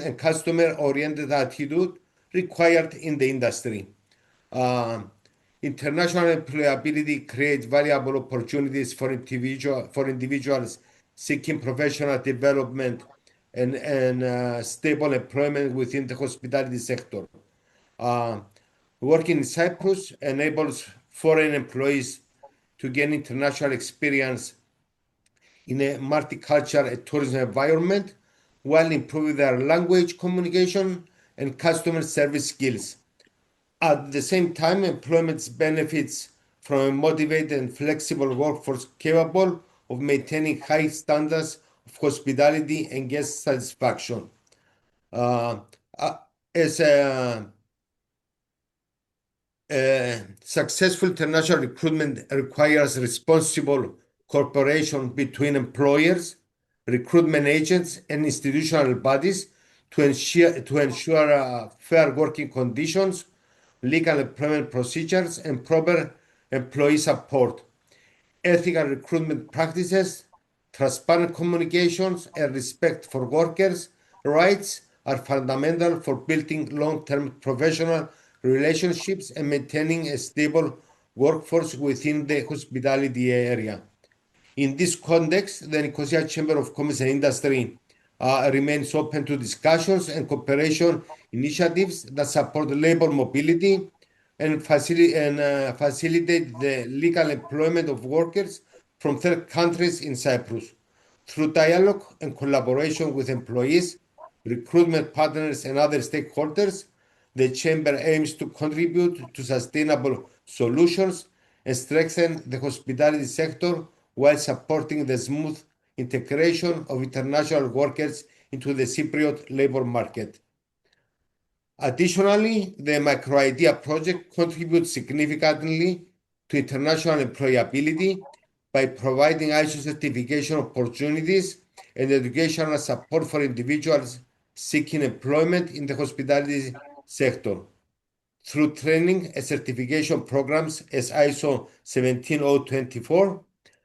and customer-oriented attitude required in the industry. International employability creates valuable opportunities for individuals seeking professional development and stable employment within the hospitality sector. Working in Cyprus enables foreign employees to gain international experience in a multicultural tourism environment while improving their language, communication, and customer service skills. At the same time, employment benefits from a motivated and flexible workforce capable of maintaining high standards of hospitality and guest satisfaction. as successful international recruitment requires responsible cooperation between employers, recruitment agents, and institutional bodies to ensure fair working conditions, legal employment procedures, and proper employee support. Ethical recruitment practices, transparent communications, and respect for workers' rights are fundamental for building long-term professional relationships and maintaining a stable workforce within the hospitality area. In this context, the Nicosia Chamber of Commerce and Industry remains open to discussions and cooperation initiatives that support labor mobility and facilitate the legal employment of workers from third countries in Cyprus. Through dialogue and collaboration with employees, recruitment partners, and other stakeholders, the Chamber aims to contribute to sustainable solutions and strengthen the hospitality sector while supporting the smooth integration of international workers into the Cypriot labor market. Additionally, the Microidea project contributes significantly to international employability by providing ISO certification opportunities and educational support for individuals seeking employment in the hospitality sector. Through training and certification programs as ISO 17024,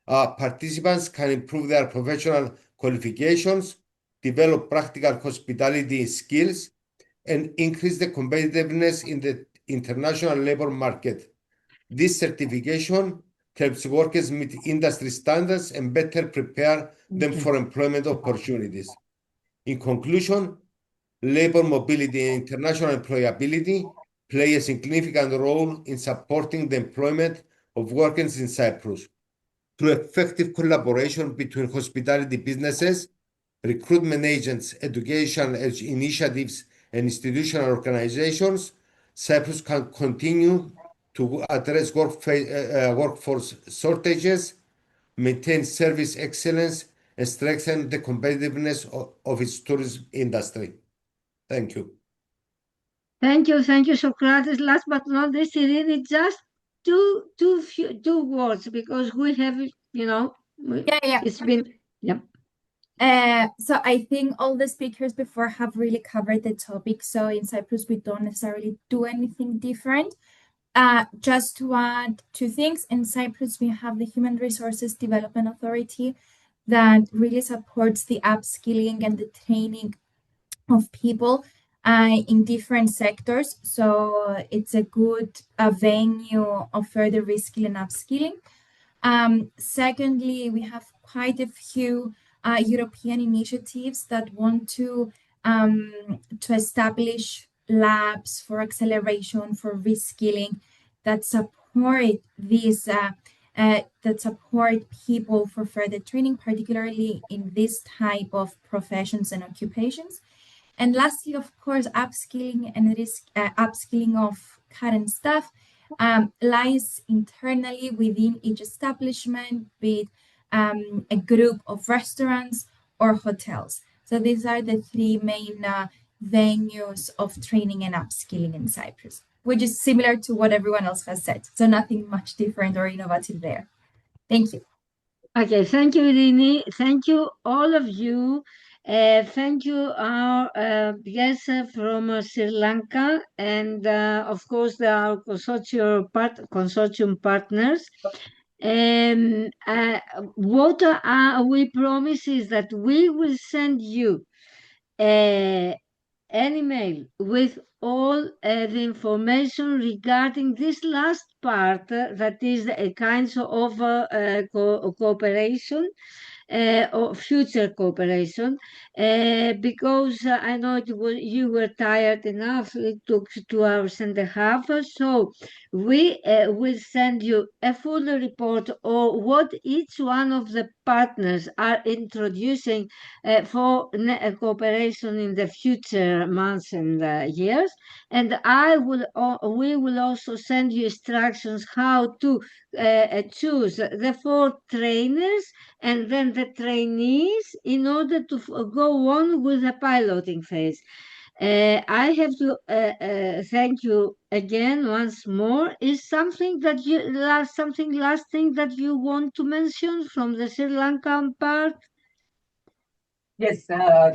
participants can improve their professional qualifications, develop practical hospitality skills, and increase the competitiveness in the international labor market. This certification helps workers meet industry standards and better prepare them for employment opportunities. In conclusion, labor mobility and international employability play a significant role in supporting the employment of workers in Cyprus. Through effective collaboration between hospitality businesses, recruitment agents, education initiatives, and institutional organizations, Cyprus can continue to address workforce shortages, maintain service excellence, and strengthen the competitiveness of its tourism industry. Thank you. Thank you, Socrates. Last but not least, Irene, just two words because we have, it's been, So I think all the speakers before have really covered the topic. So in Cyprus, we don't necessarily do anything different. Just to add two things, in Cyprus, we have the Human Resources Development Authority that really supports the upskilling and the training of people in different sectors. So it's a good venue of further reskilling and upskilling. Secondly, we have quite a few European initiatives that want to establish labs for acceleration, for reskilling, that support these that support people for further training, particularly in this type of professions and occupations. And lastly, of course, upskilling and upskilling of current staff lies internally within each establishment, be it a group of restaurants or hotels. So these are the three main venues of training and upskilling in Cyprus, which is similar to what everyone else has said. So nothing much different or innovative there. Thank you. Okay, thank you, Irene. Thank you, all of you. Thank you, our guests from Sri Lanka, and of course, our consortium partners. What we promise is that we will send you an email with all the information regarding this last part that is a kind of cooperation or future cooperation, because I know you were tired enough. It took 2 hours and a half. So we will send you a full report of what each one of the partners are introducing for cooperation in the future months and years. And we will also send you instructions how to choose the 4 trainers and then the trainees in order to go on with the piloting phase. I have to thank you again once more. Is something that last thing that you want to mention from the Sri Lankan part? Yes,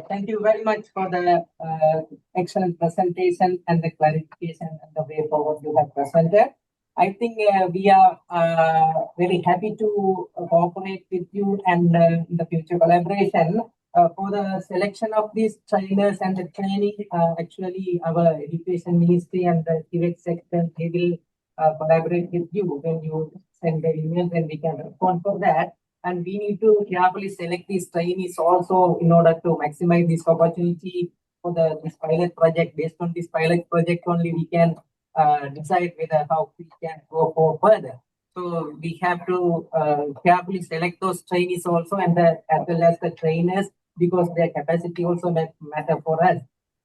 thank you very much for the excellent presentation and the clarification and the way forward you have presented. I think we are very happy to cooperate with you and in the future collaboration. For the selection of these trainers and the training, actually our education ministry and the civic sector, they will collaborate with you when you send the email, then we can respond for that. And we need to carefully select these trainees also in order to maximize this opportunity for this pilot project. Based on this pilot project only, we can decide whether how we can go for further. So we have to carefully select those trainees also, and as well as the trainers, because their capacity also matter for us.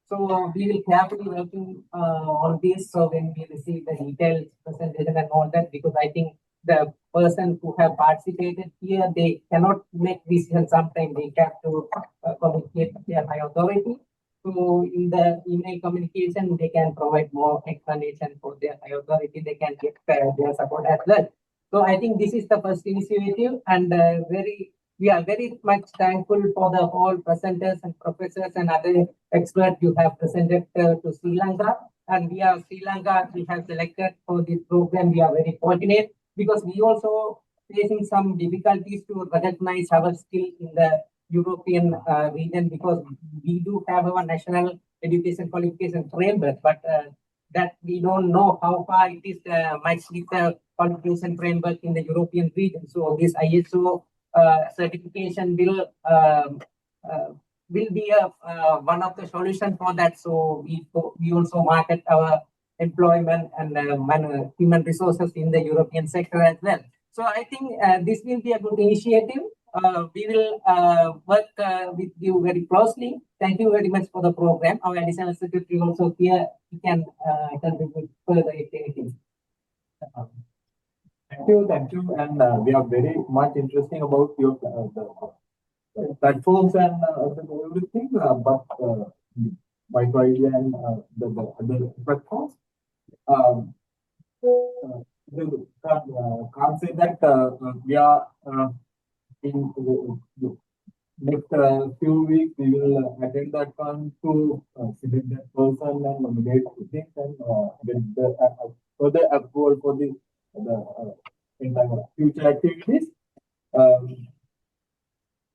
So we will carefully working on this. So when we receive the detailed presentation and all that, because I think the person who have participated here, they cannot make decisions. Sometimes they have to communicate with their high authority. So in the email communication, they can provide more explanation for their high authority. They can get their support as well. So I think this is the first initiative, and we are very much thankful for the whole presenters and professors and other experts you have presented to Sri Lanka. And we are Sri Lanka, we have selected for this program. We are very fortunate because we also facing some difficulties to recognize our skill in the European region, because we do have our national education qualification framework, but that we don't know how far it is matched with the qualification framework in the European region. So this ISO certification will be one of the solutions for that. So we also market our employment and human resources in the European sector as well. So I think this will be a good initiative. We will work with you very closely. Thank you very much for the program. Our additional secretary also here, he can contribute further if anything. Thank you, and we are very much interesting about your the platforms and everything, but Microidea and the other platforms. Can't say that we are in the next few weeks we will attend that one to select that person and nominate things and get the further approval for the entire future activities.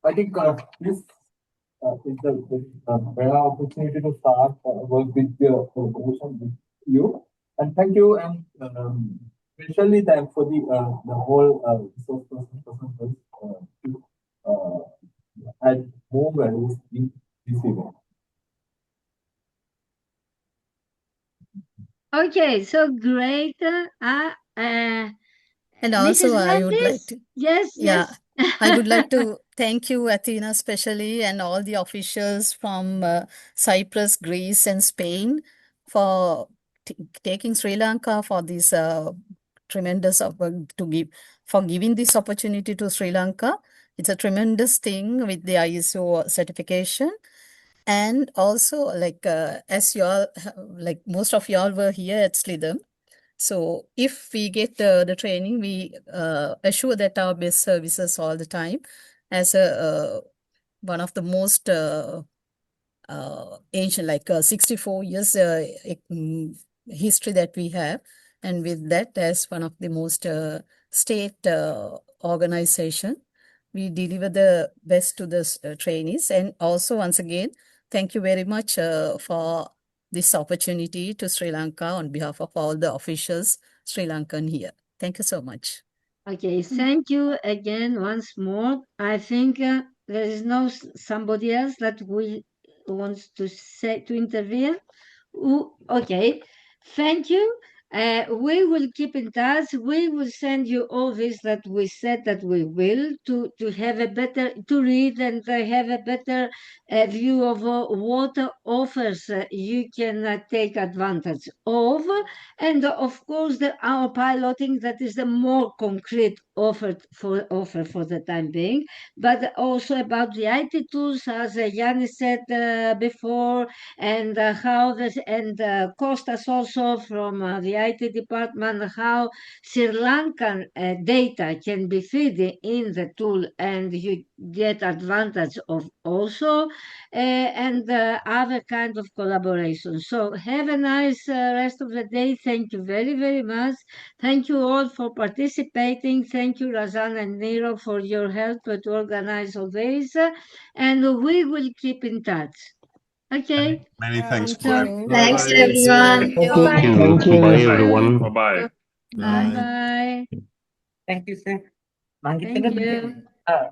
I think this is the rare opportunity to start work with your collaboration with you. And thank you, and especially thank for the whole resource person to add more values in this event. Okay, so great. And also, Mrs. I would like to, yes. I would like to thank you, Athena, especially, and all the officials from Cyprus, Greece, and Spain for taking Sri Lanka for this tremendous for giving this opportunity to Sri Lanka. It's a tremendous thing with the ISO certification. And also, like as y'all, like most of y'all were here at Slidham. So if we get the training, we assure that our best services all the time as a one of the most ancient, like 64 years history that we have. And with that, as one of the most state organization, we deliver the best to the trainees. And also, once again, thank you very much for this opportunity to Sri Lanka on behalf of all the officials Sri Lankan here. Thank you so much. Okay, thank you again once more. I think there is no somebody else that wants to intervene. Okay, thank you. We will keep in touch. We will send you all this that we said that we will to have a better, to read and have a better view of what offers you can take advantage of. And of course, our piloting, that is the more concrete offer for the time being, but also about the IT tools, as Yannis said before, and how this, and Kostas also from the IT department, how Sri Lankan data can be fed in the tool and you get advantage of also, and other kind of collaboration. So have a nice rest of the day. Thank you very, very much. Thank you all for participating. Thank you, Razan and Nero, for your help to organize all this. And we will keep in touch. Okay. Many thanks. Thanks, everyone. Thank you. Thank you. Bye, everyone. Bye-bye. Bye. Thank you, sir. Thank you. Ah.